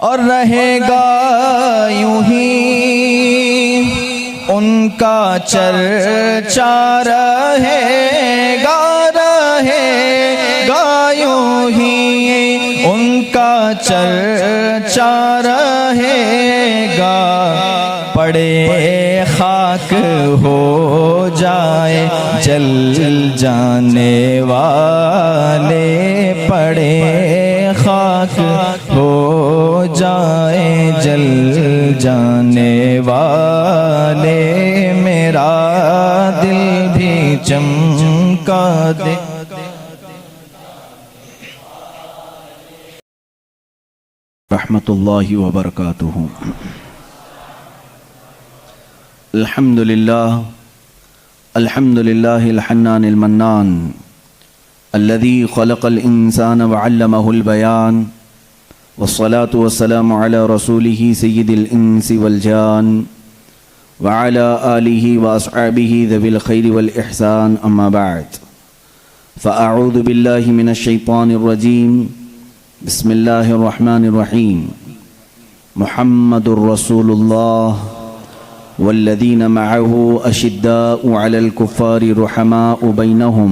اور رہے گا یوں ہی ان کا چرچا رہے گا یوں ہی ان کا چرچا رہے گا پڑے خاک ہو جائے جل جانے والے پڑے خاک ہو جائے جل جانے والے میرا دل بھی چمکا دے رحمت اللہ وبرکاتہ الحمد للہ الحنان المنان الذي خلق الإنسان وعلمه البيان والصلاة والسلام على رسوله سيد الإنس والجان وعلى آله وأصحابه ذوي الخير والإحسان أما بعد فأعوذ بالله من الشيطان الرجيم بسم الله الرحمن الرحيم محمد رسول الله والذين معه أشداء على الكفار رحماء بينهم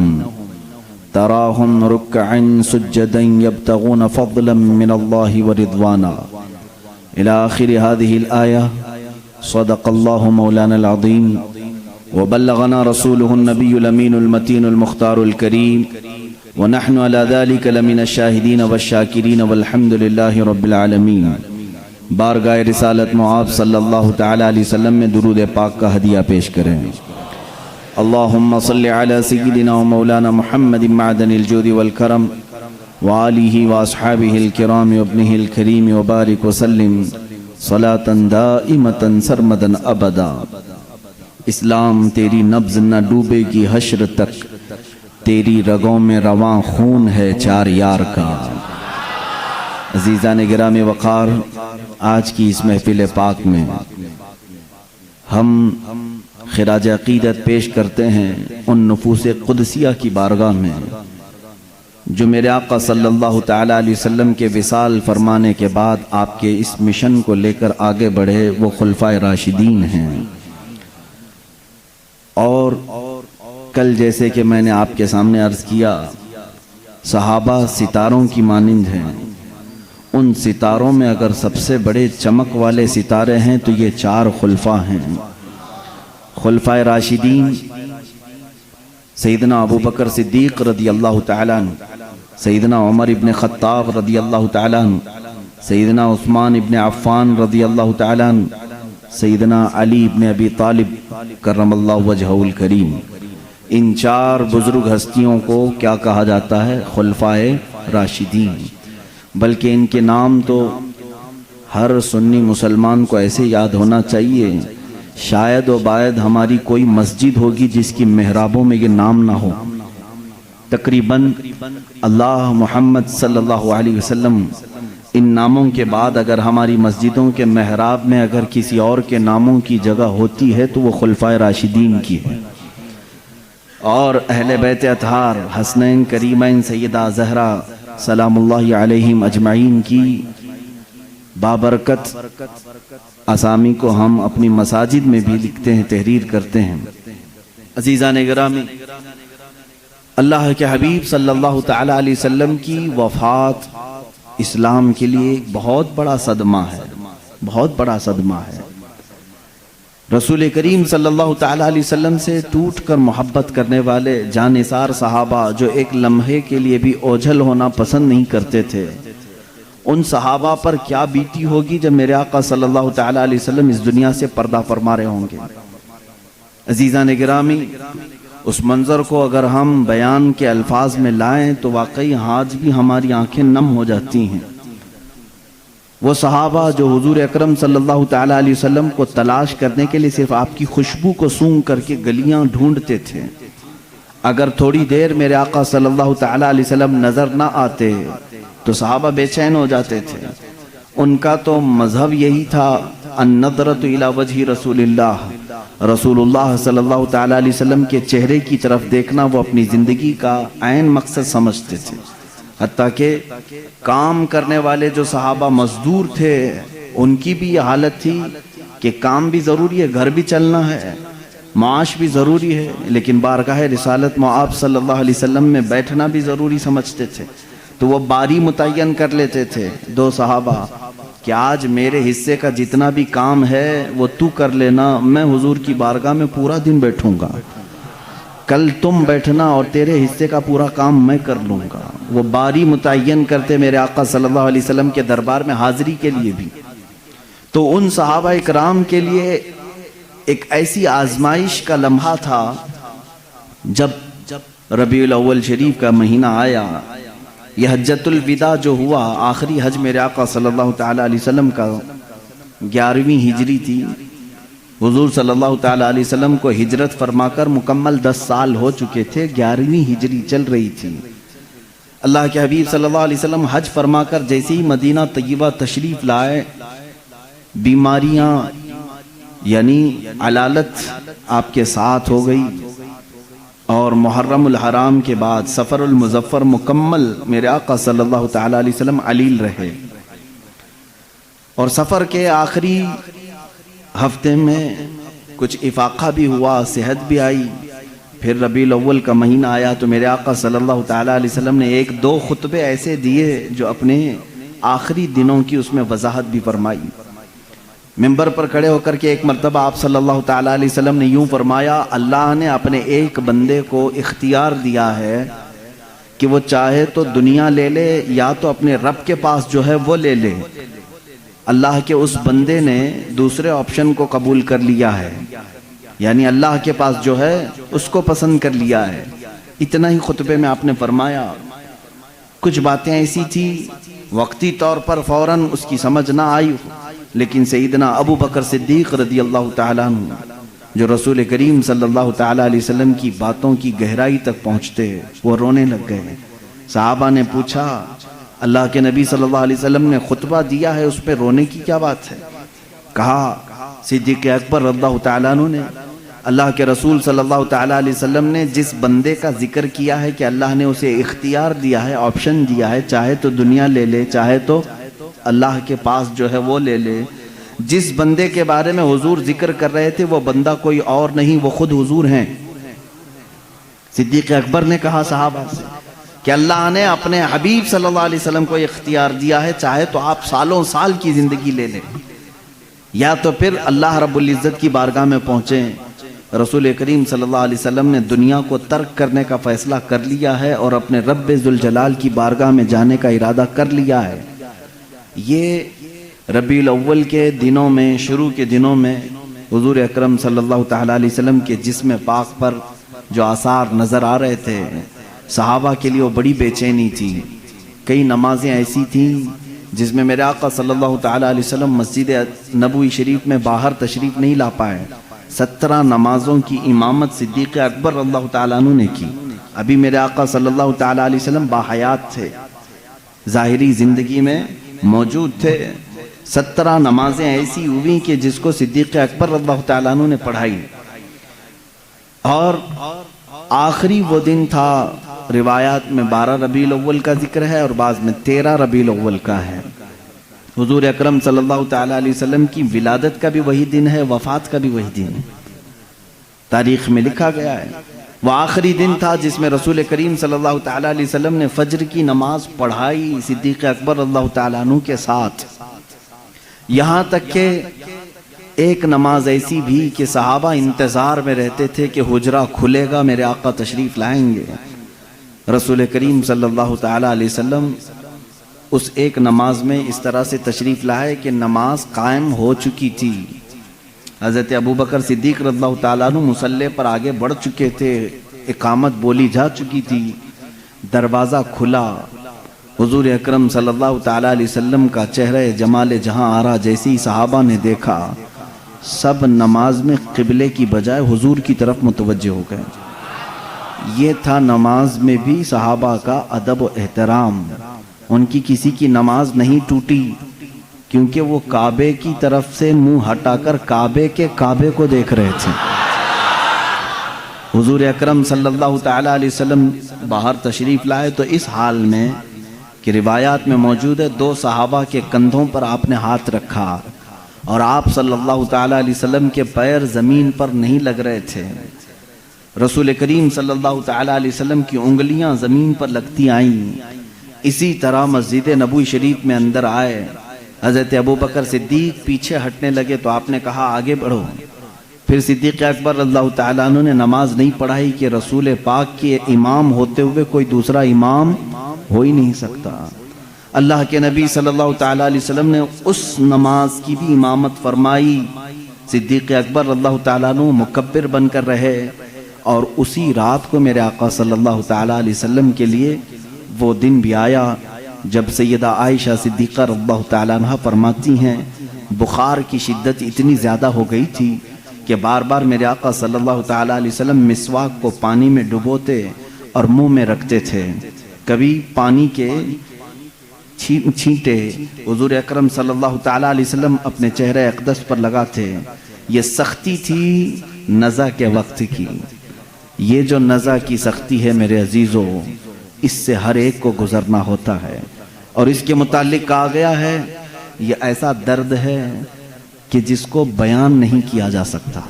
تراهم ركعا سجدا يبتغون فضلا من الله ورضوانا إلى آخر هذه الآية. صدق الله مولانا العظيم وبلغنا رسوله النبي الأمين المتين المختار الكريم ونحن على ذلك لمن الشاهدين والشاكرين والحمد لله رب العالمين. بارگاہ رسالت معاب صلی اللہ تعالی علیہ وسلم میں درود پاک کا ہدیہ پیش کریں. اللہم صلی علی سیدنا و مولانا محمد معدن الجود والکرم وآلہ واصحابہ الکرام وابنہ الکریم وبارک وسلم صلاة دائمة سرمدا ابدا. اسلام تیری نبض نہ ڈوبے گی حشر تک، تیری رگوں میں رواں خون ہے چار یار کا. عزیزان گرامی وقار، آج کی اس محفل پاک میں ہم خراج عقیدت پیش کرتے ہیں ان نفوس قدسیہ کی بارگاہ میں جو میرے آقا صلی اللہ تعالی علیہ وسلم کے وصال فرمانے کے بعد آپ کے اس مشن کو لے کر آگے بڑھے. وہ خلفائے راشدین ہیں. اور کل جیسے کہ میں نے آپ کے سامنے عرض کیا، صحابہ ستاروں کی مانند ہیں. ان ستاروں میں اگر سب سے بڑے چمک والے ستارے ہیں تو یہ چار خلفاء ہیں. خلفائے راشدین سیدنا ابو بکر صدیق رضی اللہ تعالیٰ عنہ، سیدنا عمر ابن خطاب رضی اللہ تعالیٰ عنہ، سیدنا عثمان ابن عفان رضی اللہ تعالیٰ عنہ، سیدنا علی ابن ابی طالب کرم اللہ وجہہ الکریم. ان چار بزرگ ہستیوں کو کیا کہا جاتا ہے؟ خلفائے راشدین. بلکہ ان کے نام تو ہر سنی مسلمان کو ایسے یاد ہونا چاہیے. شاید و باید ہماری کوئی مسجد ہوگی جس کی محرابوں میں یہ نام نہ ہو. تقریباً اللہ محمد صلی اللہ علیہ وسلم ان ناموں کے بعد اگر ہماری مسجدوں کے محراب میں اگر کسی اور کے ناموں کی جگہ ہوتی ہے تو وہ خلفائے راشدین کی ہے. اور اہل بیت اطہار حسنین کریمین سیدہ زہرا سلام اللہ علیہم اجمعین کی بابرکت اسامی کو ہم اپنی مساجد میں بھی لکھتے ہیں، تحریر کرتے ہیں. عزیزان گرامی، اللہ کے حبیب صلی اللہ تعالی علیہ وسلم کی وفات اسلام کے لیے ایک بہت بڑا صدمہ ہے، بہت بڑا صدمہ ہے. رسول کریم صلی اللہ تعالی علیہ وسلم سے ٹوٹ کر محبت کرنے والے جانثار صحابہ جو ایک لمحے کے لیے بھی اوجھل ہونا پسند نہیں کرتے تھے، ان صحابہ پر کیا بیتی ہوگی جب میرے آقا صلی اللہ تعالی علیہ وسلم اس دنیا سے پردہ فرما رہے ہوں گے. عزیزان گرامی، اس منظر کو اگر ہم بیان کے الفاظ میں لائیں تو واقعی آج بھی ہماری آنکھیں نم ہو جاتی ہیں. وہ صحابہ جو حضور اکرم صلی اللہ تعالی علیہ وسلم کو تلاش کرنے کے لیے صرف آپ کی خوشبو کو سونگھ کر کے گلیاں ڈھونڈتے تھے، اگر تھوڑی دیر میرے آقا صلی اللہ تعالی علیہ وسلم نظر نہ آتے تو صحابہ بے چین ہو جاتے تھے. ان کا تو مذہب یہی تھا، النظرۃ الی وجہ رسول اللہ، رسول اللہ صلی اللہ تعالی علیہ وسلم کے چہرے کی طرف دیکھنا وہ اپنی زندگی کا عین مقصد سمجھتے تھے. حتیٰ کہ کام کرنے والے جو صحابہ مزدور تھے ان کی بھی یہ حالت تھی کہ کام بھی ضروری ہے، گھر بھی چلنا ہے، معاش بھی ضروری ہے، لیکن بارگاہ رسالت آپ صلی اللہ علیہ وسلم میں بیٹھنا بھی ضروری سمجھتے تھے۔ تو وہ باری متعین کر لیتے تھے دو صحابہ کہ آج میرے حصے کا جتنا بھی کام ہے وہ تو کر لینا، میں حضور کی بارگاہ میں پورا دن بیٹھوں گا، کل تم بیٹھنا اور تیرے حصے کا پورا کام میں کر لوں گا۔ وہ باری متعین کرتے میرے آقا صلی اللہ علیہ وسلم کے دربار میں حاضری کے لیے بھی۔ تو ان صحابہ اکرام کے لیے ایک ایسی آزمائش کا لمحہ تھا جب ربیع الاول شریف کا مہینہ آیا، یہ حجۃ الوداع جو ہوا، آخری حج میرے آقا صلی اللہ تعالی علیہ وسلم کا 11ویں ہجری تھی۔ حضور صلی اللہ تعالی علیہ وسلم کو ہجرت فرما کر مکمل 10 سال ہو چکے تھے، 11ویں ہجری چل رہی تھی۔ اللہ کے حبیب صلی اللہ علیہ وسلم حج فرما کر جیسے ہی مدینہ طیبہ تشریف لائے، بیماریاں یعنی علالت آپ کے ساتھ ہو گئی، اور محرم الحرام کے بعد سفر المظفر مکمل میرے آقا صلی اللہ تعالی علیہ وسلم علیل رہے، اور سفر کے آخری ہفتے میں کچھ افاقہ بھی ہوا، صحت بھی آئی۔ پھر ربیع الاول کا مہینہ آیا تو میرے آقا صلی اللہ تعالی علیہ وسلم نے 1-2 خطبے ایسے دیے جو اپنے آخری دنوں کی اس میں وضاحت بھی فرمائی۔ ممبر پر کھڑے ہو کر کے ایک مرتبہ آپ صلی اللہ تعالی علیہ وسلم نے یوں فرمایا، اللہ نے اپنے ایک بندے کو اختیار دیا ہے کہ وہ چاہے تو دنیا لے لے یا تو اپنے رب کے پاس جو ہے وہ لے لے۔ اللہ کے اس بندے نے دوسرے آپشن کو قبول کر لیا ہے، یعنی اللہ کے پاس جو ہے اس کو پسند کر لیا ہے۔ اتنا ہی خطبے میں آپ نے فرمایا۔ کچھ باتیں ایسی تھی وقتی طور پر فوراً اس کی سمجھ نہ آئی، لیکن سیدنا ابو بکر صدیق رضی اللہ تعالیٰ عنہ جو رسول کریم صلی اللہ تعالیٰ علیہ وسلم کی باتوں کی گہرائی تک پہنچتے، وہ رونے لگ گئے۔ صحابہ نے پوچھا، اللہ کے نبی صلی اللہ علیہ وسلم نے خطبہ دیا ہے، اس پہ رونے کی کیا بات ہے؟ کہا صدیق اکبر رضی اللہ تعالیٰ عنہ نے، اللہ کے رسول صلی اللہ تعالیٰ علیہ وسلم نے جس بندے کا ذکر کیا ہے کہ اللہ نے اسے اختیار دیا ہے، آپشن دیا ہے، چاہے تو دنیا لے لے چاہے تو اللہ کے پاس جو ہے وہ لے لے، جس بندے کے بارے میں حضور ذکر کر رہے تھے وہ بندہ کوئی اور نہیں، وہ خود حضور ہیں۔ صدیق اکبر نے کہا صحابہ سے کہ اللہ نے اپنے حبیب صلی اللہ علیہ وسلم کو اختیار دیا ہے، چاہے تو آپ سالوں سال کی زندگی لے لیں یا تو پھر اللہ رب العزت کی بارگاہ میں پہنچیں۔ رسول کریم صلی اللہ علیہ وسلم نے دنیا کو ترک کرنے کا فیصلہ کر لیا ہے اور اپنے رب ذوالجلال کی بارگاہ میں جانے کا ارادہ کر لیا ہے۔ یہ ربیع الاول کے دنوں میں، شروع کے دنوں میں حضور اکرم صلی اللہ تعالیٰ علیہ وسلم کے جسم پاک پر جو آثار نظر آ رہے تھے، صحابہ کے لیے وہ بڑی بے چینی تھی۔ کئی نمازیں ایسی تھیں جس میں میرے آقا صلی اللہ تعالیٰ علیہ وسلم مسجد نبوی شریف میں باہر تشریف نہیں لا پائے۔ 17 نمازوں کی امامت صدیق اکبر رضی اللہ تعالیٰ عنہ نے کی۔ ابھی میرے آقا صلی اللہ تعالیٰ علیہ وسلم باحیات تھے، ظاہری زندگی میں موجود تھے۔ 17 نمازیں ایسی ہوئی کہ جس کو صدیق اکبر رضی اللہ تعالیٰ عنہ نے پڑھائی، اور آخری وہ دن تھا، روایات میں 12 ربیع الاول کا ذکر ہے اور بعض میں 13 ربیع الاول کا ہے۔ حضور اکرم صلی اللہ تعالیٰ علیہ وسلم کی ولادت کا بھی وہی دن ہے، وفات کا بھی وہی دن ہے، تاریخ میں لکھا گیا ہے۔ وہ آخری دن تھا جس میں رسول کریم صلی اللہ تعالیٰ علیہ وسلم نے فجر کی نماز پڑھائی صدیق اکبر رضی اللہ تعالیٰ عنہ کے ساتھ، یہاں تک کہ ایک نماز ایسی بھی کہ صحابہ انتظار میں رہتے تھے کہ حجرہ کھلے گا، میرے آقا تشریف لائیں گے۔ رسول کریم صلی اللہ تعالیٰ علیہ وسلم اس ایک نماز میں اس طرح سے تشریف لائے کہ نماز قائم ہو چکی تھی۔ حضرت ابوبکر صدیق رضی اللہ تعالیٰ عنہ مصلی پر آگے بڑھ چکے تھے، اقامت بولی جا چکی تھی، دروازہ کھلا، حضور اکرم صلی اللہ تعالیٰ علیہ وسلم کا چہرہ جمال جہاں آرا جیسے ہی صحابہ نے دیکھا، سب نماز میں قبلے کی بجائے حضور کی طرف متوجہ ہو گئے۔ یہ تھا نماز میں بھی صحابہ کا ادب و احترام، ان کی کسی کی نماز نہیں ٹوٹی، کیونکہ وہ کعبے کی طرف سے منہ ہٹا کر کعبے کے کعبے کو دیکھ رہے تھے۔ حضور اکرم صلی اللہ تعالیٰ علیہ وسلم باہر تشریف لائے تو اس حال میں کہ روایات میں موجود ہے 2 صحابہ کے کندھوں پر آپ نے ہاتھ رکھا اور آپ صلی اللہ تعالیٰ علیہ وسلم کے پیر زمین پر نہیں لگ رہے تھے. رسول کریم صلی اللہ تعالیٰ علیہ وسلم کی انگلیاں زمین پر لگتی آئیں. اسی طرح مسجد نبوی شریف میں اندر آئے. حضرت ابوبکر صدیق پیچھے ہٹنے لگے تو آپ نے کہا آگے بڑھو. پھر صدیق اکبر رضی اللہ تعالیٰ عنہ نے نماز نہیں پڑھائی کہ رسول پاک کے امام ہوتے ہوئے کوئی دوسرا امام ہو ہی نہیں سکتا. اللہ کے نبی صلی اللہ تعالیٰ علیہ وسلم نے اس نماز کی بھی امامت فرمائی. صدیق اکبر رضی اللہ تعالیٰ عنہ مکبر بن کر رہے اور اسی رات کو میرے آقا صلی اللہ تعالیٰ علیہ وسلم کے لیے وہ دن بھی آیا جب سیدہ عائشہ صدیقہ رضی اللہ تعالیٰ عنہ فرماتی ہیں بخار کی شدت اتنی زیادہ ہو گئی تھی کہ بار بار میرے آقا صلی اللہ تعالیٰ علیہ وسلم مسواک کو پانی میں ڈبوتے اور منہ میں رکھتے تھے. کبھی پانی کے چھینٹے حضور اکرم صلی اللہ تعالیٰ علیہ وسلم اپنے چہرے اقدس پر لگاتے. یہ سختی تھی نزع کے وقت کی. یہ جو نزع کی سختی ہے میرے عزیزو اس سے ہر ایک کو گزرنا ہوتا ہے اور اس کے متعلق کہا گیا ہے یہ ایسا درد ہے کہ جس کو بیان نہیں کیا جا سکتا.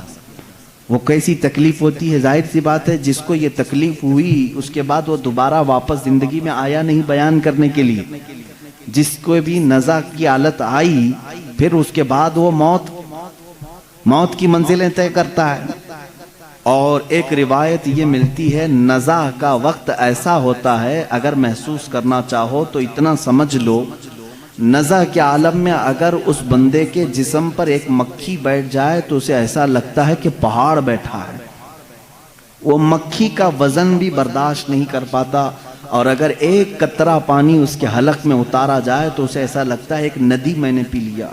وہ کیسی تکلیف ہوتی ہے ظاہر سی بات ہے جس کو یہ تکلیف ہوئی اس کے بعد وہ دوبارہ واپس زندگی میں آیا نہیں بیان کرنے کے لیے. جس کو بھی نزع کی حالت آئی پھر اس کے بعد وہ موت کی منزلیں طے کرتا ہے. اور ایک روایت یہ ملتی ہے نزع کا وقت ایسا ہوتا ہے اگر محسوس کرنا چاہو تو اتنا سمجھ لو نزع کے عالم میں اگر اس بندے کے جسم پر ایک مکھی بیٹھ جائے تو اسے ایسا لگتا ہے کہ پہاڑ بیٹھا ہے. وہ مکھی کا وزن بھی برداشت نہیں کر پاتا اور اگر ایک قطرہ پانی اس کے حلق میں اتارا جائے تو اسے ایسا لگتا ہے ایک ندی میں نے پی لیا.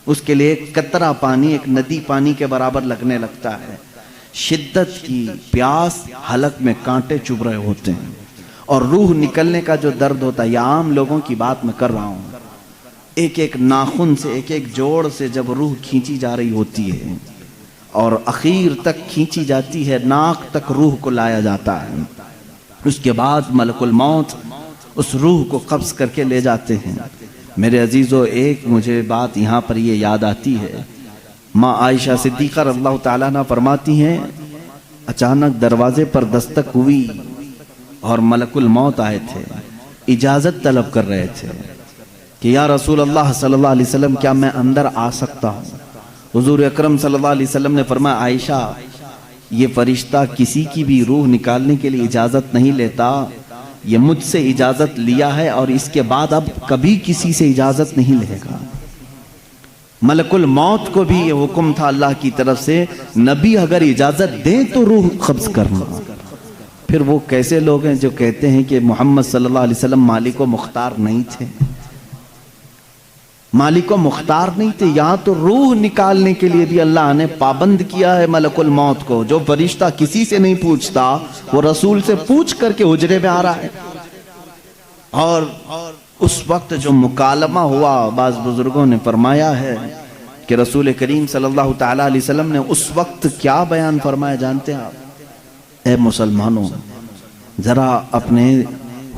اس کے لیے ایک قطرہ پانی ایک ندی پانی کے برابر لگنے لگتا ہے. شدت کی پیاس حلق میں کانٹے چبھ رہے ہوتے ہیں اور روح نکلنے کا جو درد ہوتا ہے یہ عام لوگوں کی بات میں کر رہا ہوں. ایک ایک ناخن سے ایک ایک جوڑ سے جب روح کھینچی جا رہی ہوتی ہے اور اخیر تک کھینچی جاتی ہے ناک تک روح کو لایا جاتا ہے. اس کے بعد ملک الموت اس روح کو قبض کر کے لے جاتے ہیں. میرے عزیزو ایک مجھے بات یہاں پر یہ یاد آتی ہے. ماں عائشہ صدیقہ رضی اللہ تعالیٰ عنہ فرماتی ہیں اچانک دروازے پر دستک ہوئی اور ملک الموت آئے تھے. اجازت طلب کر رہے تھے کہ یا رسول اللہ صلی اللہ علیہ وسلم کیا میں اندر آ سکتا ہوں؟ حضور اکرم صلی اللہ علیہ وسلم نے فرمایا عائشہ یہ فرشتہ کسی کی بھی روح نکالنے کے لیے اجازت نہیں لیتا. یہ مجھ سے اجازت لیا ہے اور اس کے بعد اب کبھی کسی سے اجازت نہیں لے گا. ملک الموت کو بھی یہ حکم تھا اللہ کی طرف سے نبی اگر اجازت دیں تو روح قبض کرنا. پھر وہ کیسے لوگ ہیں جو کہتے ہیں کہ محمد صلی اللہ علیہ وسلم مالک و مختار نہیں تھے؟ مالک و مختار نہیں تھے. یہاں تو روح نکالنے کے لیے بھی اللہ نے پابند کیا ہے ملک الموت کو. جو فرشتہ کسی سے نہیں پوچھتا وہ رسول سے پوچھ کر کے حجرے میں آ رہا ہے. اور اس وقت جو مکالمہ ہوا بعض بزرگوں نے فرمایا ہے کہ رسول کریم صلی اللہ تعالیٰ علیہ وسلم نے اس وقت کیا بیان فرمایا جانتے ہیں آپ؟ اے مسلمانوں ذرا اپنے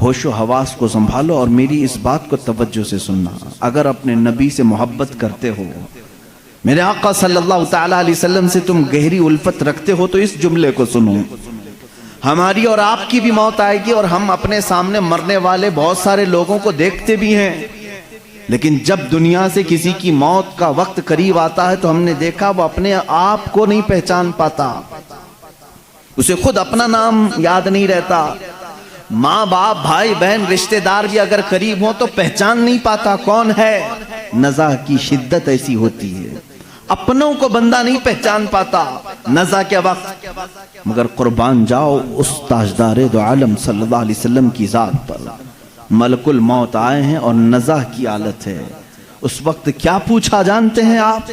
ہوش و حواس کو سنبھالو اور میری اس بات کو توجہ سے سننا. اگر اپنے نبی سے محبت کرتے ہو میرے آقا صلی اللہ تعالیٰ علیہ وسلم سے تم گہری الفت رکھتے ہو تو اس جملے کو سنو. ہماری اور آپ کی بھی موت آئے گی اور ہم اپنے سامنے مرنے والے بہت سارے لوگوں کو دیکھتے بھی ہیں لیکن جب دنیا سے کسی کی موت کا وقت قریب آتا ہے تو ہم نے دیکھا وہ اپنے آپ کو نہیں پہچان پاتا. اسے خود اپنا نام یاد نہیں رہتا. ماں باپ بھائی بہن رشتہ دار بھی اگر قریب ہوں تو پہچان نہیں پاتا کون ہے. نزع کی شدت ایسی ہوتی ہے اپنوں کو بندہ نہیں پہچان پاتا نزع کے وقت. مگر قربان جاؤ اس تاجدار دو عالم صلی اللہ علیہ وسلم کی ذات پر. ملک الموت آئے ہیں اور نزع کی حالت ہے. اس وقت کیا پوچھا جانتے ہیں آپ؟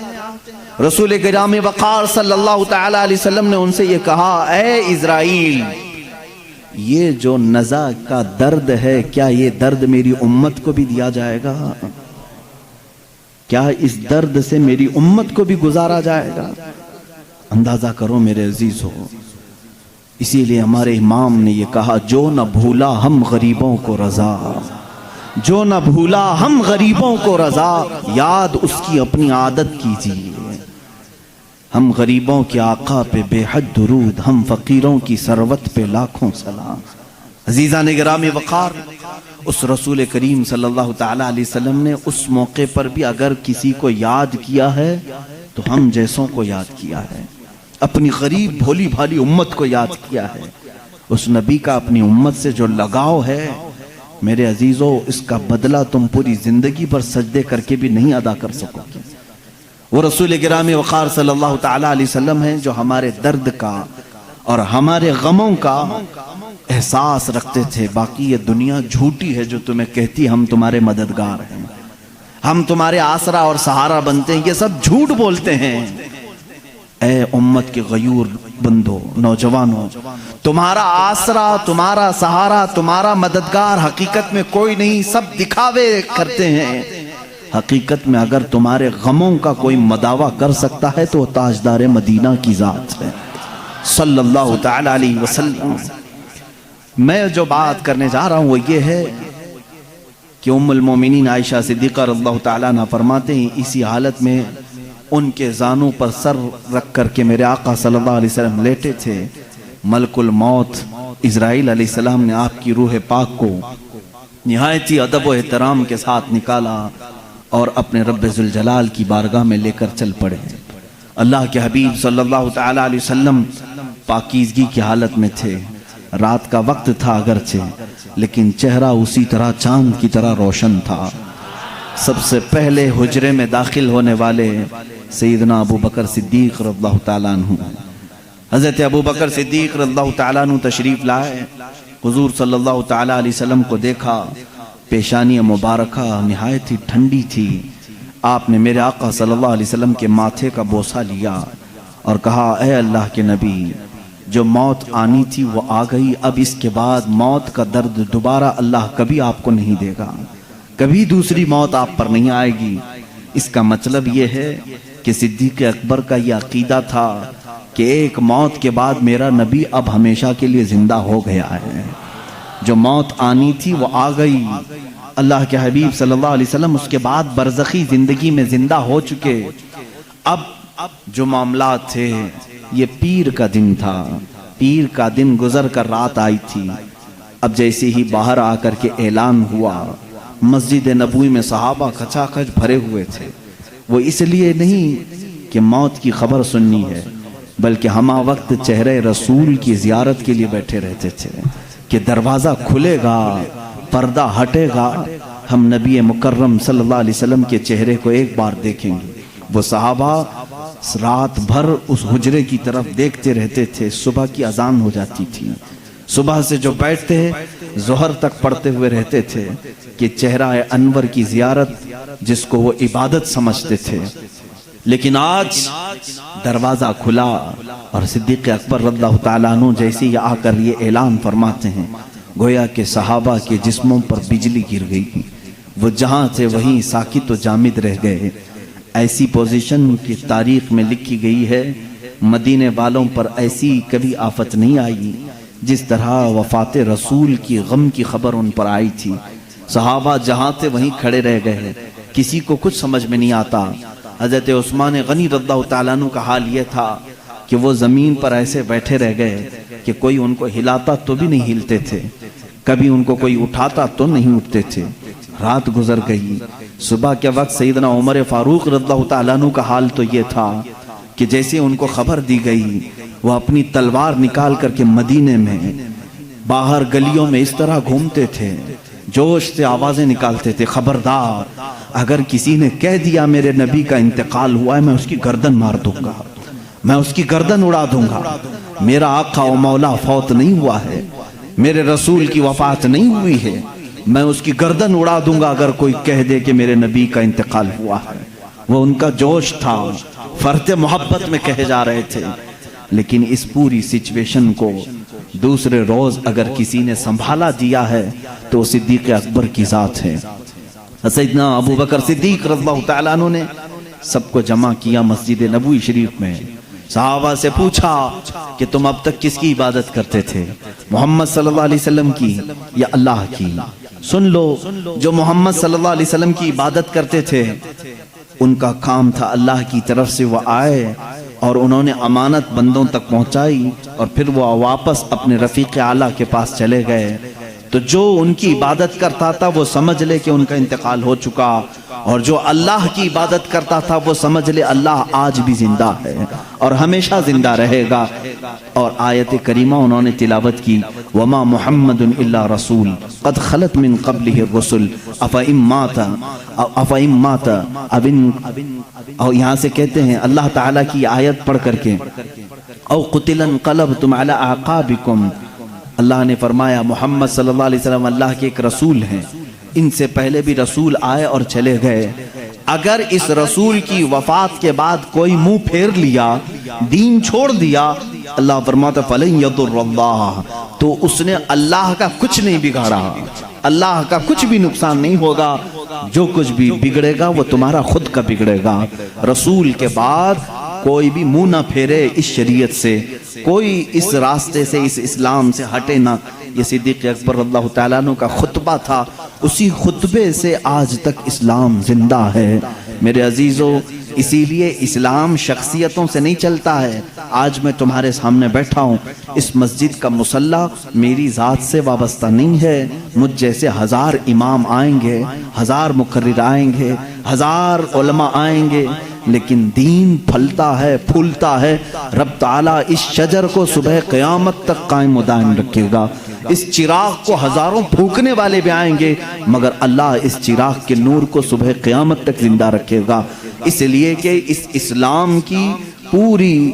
رسول کرام وقار صلی اللہ تعالی علیہ وسلم نے ان سے یہ کہا اے اسرائیل یہ جو نزع کا درد ہے کیا یہ درد میری امت کو بھی دیا جائے گا؟ کیا اس درد سے میری امت کو بھی گزارا جائے گا؟ اندازہ کرو میرے عزیز ہو. اسی لیے ہمارے امام نے یہ کہا جو نہ بھولا ہم غریبوں کو رضا جو نہ بھولا ہم غریبوں کو رضا، یاد اس کی اپنی عادت کیجیے۔ ہم غریبوں کے آقا پہ بے حد درود، ہم فقیروں کی ثروت پہ لاکھوں سلام۔ عزیزان گرامی وقار، اس رسول کریم صلی اللہ تعالیٰ علیہ وسلم نے اس موقع پر بھی اگر کسی کو یاد کیا ہے تو ہم جیسوں کو یاد کیا ہے، اپنی غریب بھولی بھالی امت کو یاد کیا ہے۔ اس نبی کا اپنی امت سے جو لگاؤ ہے میرے عزیزو، اس کا بدلہ تم پوری زندگی پر سجدے کر کے بھی نہیں ادا کر سکو گے۔ وہ رسول گرامی وقار صلی اللہ تعالیٰ علیہ وسلم ہیں جو ہمارے درد کا اور ہمارے غموں کا احساس رکھتے تھے۔ باقی یہ دنیا جھوٹی ہے جو تمہیں کہتی ہم تمہارے مددگار ہیں، ہم تمہارے آسرا اور سہارا بنتے ہیں، یہ سب جھوٹ بولتے ہیں۔ اے امت کے غیور بندو، نوجوانوں، تمہارا آسرا، تمہارا سہارا، تمہارا مددگار حقیقت میں کوئی نہیں، سب دکھاوے کرتے ہیں۔ حقیقت میں اگر تمہارے غموں کا کوئی مداوع کر سکتا ہے تو وہ تاجدار مدینہ کی ذات ہے صلی اللہ تعالی علیہ وسلم۔ میں جو بات کرنے جا رہا ہوں وہ یہ ہے کہ ام المومنین عائشہ صدیقہ رضی اللہ تعالیٰ عنہ فرماتے ہیں، اسی حالت میں ان کے زانوں پر سر رکھ کر کے میرے آقا صلی اللہ علیہ وسلم لیٹے تھے۔ ملک الموت اسرائیل علیہ السلام نے آپ کی روح پاک کو نہایت ہی ادب و احترام کے ساتھ نکالا اور اپنے رب ذوالجلال کی بارگاہ میں لے کر چل پڑے۔ اللہ کے حبیب صلی اللہ تعالیٰ علیہ وسلم پاکیزگی کی حالت میں تھے، رات کا وقت تھا اگرچہ، لیکن چہرہ اسی طرح چاند کی طرح روشن تھا۔ سب سے پہلے حجرے میں داخل ہونے والے سیدنا ابو بکر صدیق رضی اللہ تعالیٰ عنہ، حضرت ابو بکر صدیق رضی اللہ تعالیٰ عنہ تشریف لائے۔ حضور صلی اللہ تعالیٰ علیہ وسلم کو دیکھا، پیشانی مبارکہ نہایت ہی ٹھنڈی تھی۔ آپ نے میرے آقا صلی اللہ علیہ وسلم کے ماتھے کا بوسہ لیا اور کہا، اے اللہ کے نبی، جو موت آنی تھی وہ آ گئی، اب اس کے بعد موت کا درد دوبارہ اللہ کبھی آپ کو نہیں دے گا، کبھی دوسری موت آپ پر نہیں آئے گی۔ اس کا مطلب یہ ہے کہ صدیق اکبر کا یہ عقیدہ تھا کہ ایک موت کے بعد میرا نبی اب ہمیشہ کے لیے زندہ ہو گیا ہے، جو موت آنی تھی وہ آ گئی۔ اللہ کے حبیب صلی اللہ علیہ وسلم اس کے بعد برزخی زندگی میں زندہ ہو چکے۔ اب جو معاملات تھے، یہ پیر کا دن تھا، پیر کا دن گزر کر رات آئی تھی۔ اب جیسے ہی باہر آ کر کے اعلان ہوا، مسجد نبوی میں صحابہ کھچا کھچ بھرے ہوئے تھے۔ وہ اس لیے نہیں کہ موت کی خبر سننی ہے، بلکہ ہمہ وقت چہرے رسول کی زیارت کے لیے بیٹھے رہتے تھے کہ دروازہ کھلے گا، پردہ ہٹے گا، ہم نبی مکرم صلی اللہ علیہ وسلم کے چہرے کو ایک بار دیکھیں گے۔ وہ صحابہ رات بھر اس حجرے کی طرف دیکھتے رہتے تھے۔ صبح کی اذان ہو جاتی تھی، صبح سے جو بیٹھتے ظہر تک پڑھتے ہوئے رہتے تھے کہ چہرہ انور کی زیارت جس کو وہ عبادت سمجھتے تھے۔ لیکن آج دروازہ کھلا اور صدیق اکبر رضی اللہ تعالیٰ عنہ جیسے ہی آ کر یہ اعلان فرماتے ہیں، گویا کہ صحابہ کے جسموں پر بجلی گر گئی، وہ جہاں تھے وہیں ساکت و جامد رہ گئے۔ ایسی پوزیشن کی تاریخ میں لکھی گئی ہے، مدینے والوں پر ایسی کبھی آفت نہیں آئی جس طرح وفات رسول کی غم کی خبر ان پر آئی تھی۔ صحابہ جہاں تھے وہیں کھڑے رہ گئے، کسی کو کچھ سمجھ میں نہیں آتا۔ حضرت عثمان غنی رضی اللہ تعالیٰ عنہ کا حال یہ تھا کہ وہ زمین پر ایسے بیٹھے رہ گئے کہ کوئی ان کو ہلاتا تو بھی نہیں ہلتے تھے، کبھی ان کو کوئی اٹھاتا تو نہیں اٹھتے تھے۔ رات گزر گئی، صبح کے وقت سیدنا عمر فاروق رضی اللہ تعالیٰ عنہ کا حال تو یہ تھا کہ جیسے ان کو خبر دی گئی، وہ اپنی تلوار نکال کر کے مدینے میں باہر گلیوں میں اس طرح گھومتے تھے، جوش سے آوازیں نکالتے تھے، خبردار اگر کسی نے کہہ دیا میرے نبی کا انتقال ہوا ہے، میں اس کی گردن مار دوں گا، میں اس کی گردن اڑا دوں گا۔ میرا آقا و مولا فوت نہیں ہوا ہے، میرے رسول کی وفات نہیں ہوئی ہے، میں اس کی گردن اڑا دوں گا اگر کوئی کہہ دے کہ میرے نبی کا انتقال ہوا ہے۔ وہ ان کا جوش تھا، فرط محبت میں کہے جا رہے تھے۔ لیکن اس پوری سچویشن کو دوسرے روز اگر کسی نے سنبھالا دیا ہے تو صدیق اکبر کی ذات ہے۔ سیدنا ابو بکر صدیق رضی اللہ تعالیٰ عنہ نے سب کو جمع کیا مسجد نبوی شریف میں، صحابہ سے پوچھا کہ تم اب تک کس کی عبادت کرتے تھے، محمد صلی اللہ علیہ وسلم کی یا اللہ کی؟ سن لو جو محمد صلی اللہ علیہ وسلم کی عبادت کرتے تھے ان کا کام تھا اللہ کی طرف سے وہ آئے اور انہوں نے امانت بندوں تک پہنچائی اور پھر وہ واپس اپنے رفیق اعلیٰ کے پاس چلے گئے. تو جو ان کی عبادت کرتا تھا وہ سمجھ لے کہ ان کا انتقال ہو چکا، اور جو اللہ کی عبادت کرتا تھا وہ سمجھ لے اللہ آج بھی زندہ ہے اور ہمیشہ زندہ رہے گا. اور آیت کریمہ انہوں نے تلاوت کی وما محمد الا رسول قد خلت من قبلہ الرسل افئن مات اور یہاں سے کہتے ہیں اللہ تعالیٰ کی آیت پڑھ کر کے او قتلا انقلبتم علی اعقابکم، اللہ نے فرمایا محمد صلی اللہ علیہ وسلم اللہ کے ایک رسول ہیں، ان سے پہلے بھی رسول آئے اور چلے گئے. اگر اس رسول کی وفات کے بعد کوئی منہ پھیر لیا، دین چھوڑ دیا، اللہ فرماتا فلن یضر اللہ، تو اس نے اللہ کا کچھ نہیں بگاڑا، اللہ کا کچھ بھی نقصان نہیں ہوگا. جو کچھ بھی بگڑے گا وہ تمہارا خود کا بگڑے گا. رسول کے بعد کوئی بھی منہ نہ پھیرے اس شریعت سے، کوئی اس راستے سے اس اسلام سے ہٹے نہ. یہ صدیق اکبر رضی اللہ تعالیٰ عنہ کا خطبہ تھا، اسی خطبے سے آج تک اسلام زندہ ہے. میرے عزیزو، اسی لیے اسلام شخصیتوں سے نہیں چلتا ہے. آج میں تمہارے سامنے بیٹھا ہوں، اس مسجد کا مصلی میری ذات سے وابستہ نہیں ہے. مجھ جیسے 1000 امام آئیں گے، 1000 مقرر آئیں گے، 1000 علماء آئیں گے، لیکن دین پھلتا ہے، پھولتا ہے. رب تعالیٰ اس شجر کو صبح قیامت تک قائم و دائم رکھے گا. اس چراغ کو ہزاروں پھونکنے والے بھی آئیں گے، مگر اللہ اس چراغ کے نور کو صبح قیامت تک زندہ رکھے گا. اس لیے کہ اس اسلام کی پوری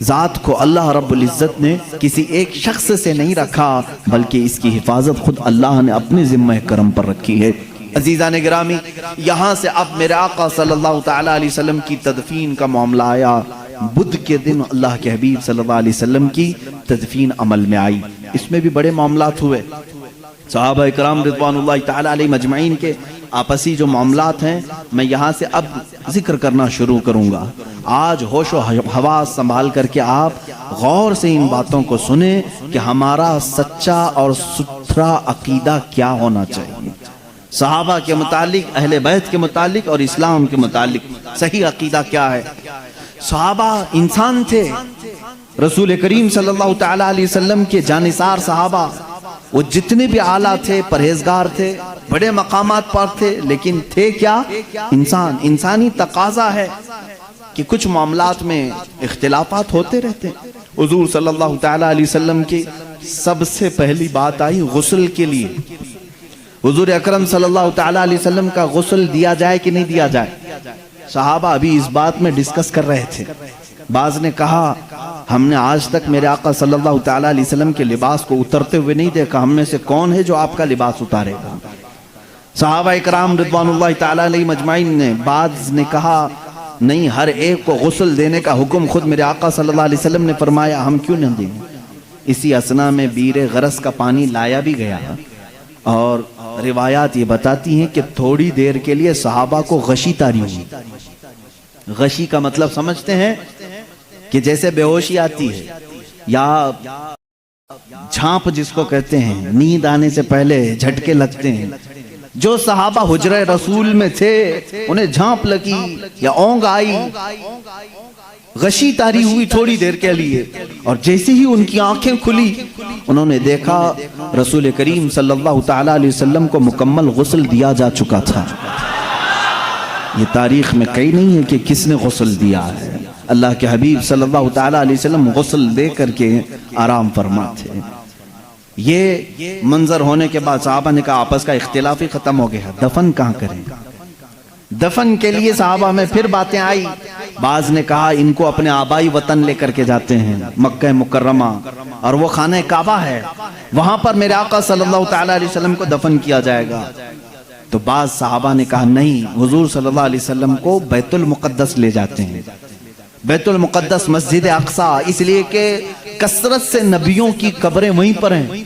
ذات کو اللہ رب العزت نے کسی ایک شخص سے نہیں رکھا، بلکہ اس کی حفاظت خود اللہ نے اپنے ذمہ کرم پر رکھی ہے. عزیزان گرامی، یہاں سے اب میرے آقا صلی اللہ تعالیٰ علیہ وسلم کی تدفین کا معاملہ آیا. بدھ کے دن اللہ کے حبیب صلی اللہ علیہ وسلم کی تدفین عمل میں آئی. اس میں بھی بڑے معاملات ہوئے. صحابہ کرام رضوان اللہ تعالیٰ علیہ مجمعین کے آپسی جو معاملات ہیں میں یہاں سے اب ذکر کرنا شروع کروں گا. آج ہوش و حواس سنبھال کر کے آپ غور سے ان باتوں کو سنیں کہ ہمارا سچا اور ستھرا عقیدہ کیا ہونا چاہیے. صحابہ کے متعلق، اہل بیت کے متعلق اور اسلام کے متعلق صحیح عقیدہ کیا ہے. صحابہ انسان تھے. رسول کریم صلی اللہ تعالیٰ علیہ وسلم کے جانثار صحابہ وہ جتنے بھی اعلیٰ تھے، پرہیزگار تھے، بڑے مقامات پر تھے، لیکن تھے کیا؟ انسان. انسانی تقاضا ہے کہ کچھ معاملات میں اختلافات ہوتے رہتے ہیں. حضور صلی اللہ تعالیٰ علیہ وسلم کی سب سے پہلی بات آئی غسل کے لیے. حضور اکرم صلی اللہ تعالیٰ علیہ وسلم کا غسل دیا جائے کہ نہیں دیا جائے. صحابہ ابھی اس بات میں ڈسکس کر رہے تھے. بعض نے کہا ہم نے آج تک میرے آقا صلی اللہ تعالیٰ علیہ وسلم کے لباس کو اترتے ہوئے نہیں دیکھا، ہم میں سے کون ہے جو آپ کا لباس اتارے گا. صحابہ اکرام رضوان اللہ تعالیٰ علیہ مجمعین نے، بعض نے کہا نہیں، ہر ایک کو غسل دینے کا حکم خود میرے آقا صلی اللہ علیہ وسلم نے فرمایا، ہم کیوں نہ دیں. اسی اثنا میں بیر غرس کا پانی لایا بھی گیا، اور روایات یہ بتاتی ہیں کہ تھوڑی دیر کے لیے صحابہ کو غشی طاری ہوئی. غشی کا مطلب سمجھتے ہیں کہ جیسے بے ہوشی آتی ہے یا جھانپ جس کو کہتے ہیں، نیند آنے سے پہلے جھٹکے لگتے ہیں. جو صحابہ حجرہ رسول میں تھے انہیں جھانپ لگی یا اونگ آئی، غشی طاری ہوئی تھوڑی دیر کے لیے، اور جیسے ہی ان کی آنکھیں کھلی انہوں نے دیکھا رسول کریم صلی اللہ تعالیٰ علیہ وسلم کو مکمل غسل دیا جا چکا تھا. یہ تاریخ میں کہیں نہیں ہے کہ کس نے غسل دیا ہے. اللہ کے حبیب صلی اللہ تعالیٰ علیہ وسلم غسل دے کر کے آرام فرما تھے. یہ منظر ہونے کے بعد صحابہ نے کہا آپس کا اختلاف ہی ختم ہو گیا، دفن کہاں کریں. دفن کے لیے صحابہ میں پھر باتیں آئی. بعض نے کہا ان کو اپنے آبائی وطن لے کر کے جاتے ہیں مکہ مکرمہ، اور وہ خانہ کعبہ ہے، وہاں پر میرے آقا صلی اللہ تعالیٰ علیہ وسلم کو دفن کیا جائے گا. تو بعض صحابہ نے کہا نہیں، حضور صلی اللہ علیہ وسلم کو بیت المقدس لے جاتے ہیں. بیت المقدس مسجد اقصیٰ، اس لیے کہ کثرت سے نبیوں کی قبریں وہیں پر ہیں.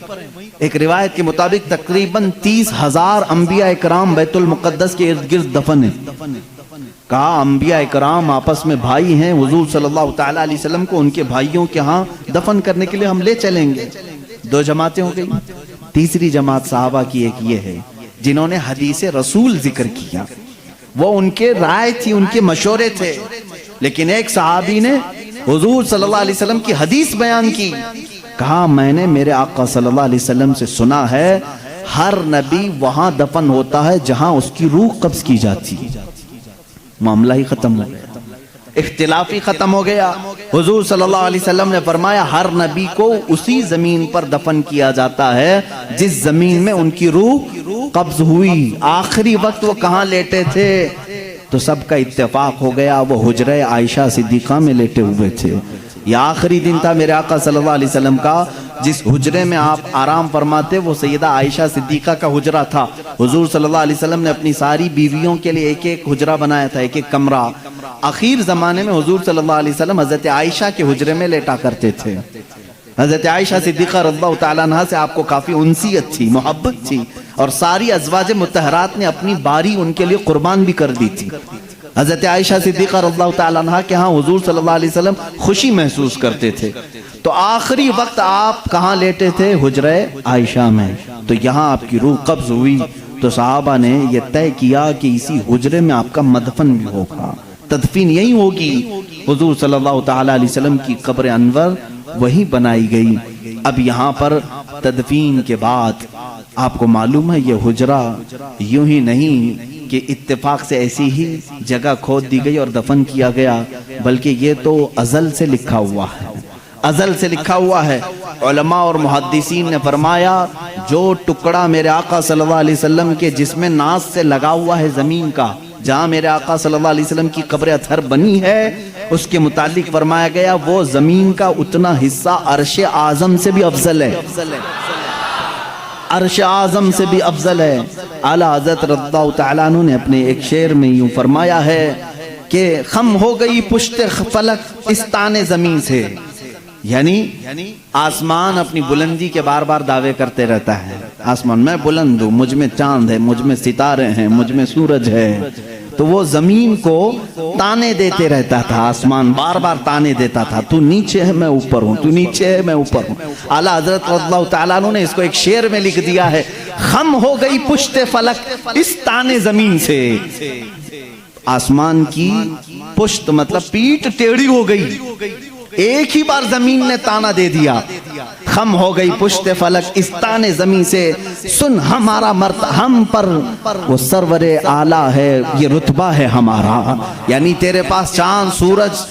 ایک روایت کے مطابق تقریباً 30,000 انبیاء اکرام بیت المقدس کے ارد گرد دفن ہیں. کہا انبیاء اکرام آپس میں بھائی ہیں، حضور صلی اللہ تعالیٰ علیہ وسلم کو ان کے بھائیوں کے ہاں دفن کرنے کے لیے ہم لے چلیں گے. 2 جماعتیں ہو گئی. تیسری جماعت صحابہ کی ایک یہ ہے جنہوں نے حدیث رسول ذکر کیا، وہ ان کے رائے تھی، ان کے مشورے تھے، لیکن ایک صحابی نے حضور صلی اللہ علیہ وسلم کی حدیث بیان کی، کہا میں نے میرے آقا صلی اللہ علیہ وسلم سے سنا ہے ہر نبی وہاں دفن ہوتا ہے جہاں اس کی روح قبض کی جاتی ہے۔ معاملہ ہی ختم ہو گیا، اختلاف ہی ختم ہو گیا۔ حضور صلی اللہ علیہ وسلم نے فرمایا ہر نبی کو اسی زمین پر دفن کیا جاتا ہے جس زمین میں ان کی روح قبض ہوئی۔ آخری وقت وہ کہاں لیٹے تھے؟ تو سب کا اتفاق ہو گیا وہ حجرہ عائشہ صدیقہ میں لیٹے ہوئے تھے۔ یہ آخری دن تھا میرے آقا صلی اللہ علیہ وسلم کا جس حجرے میں آپ آرام فرماتے، وہ سیدہ عائشہ صدیقہ کا حجرہ تھا۔ حضور صلی اللہ علیہ وسلم نے اپنی ساری بیویوں کے لیے ایک ایک حجرہ بنایا تھا، ایک ایک کمرہ۔ آخر زمانے میں حضور صلی اللہ علیہ وسلم حضرت عائشہ کے حجرے میں لیٹا کرتے تھے۔ حضرت عائشہ صدیقہ رضی اللہ تعالیٰ عنہ سے آپ کو کافی انسیت تھی، محبت تھی، اور ساری ازواج مطہرات نے اپنی باری ان کے لیے قربان بھی کر دی تھی۔ حضرت عائشہ صدیقہ رضی اللہ تعالیٰ عنہ کے ہاں حضور صلی اللہ علیہ وسلم خوشی محسوس کرتے تھے۔ تو آخری وقت آپ کہاں لیٹے تھے؟ حجرہ عائشہ میں۔ تو یہاں آپ کی روح قبض ہوئی تو صحابہ نے یہ طے کیا کہ اسی حجرے میں آپ کا مدفن بھی ہوگا، تدفین یہی ہوگی۔ حضور صلی اللہ تعالیٰ علیہ وسلم کی قبر انور وہی بنائی گئی۔ اب یہاں پر تدفین کے بعد آپ کو معلوم ہے یہ حجرہ یوں ہی نہیں کہ اتفاق سے ایسی ہی جگہ کھود دی گئی اور دفن کیا گیا، بلکہ یہ تو ازل سے لکھا ہوا ہے، ازل سے لکھا ہوا ہے۔ علماء اور محدثین نے فرمایا جو ٹکڑا میرے آقا صلی اللہ علیہ وسلم کے جسم ناز سے لگا ہوا ہے زمین کا، جہاں میرے آقا صلی اللہ علیہ وسلم کی قبر اطہر بنی ہے، اس کے متعلق فرمایا گیا وہ زمین کا اتنا حصہ عرش اعظم سے بھی افضل ہے، عرش اعظم سے بھی افضل ہے۔ اعلیٰ حضرت رضی اللہ تعالیٰ عنہ نے اپنے ایک شعر میں یوں فرمایا ہے کہ خم ہو گئی پشت فلک اس تانے زمین سے، یعنی آسمان اپنی بلندی کے بار بار دعوے کرتے رہتا ہے، آسمان میں بلند ہوں، مجھ میں چاند ہے، مجھ میں ستارے ہیں، مجھ میں سورج ہے۔ تو وہ زمین کو تانے دیتے رہتا تھا، آسمان بار بار تانے دیتا تھا، تو نیچے ہے میں اوپر ہوں، تو نیچے ہے میں اوپر ہوں۔ اعلیٰ حضرت رضی اللہ تعالیٰ عنہ نے اس کو ایک شعر میں لکھ دیا ہے، خم ہو گئی پشت فلک اس تانے زمین سے۔ آسمان کی پشت مطلب پیٹ ٹیڑھی ہو گئی، ایک ہی بار زمین نے تانا دے دیا۔ خم ہو گئی پشت فلک اس تانے زمین سے، سن ہمارا ہم پر وہ سرور اعلیٰ ہے، یہ رتبہ ہے ہمارا۔ یعنی تیرے پاس چاند سورج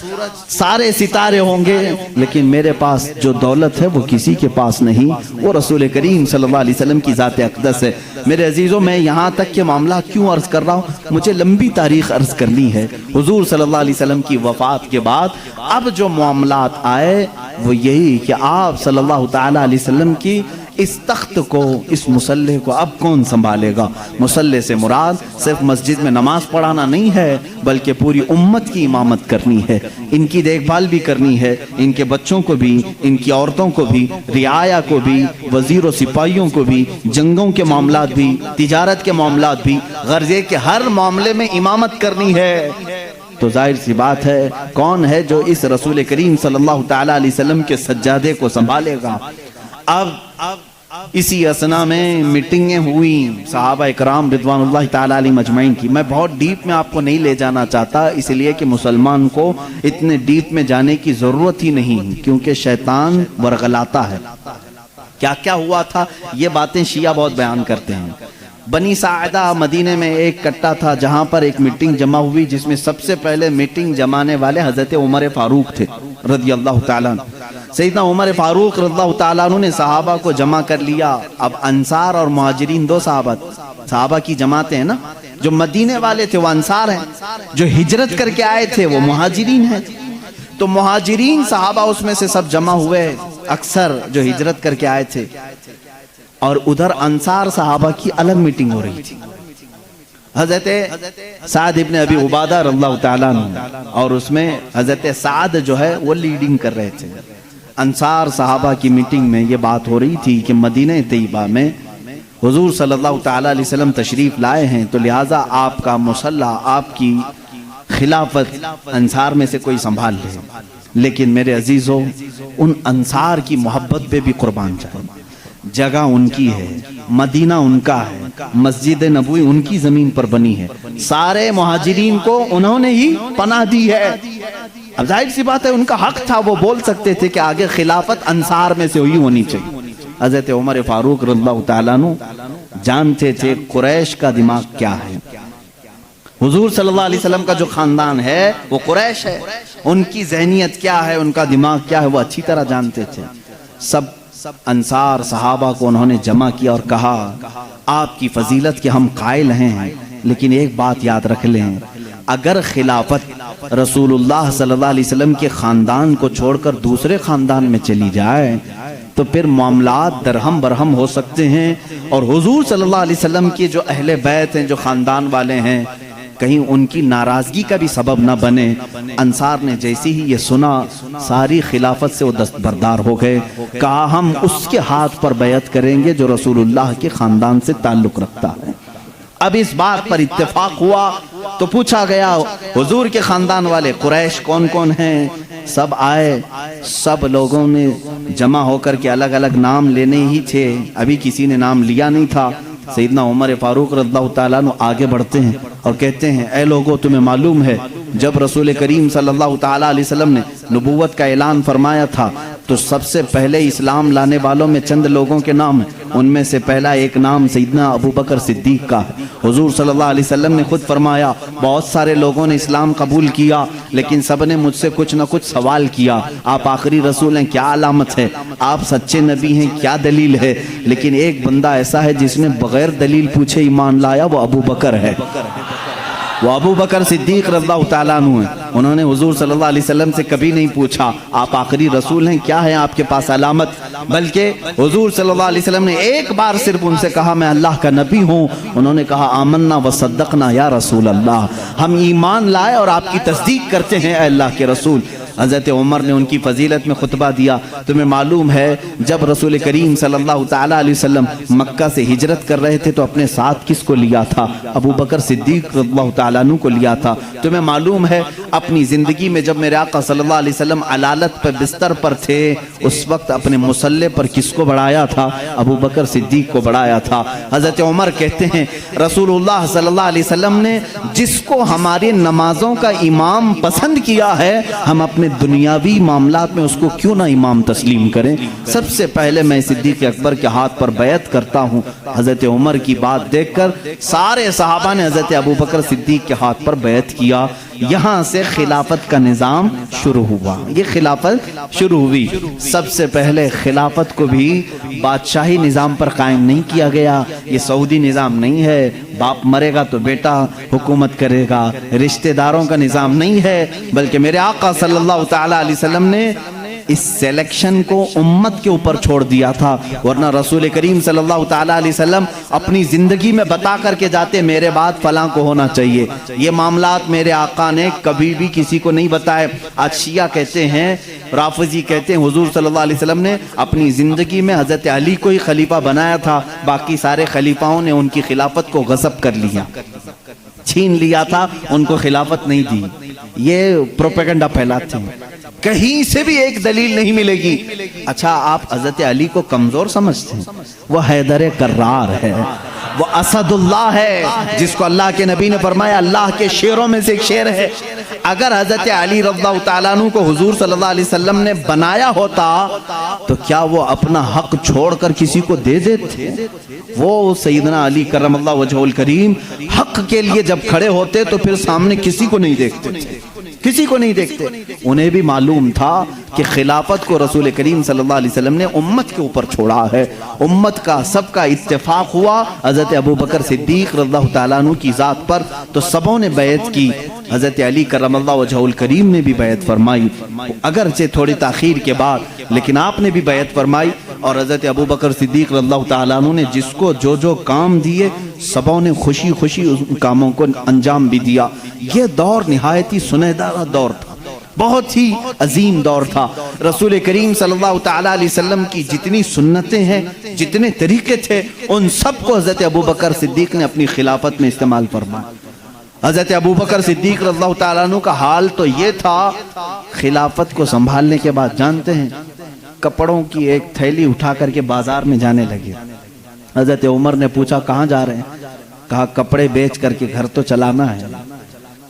سارے ستارے ہوں گے، لیکن میرے پاس جو دولت ہے وہ کسی کے پاس نہیں، وہ رسول کریم صلی اللہ علیہ وسلم کی ذات اقدس ہے۔ میرے عزیزوں میں یہاں تک کہ معاملہ کیوں عرض کر رہا ہوں، مجھے لمبی تاریخ عرض کرنی ہے۔ حضور صلی اللہ علیہ وسلم کی وفات کے بعد اب جو معاملات آئے وہ یہی کہ آپ صلی اللہ تعالیٰ علیہ وسلم کی اس تخت کو، اس مصلح کو اب کون سنبھالے گا؟ مصلح سے مراد صرف مسجد میں نماز پڑھانا نہیں ہے، بلکہ پوری امت کی امامت کرنی ہے، ان کی دیکھ بھال بھی کرنی ہے، ان کے بچوں کو بھی، ان کی عورتوں کو بھی، رعایا کو بھی، وزیر و سپاہیوں کو بھی، جنگوں کے معاملات بھی، تجارت کے معاملات بھی، غرضے کے ہر معاملے میں امامت کرنی ہے۔ تو ظاہر سی بات ہے کون ہے جو اس رسول کریم صلی اللہ تعالیٰ علیہ وسلم کے سجادے کو سنبھالے گا؟ اب اسی اسنا میں میٹنگیں ہوئی صحابہ اکرام رضوان اللہ تعالیٰ علیہ مجمعین کی۔ میں بہت ڈیپ میں آپ کو نہیں لے جانا چاہتا، اس لیے کہ مسلمان کو اتنے ڈیپ میں جانے کی ضرورت ہی نہیں، کیونکہ شیطان ورغلاتا ہے۔ کیا کیا ہوا تھا یہ باتیں شیعہ بہت بیان کرتے ہیں۔ بنی ساعدہ مدینے میں ایک کٹا تھا جہاں پر ایک میٹنگ جمع ہوئی، جس میں سب سے پہلے میٹنگ جمانے والے حضرت عمر فاروق تھے رضی اللہ تعالیٰ عنہ۔ سیدنا عمر فاروق رضی اللہ تعالیٰ عنہ نے صحابہ کو جمع کر لیا۔ اب انصار اور مہاجرین دو صحابہ کی جماعتیں ہیں نا، جو مدینے والے تھے وہ انصار ہیں، جو ہجرت کر کے آئے تھے وہ مہاجرین ہیں۔ تو مہاجرین صحابہ اس میں سے سب جمع ہوئے، اکثر جو ہجرت کر کے آئے تھے، اور ادھر انصار صحابہ کی الگ میٹنگ ہو رہی تھی۔ حضرت سعد ابن ابی عبادہ رضی اللہ تعالیٰ عنہ، اور اس میں حضرت سعد جو ہے وہ لیڈنگ کر رہے تھے۔ انصار صحابہ کی میٹنگ میں یہ بات ہو رہی تھی کہ مدینہ طیبہ میں حضور صلی اللہ تعالیٰ علیہ وسلم تشریف لائے ہیں، تو لہٰذا آپ کا مصلی، آپ کی خلافت انصار میں سے کوئی سنبھال لے۔ لیکن میرے عزیزوں، ان انصار کی محبت پہ بھی قربان جائیں۔ جگہ ان کی ہے، مدینہ ان کا ہے، مسجد نبوی ان کی زمین پر بنی ہے، سارے مہاجرین کو انہوں نے ہی پناہ دی ہے۔ اب ظاہر سی بات ہے ان کا حق تھا، وہ بول سکتے تھے کہ آگے خلافت انصار میں سے ہوئی ہونی چاہیے۔ حضرت عمر فاروق رضی اللہ تعالیٰ عنہ جانتے تھے قریش کا دماغ کیا ہے، حضور صلی اللہ علیہ وسلم کا جو خاندان ہے وہ قریش ہے، ان کی ذہنیت کیا ہے، ان کا دماغ کیا ہے، وہ اچھی طرح جانتے تھے۔ سب انصار صحابہ کو انہوں نے جمع کیا اور کہا آپ کی فضیلت کے ہم قائل ہیں، لیکن ایک بات یاد رکھ لیں، اگر خلافت رسول اللہ صلی اللہ علیہ وسلم کے خاندان کو چھوڑ کر دوسرے خاندان میں چلی جائے تو پھر معاملات درہم برہم ہو سکتے ہیں، اور حضور صلی اللہ علیہ وسلم کے جو اہل بیت ہیں، جو خاندان والے ہیں، کہیں ان کی ناراضگی کا بھی سبب نہ بنے۔ انصار نے جیسے ہی یہ سنا ساری خلافت سے وہ دستبردار ہو گئے، کہا ہم اس کے ہاتھ پر بیعت کریں گے جو رسول اللہ کے خاندان سے تعلق رکھتا ہے۔ اب اس بات پر اتفاق ہوا تو پوچھا گیا حضور کے خاندان والے قریش کون کون ہیں؟ سب آئے، سب لوگوں نے جمع ہو کر کے الگ الگ نام لینے ہی تھے، ابھی کسی نے نام لیا نہیں تھا۔ سیدنا عمر فاروق رضی اللہ تعالیٰ عنہ آگے بڑھتے ہیں اور کہتے ہیں اے لوگوں، تمہیں معلوم ہے جب رسول کریم صلی اللہ تعالیٰ علیہ وسلم نے نبوت کا اعلان فرمایا تھا تو سب سے پہلے اسلام لانے والوں میں چند لوگوں کے نام ہیں، ان میں سے پہلا ایک نام سیدنا ابو بکر صدیق کا ہے۔ حضور صلی اللہ علیہ وسلم نے خود فرمایا بہت سارے لوگوں نے اسلام قبول کیا لیکن سب نے مجھ سے کچھ نہ کچھ سوال کیا، آپ آخری رسول ہیں کیا علامت ہے، آپ سچے نبی ہیں کیا دلیل ہے، لیکن ایک بندہ ایسا ہے جس نے بغیر دلیل پوچھے ایمان لایا، وہ ابو بکر ہے، وہ ابو بکر صدیق رضی اللہ تعالیٰ عنہ ہیں۔ انہوں نے حضور صلی اللہ علیہ وسلم سے کبھی نہیں پوچھا آپ آخری رسول ہیں کیا ہے آپ کے پاس علامت، بلکہ حضور صلی اللہ علیہ وسلم نے ایک بار صرف ان سے کہا میں اللہ کا نبی ہوں، انہوں نے کہا آمنا وصدقنا یا رسول اللہ، ہم ایمان لائے اور آپ کی تصدیق کرتے ہیں اے اللہ کے رسول۔ حضرت عمر نے ان کی فضیلت میں خطبہ دیا۔ تمہیں معلوم ہے جب رسول کریم صلی اللہ تعالیٰ علیہ وسلم مکہ سے ہجرت کر رہے تھے تو اپنے ساتھ کس کو لیا تھا؟ ابو بکر صدیق رضی اللہ تعالیٰ عنہ کو لیا تھا۔ تمہیں معلوم ہے اپنی زندگی میں جب میرے آقا صلی اللہ علیہ وسلم علالت پر بستر پر تھے اس وقت اپنے مصلے پر کس کو بڑھایا تھا؟ ابو بکر صدیق کو بڑھایا تھا۔ حضرت عمر کہتے ہیں رسول اللہ صلی اللہ علیہ وسلم نے جس کو ہماری نمازوں کا امام پسند کیا ہے، ہم اپنے دنیاوی معاملات میں اس کو کیوں نہ امام تسلیم کریں؟ سب سے پہلے میں صدیق اکبر کے ہاتھ پر بیعت کرتا ہوں۔ حضرت عمر کی بات دیکھ کر سارے صحابہ نے حضرت ابو بکر صدیق کے ہاتھ پر بیعت کیا۔ یہاں سے خلافت کا نظام شروع ہوا، یہ خلافت شروع ہوئی۔ سب سے پہلے خلافت کو بھی بادشاہی نظام پر قائم نہیں کیا گیا، یہ سعودی نظام نہیں ہے، باپ مرے گا تو بیٹا حکومت کرے گا، رشتہ داروں کا نظام نہیں ہے، بلکہ میرے آقا صلی اللہ تعالیٰ علیہ وسلم نے اس سیلیکشن کو امت کے اوپر چھوڑ دیا تھا، ورنہ رسول کریم صلی اللہ تعالیٰ علیہ وسلم اپنی زندگی میں بتا کر کے جاتے میرے بعد فلاں کو ہونا چاہیے۔ یہ معاملات میرے آقا نے کبھی بھی کسی کو نہیں بتائے۔ آج شیعہ کہتے ہیں، رافضی کہتے ہیں حضور صلی اللہ علیہ وسلم نے اپنی زندگی میں حضرت علی کو ہی خلیفہ بنایا تھا، باقی سارے خلیفاؤں نے ان کی خلافت کو غصب کر لیا، چھین لیا تھا، ان کو خلافت نہیں دی۔ یہ پروپیگنڈا پھیلاتے ہیں، کہیں سے بھی ایک دلیل نہیں ملے گی۔ اچھا آپ حضرت علی کو کمزور سمجھتے ہیں؟ وہ حیدر کرار ہے، وہ اسد اللہ ہے، جس کو اللہ کے نبی نے فرمایا اللہ کے شیروں میں سے ایک شیر ہے۔ اگر حضرت علی رضی اللہ تعالیٰ عنہ کو حضور صلی اللہ علیہ وسلم نے بنایا ہوتا تو کیا وہ اپنا حق چھوڑ کر کسی کو دے دیتے؟ وہ سیدنا علی کرم اللہ وجہہ الکریم حق کے لیے جب کھڑے ہوتے تو پھر سامنے کسی کو نہیں دیکھتے تھے، کسی کو نہیں دیکھتے۔ انہیں بھی معلوم تھا کہ خلافت کو رسول کریم صلی اللہ علیہ وسلم نے امت کے اوپر چھوڑا ہے، امت کا سب کا اتفاق ہوا حضرت ابو بکر صدیق رضی اللہ تعالیٰ عنہ کی ذات پر، تو سبوں نے بیعت کی۔ حضرت علی کرم اللہ وجہہ الکریم نے بھی بیعت فرمائی، اگرچہ تھوڑی تاخیر کے بعد، لیکن آپ نے بھی بیعت فرمائی۔ اور حضرت ابو بکر صدیق رضی اللہ تعالیٰ عنہ نے جس کو جو جو کام دیے سبوں نے خوشی خوشی ان کاموں کو انجام بھی دیا۔ یہ دور نہایت ہی سنہرا دور تھا، بہت ہی عظیم دور تھا۔ رسول کریم صلی اللہ تعالیٰ علیہ وسلم کی جتنی سنتیں ہیں، جتنے طریقے تھے، ان سب کو حضرت ابو بکر صدیق نے اپنی خلافت میں استعمال فرمایا۔ حضرت ابو بکر صدیق رضی اللہ تعالیٰ عنہ کا حال تو یہ تھا، خلافت کو سنبھالنے کے بعد جانتے ہیں کپڑوں کی ایک تھیلی اٹھا کر کے بازار میں جانے لگے۔ حضرت عمر نے پوچھا کہاں جا رہے ہیں؟ کہا کپڑے بیچ کر کے گھر تو چلانا ہے،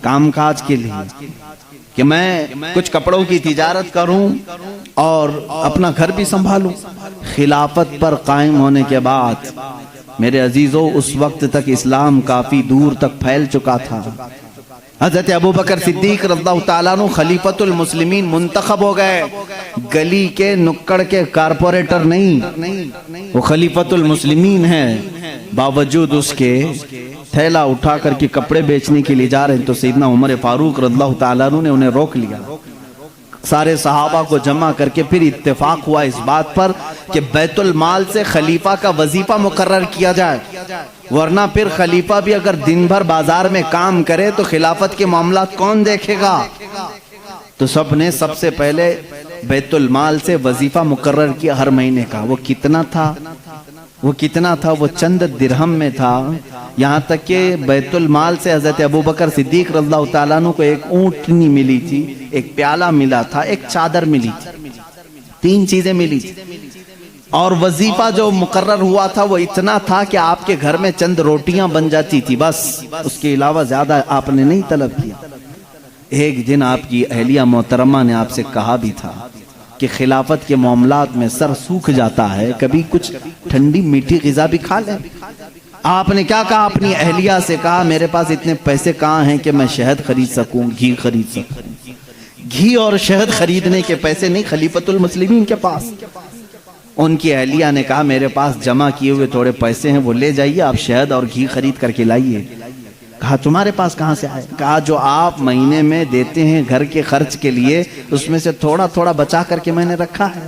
کام کاج کے لیے، کہ میں کچھ کپڑوں کی تجارت کروں اور اپنا گھر بھی سنبھالوں۔ خلافت پر قائم ہونے کے بعد میرے عزیزو اس وقت تک اسلام کافی دور تک پھیل چکا تھا۔ حضرت ابوبکر صدیق رضی اللہ تعالیٰ عنہ خلیفۃ المسلمین منتخب ہو گئے، گلی کے نکڑ کے کارپوریٹر نہیں، وہ خلیفۃ المسلمین ہیں۔ باوجود اس کے تھیلا اٹھا کر کے کپڑے بیچنے کے لیے جا رہے ہیں تو سیدنا عمر فاروق رضی اللہ تعالیٰ عنہ نے انہیں روک لیا۔ سارے صحابہ کو جمع کر کے پھر اتفاق ہوا اس بات پر کہ بیت المال سے خلیفہ کا وظیفہ مقرر کیا جائے، ورنہ پھر خلیفہ بھی اگر دن بھر بازار میں کام کرے تو خلافت کے معاملات کون دیکھے گا؟ تو سب نے سب سے پہلے بیت المال سے وظیفہ مقرر کیا ہر مہینے کا۔ وہ کتنا تھا؟ وہ چند درہم میں تھا، یہاں تک کہ بیت المال سے حضرت ابوبکر صدیق رضی اللہ تعالیٰ عنہ کو ایک اونٹنی ملی تھی، ایک پیالہ ملا تھا، ایک چادر ملی تھی، 3 چیزیں ملی تھی۔ اور وظیفہ جو مقرر ہوا تھا وہ اتنا تھا کہ آپ کے گھر میں چند روٹیاں بن جاتی تھی، بس اس کے علاوہ زیادہ آپ نے نہیں طلب کیا۔ ایک دن آپ کی اہلیہ محترمہ نے آپ سے کہا بھی تھا کہ خلافت کے معاملات میں سر سوکھ جاتا ہے، کبھی کچھ ٹھنڈی میٹھی غذا بھی کھا لیں۔ آپ نے کیا کہا؟ اپنی اہلیہ سے کہا میرے پاس اتنے پیسے کہاں ہیں کہ میں شہد خرید سکوں، گھی خرید سکوں۔ گھی اور شہد خریدنے کے پیسے نہیں خلیفۃ المسلمین کے پاس۔ ان کی اہلیہ نے کہا میرے پاس جمع کیے ہوئے تھوڑے پیسے ہیں، وہ لے جائیے، آپ شہد اور گھی خرید کر کے لائیے۔ کہا تمہارے پاس کہاں سے آئے؟ کہا جو آپ مہینے میں دیتے ہیں گھر کے خرچ کے لیے، اس میں سے تھوڑا تھوڑا بچا کر کے میں نے رکھا ہے،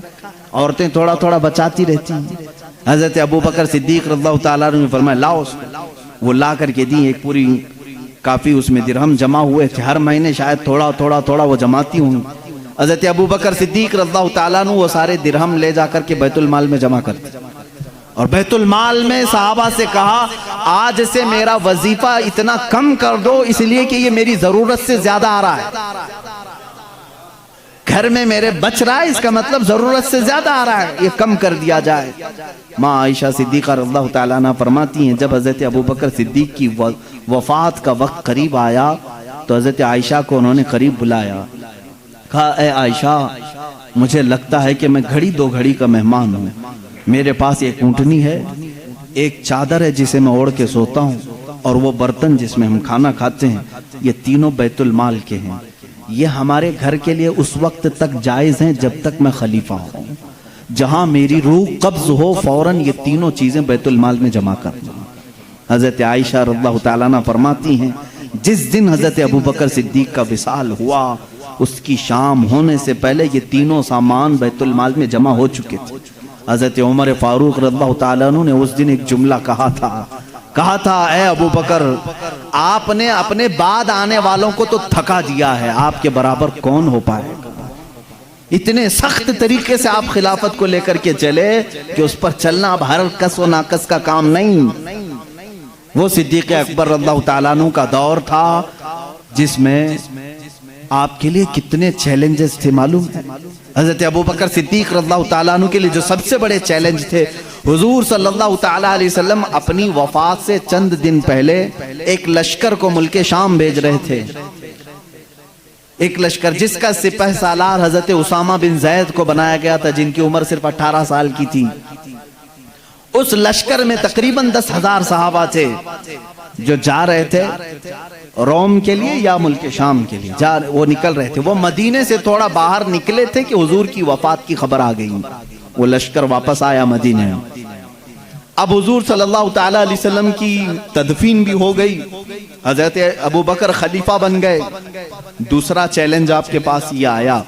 عورتیں تھوڑا تھوڑا بچاتی رہتی ہیں۔ حضرت ابوبکر صدیق رضی اللہ تعالیٰ عنہ نے فرمایا لاؤ اس کو۔ وہ لا کر کے دی، ایک پوری کافی اس میں درہم جمع ہوئے تھے، ہر مہینے شاید تھوڑا تھوڑا تھوڑا وہ جماتی ہوں۔ حضرت ابوبکر صدیق رضی اللہ تعالیٰ عنہ وہ سارے درہم لے جا کر کے بیت المال میں جمع کرتے، اور بیت المال میں صحابہ سے کہا آج سے میرا وظیفہ اتنا کم کر دو، اس لیے کہ یہ میری ضرورت سے زیادہ آ رہا ہے، گھر میں میرے بچ رہا ہے، اس کا مطلب ضرورت سے زیادہ آ رہا ہے، یہ کم کر دیا جائے۔ ماں عائشہ صدیقہ رضی اللہ تعالیٰ عنہ فرماتی ہیں جب حضرت ابوبکر صدیق کی وفات کا وقت قریب آیا تو حضرت عائشہ کو انہوں نے قریب بلایا، کہا اے عائشہ مجھے لگتا ہے کہ میں گھڑی 2 گھڑی کا مہمان ہوں، میرے پاس ایک اونٹنی ہے، ایک چادر ہے جسے میں اوڑھ کے سوتا ہوں، اور وہ برتن جس میں ہم کھانا کھاتے ہیں، یہ تینوں بیت المال کے ہیں، یہ ہمارے گھر کے لیے اس وقت تک جائز ہیں جب تک میں خلیفہ ہوں، جہاں میری روح قبض ہو فوراً یہ تینوں چیزیں بیت المال میں جمع کر دوں۔ حضرت عائشہ رضی اللہ تعالیٰ عنہ فرماتی ہیں جس دن حضرت ابوبکر صدیق کا وصال ہوا اس کی شام ہونے سے پہلے یہ تینوں سامان بیت المال میں جمع ہو چکے تھے۔ حضرت عمر فاروق رضی اللہ تعالیٰ عنہ نے اس دن ایک جملہ کہا تھا اے ابوبکر آپ نے اپنے بعد آنے والوں کو تو تھکا دیا ہے، آپ کے برابر کون ہو پائے گا؟ اتنے سخت طریقے سے آپ خلافت کو لے کر کے چلے کہ اس پر چلنا اب ہر کس و ناقص کا کام نہیں۔ وہ صدیق اکبر رضی اللہ تعالیٰ عنہ کا دور تھا جس میں آپ کے لیے کتنے چیلنجز تھے معلوم ہے؟ حضرت ابوبکر صدیق رضی اللہ تعالیٰ عنہ کے لیے جو سب سے بڑے چیلنج تھے، حضور صلی اللہ تعالیٰ علیہ وسلم اپنی وفات سے چند دن پہلے ایک لشکر کو ملک شام بھیج رہے تھے، ایک لشکر جس کا سپہ سالار حضرت اسامہ بن زید کو بنایا گیا تھا، جن کی عمر صرف 18 سال کی تھی۔ اس لشکر میں تقریباً 10,000 صحابہ تھے جو جا رہے تھے روم کے لیے یا ملک شام کے لیے، وہ نکل رہے تھے۔ وہ مدینے سے تھوڑا باہر نکلے تھے کہ حضور کی وفات کی خبر آ گئی، وہ لشکر واپس آیا مدینے میں۔ اب حضور صلی اللہ تعالیٰ علیہ وسلم کی تدفین بھی ہو گئی، حضرت ابوبکر خلیفہ بن گئے۔ دوسرا چیلنج آپ کے پاس یہ آیا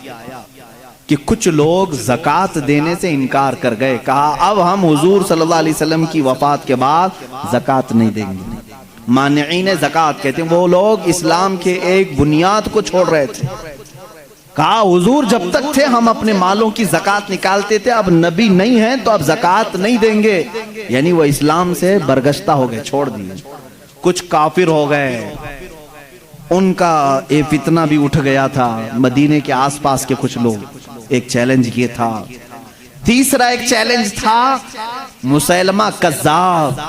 کہ کچھ لوگ زکوٰۃ دینے سے انکار کر گئے، کہا اب ہم حضور صلی اللہ علیہ وسلم کی وفات کے بعد زکوٰۃ نہیں دیں گے۔ مانعین زکوٰۃ کہتے ہیں وہ لوگ اسلام کے ایک بنیاد کو چھوڑ رہے تھے، کہا حضور جب تک تھے ہم اپنے مالوں کی زکوٰۃ نکالتے تھے، اب نبی نہیں ہیں تو اب زکوٰۃ نہیں دیں گے، یعنی وہ اسلام سے برگشتہ ہو گئے، چھوڑ دیے۔ کچھ کافر ہو گئے، ان کا ایک فتنہ بھی اٹھ گیا تھا، مدینے کے آس پاس کے کچھ لوگ۔ ایک چیلنج یہ تھا تیسرا ایک چیلنج تھا مسیلمہ کذاب،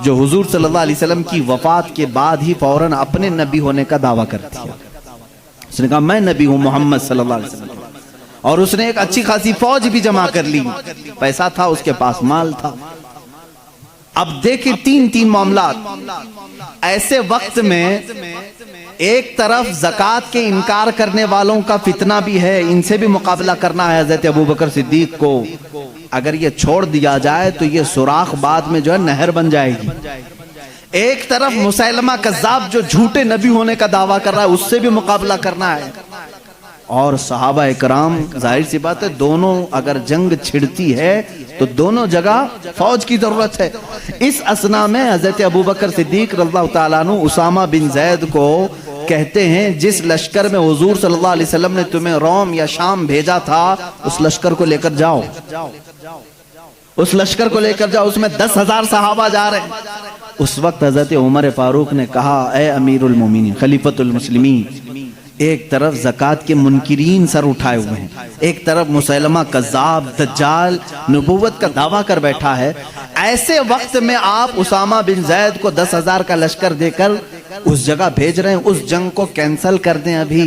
جو حضور صلی اللہ علیہ وسلم کی وفات کے بعد ہی فوراً اپنے نبی ہونے کا دعویٰ کر دیا۔ اس نے کہا میں نبی ہوں محمد صلی اللہ علیہ وسلم، اور اس نے ایک اچھی خاصی فوج بھی جمع کر لی، پیسہ تھا اس کے پاس، مال تھا۔ اب دیکھیں تین معاملات۔ ایسے وقت میں ایک طرف زکوٰۃ کے انکار کرنے والوں کا فتنہ بھی ہے، ان سے بھی مقابلہ کرنا ہے حضرت ابوبکر صدیق کو۔ اگر یہ چھوڑ دیا جائے تو یہ سوراخ بعد میں جو ہے نہر بن جائے گی۔ ایک طرف مسیلمہ کذاب جو جھوٹے نبی ہونے کا دعویٰ کر رہا ہے، اس سے بھی مقابلہ کرنا ہے۔ اور صحابہ اکرام، ظاہر سی بات ہے دونوں اگر جنگ چھڑتی ہے تو دونوں جگہ فوج کی ضرورت ہے۔ اس اثنا میں حضرت ابوبکر صدیق رضی اللہ تعالیٰ عنہ اسامہ بن زید کو کہتے ہیں جس لشکر میں حضور صلی اللہ علیہ وسلم نے تمہیں روم یا شام بھیجا تھا اس لشکر کو لے کر جاؤ، اس لشکر کو لے کر جاؤ، اس میں 10,000 صحابہ جا رہے ہیں۔ اس وقت حضرت عمر فاروق نے کہا اے امیر المومنین خلیفۃ المسلمین، ایک طرف زکوٰۃ کے منکرین سر اٹھائے ہوئے ہیں، ایک طرف مسیلمہ کذاب دجال نبوت کا دعویٰ کر بیٹھا ہے، ایسے وقت میں آپ اسامہ بن زید کو 10,000 کا لشکر دے کر اس جگہ بھیج رہے ہیں، اس جنگ کو کینسل کر دیں، ابھی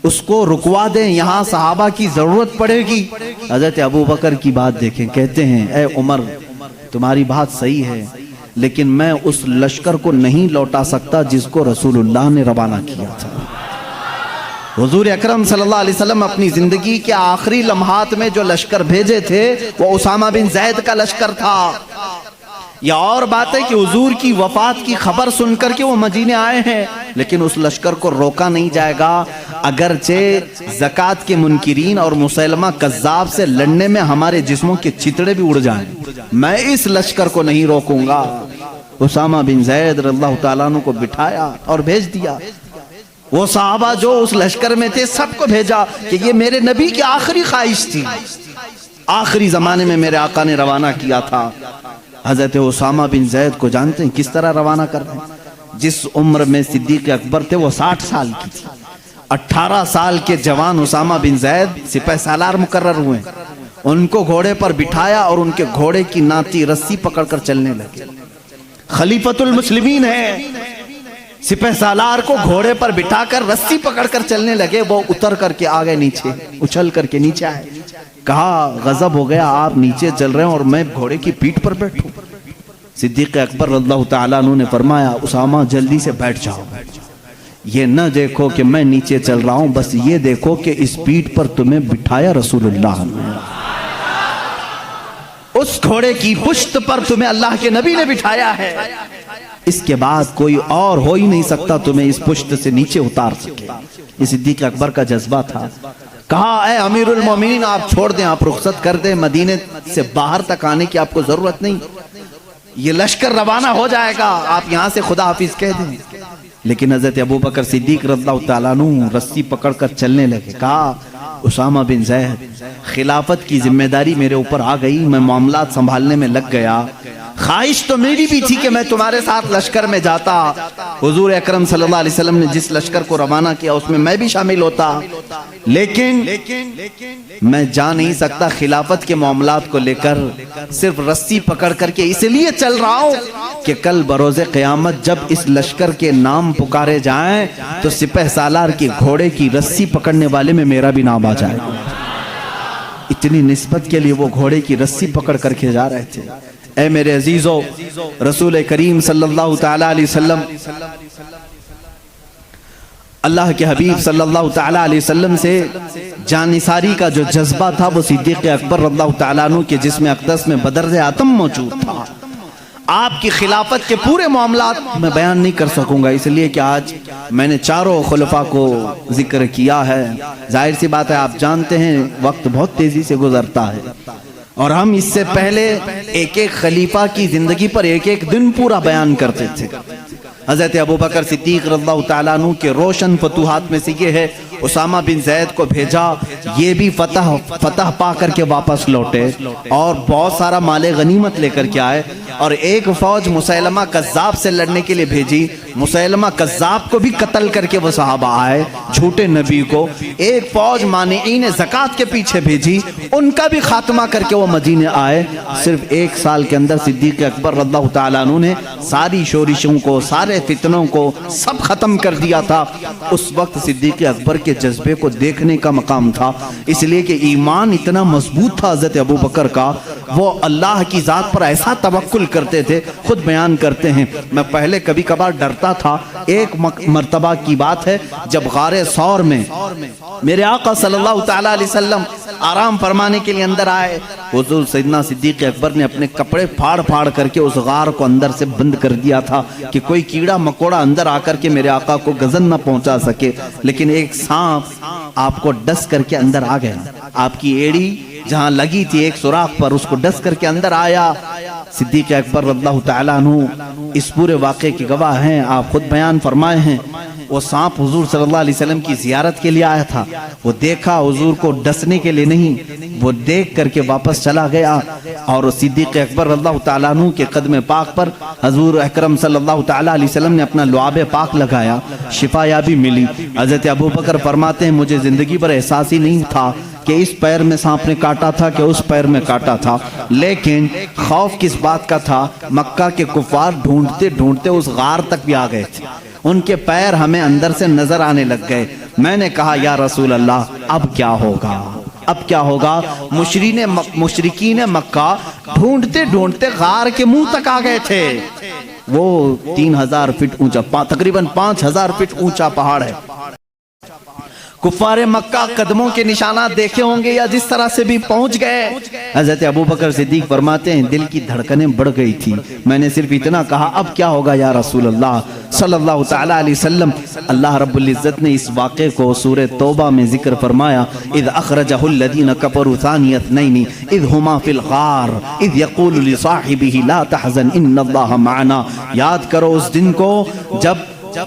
اس کو رکوا دیں، یہاں صحابہ کی ضرورت پڑے گی۔ حضرت ابوبکر کی بات دیکھیں، کہتے ہیں اے عمر تمہاری بات صحیح ہے، لیکن میں اس لشکر کو نہیں لوٹا سکتا جس کو رسول اللہ نے روانہ کیا تھا۔ حضور اکرم صلی اللہ علیہ وسلم اپنی زندگی کے آخری لمحات میں جو لشکر بھیجے تھے وہ اسامہ بن زید کا لشکر تھا۔ یہ اور بات ہے کہ حضور کی وفات کی خبر سن کر کے وہ مدینے آئے ہیں، لیکن اس لشکر کو روکا نہیں جائے گا، اگرچہ زکوٰۃ کے منکرین اور مسیلمہ کذاب سے لڑنے میں ہمارے جسموں کے چتڑے بھی اڑ جائیں، میں اس لشکر کو نہیں روکوں گا۔ اسامہ بن زید رضی اللہ تعالیٰ عنہ کو بٹھایا اور بھیج دیا۔ وہ صحابہ جو اس لشکر میں تھے سب کو بھیجا کہ یہ میرے نبی کی آخری خواہش تھی، آخری زمانے میں میرے آقا نے روانہ کیا تھا۔ حضرت اسامہ بن زید کو جانتے ہیں کس طرح روانہ کر رہے ہیں؟ جس عمر میں صدیق اکبر تھے وہ 60 سال کی تھی، 18 سال کے جوان اسامہ بن زید سپہ سالار مقرر ہوئے، ان کو گھوڑے پر بٹھایا اور ان کے گھوڑے کی ناتی رسی پکڑ کر چلنے لگے۔ خلیفۃ المسلمین ہے، سپہ سالار کو گھوڑے پر بٹھا کر رسی پکڑ کر چلنے لگے، وہ اتر کر کے آگے نیچے اچھل کر کے نیچے آئے، کہا غضب ہو گیا، آپ نیچے چل رہے ہیں اور میں گھوڑے کی پیٹھ پر بیٹھوں۔ صدیق اکبر رضی اللہ تعالیٰ عنہ نے فرمایا اسامہ جلدی سے بیٹھ جاؤ، یہ نہ دیکھو کہ میں نیچے چل رہا ہوں، بس یہ دیکھو کہ اس پیٹھ پر تمہیں بٹھایا رسول اللہ نے، اس گھوڑے کی پشت پر تمہیں اللہ کے نبی نے بٹھایا ہے، اس کے بعد کوئی اور ہو ہی نہیں سکتا تمہیں اس پشت سے نیچے اتار سکے۔ یہ صدیق اکبر کا جذبہ تھا۔ کہا اے امیر المومنین آپ چھوڑ دیں، آپ رخصت کر دیں، مدینے سے باہر تک آنے کی آپ کو ضرورت نہیں، یہ لشکر روانہ ہو جائے گا، آپ یہاں سے خدا حافظ کہہ دیں۔ لیکن حضرت ابوبکر صدیق رضی اللہ تعالیٰ عنہ رسی پکڑ کر چلنے لگے۔ کہا اسامہ بن زید خلافت کی ذمہ داری میرے اوپر آ گئی، میں معاملات سنبھالنے میں لگ گیا، خواہش تو میری بھی تھی کہ میں تمہارے ساتھ لشکر میں جاتا، حضور اکرم صلی اللہ علیہ وسلم نے جس لشکر کو روانہ کیا اس میں بھی شامل ہوتا، لیکن میں جا نہیں سکتا خلافت کے معاملات کو لے کر، صرف رسی پکڑ کر کے اس لیے چل رہا ہوں کہ کل بروز قیامت جب اس لشکر کے نام پکارے جائیں تو سپہ سالار کے گھوڑے کی رسی پکڑنے والے میں میرا بھی نام آ جائے گا۔ اتنی نسبت کے لیے وہ گھوڑے کی رسی پکڑ کر کے جا رہے تھے۔ اے میرے عزیزو، رسول کریم صلی اللہ تعالیٰ علیہ وسلم، اللہ کے حبیب صلی اللہ تعالیٰ علیہ وسلم سے جانثاری کا جو جذبہ تھا وہ صدیق اکبر رضی اللہ تعالیٰ عنہ کے جسم اقدس میں بدرز آتم موجود تھا۔ آپ کی خلافت کے پورے معاملات میں بیان نہیں کر سکوں گا، اس لیے کہ آج میں نے چاروں خلفاء کو ذکر کیا ہے۔ ظاہر سی بات ہے آپ جانتے ہیں وقت بہت تیزی سے گزرتا ہے، اور ہم اس سے پہلے ایک ایک خلیفہ کی زندگی پر ایک ایک دن پورا بیان کرتے تھے۔ حضرت ابوبکر صدیق رضی اللہ تعالیٰ عنہ کے روشن فتوحات میں سے یہ ہے، اسامہ بن زید کو بھیجا، یہ بھی فتح پا کر کے واپس لوٹے اور بہت سارا مال غنیمت لے کر کے آئے، اور ایک فوج مسیلمہ کذاب سے لڑنے کے لیے بھیجی مسیلمہ کذاب کو بھی قتل کر کے وہ صحابہ آئے، جھوٹے نبی کو ایک فوج مانعین زکوٰۃ کے پیچھے بھیجی، ان کا بھی خاتمہ کر کے وہ مدینے آئے۔ صرف 1 سال کے اندر صدیق اکبر رضی اللہ تعالیٰ عنہ نے ساری شورشوں کو، سارے فتنوں کو سب ختم کر دیا تھا۔ اس وقت صدیق اکبر کے جذبے کو دیکھنے کا مقام تھا، اس لیے کہ ایمان اتنا مضبوط تھا حضرت ابوبکر کا، وہ اللہ کی ذات پر ایسا توکل کرتے تھے۔ خود بیان کرتے ہیں، میں پہلے کبھی کبھار ڈرتا تھا۔ ایک مرتبہ کی بات ہے، جب غار ثور میں میرے آقا صلی اللہ تعالیٰ علیہ وسلم آرام فرمانے کے لیے اندر آئے، حضور سیدنا صدیق اکبر نے اپنے کپڑے پھاڑ پھاڑ کر کے اس غار کو اندر سے بند کر دیا تھا کہ کوئی کیڑا مکوڑا اندر آ کر کے میرے آقا کو گزن نہ پہنچا سکے، لیکن ایک سانپ آپ کو ڈس کر کے اندر آ گیا، آپ کی ایڑی جہاں لگی تھی ایک سوراخ پر، اس کو ڈس کر کے اندر آیا۔ صدیق اکبر رضی اللہ تعالیٰ عنہ اس پورے واقعے کے گواہ ہیں، آپ خود بیان فرمائے ہیں۔ وہ سانپ حضور صلی اللہ علیہ وسلم کی زیارت کے لیے آیا تھا، وہ دیکھا، حضور کو ڈسنے کے لیے نہیں، وہ دیکھ کر کے واپس چلا گیا، اور صدیق اکبر رضی اللہ تعالیٰ عنہ کے قدم پاک پر حضور اکرم صلی اللہ تعالیٰ علیہ وسلم نے اپنا لعاب پاک لگایا، شفا یابی ملی۔ حضرت ابوبکر فرماتے ہیں مجھے زندگی پر احساس ہی نہیں تھا کہ اس پیر میں سانپ نے کاٹا تھا کہ اس پیر میں کاٹا تھا، لیکن خوف کس بات کا تھا، مکہ کے کفار ڈھونڈتے ڈھونڈتے اس غار تک بھی آ گئے تھے، ان کے پیر ہمیں اندر سے نظر آنے لگ گئے۔ میں نے کہا یا رسول اللہ اب کیا ہوگا، اب کیا ہوگا؟ مشرکین مکہ ڈھونڈتے ڈھونڈتے غار کے منہ تک آ گئے تھے۔ وہ 3000 فٹ اونچا، تقریباً 5000 فٹ اونچا پہاڑ ہے۔ کفار مکہ قدموں کے نشانات دیکھے ہوں گے یا جس طرح سے بھی پہنچ گئے۔ حضرت ابوبکر صدیق فرماتے ہیں دل کی دھڑکنیں بڑھ گئی تھی، میں نے صرف اتنا کہا اب کیا ہوگا یا رسول اللہ صلی اللہ تعالیٰ علیہ وسلم۔ اللہ رب العزت نے اس واقعے کو سورہ توبہ میں ذکر فرمایا، اذ اخرجہ الذین کفروا ثانی اثنین اذ ہما فی الغار اذ یقول لصاحبہ لا تحزن ان اللہ معنا۔ یاد کرو اس دن کو جب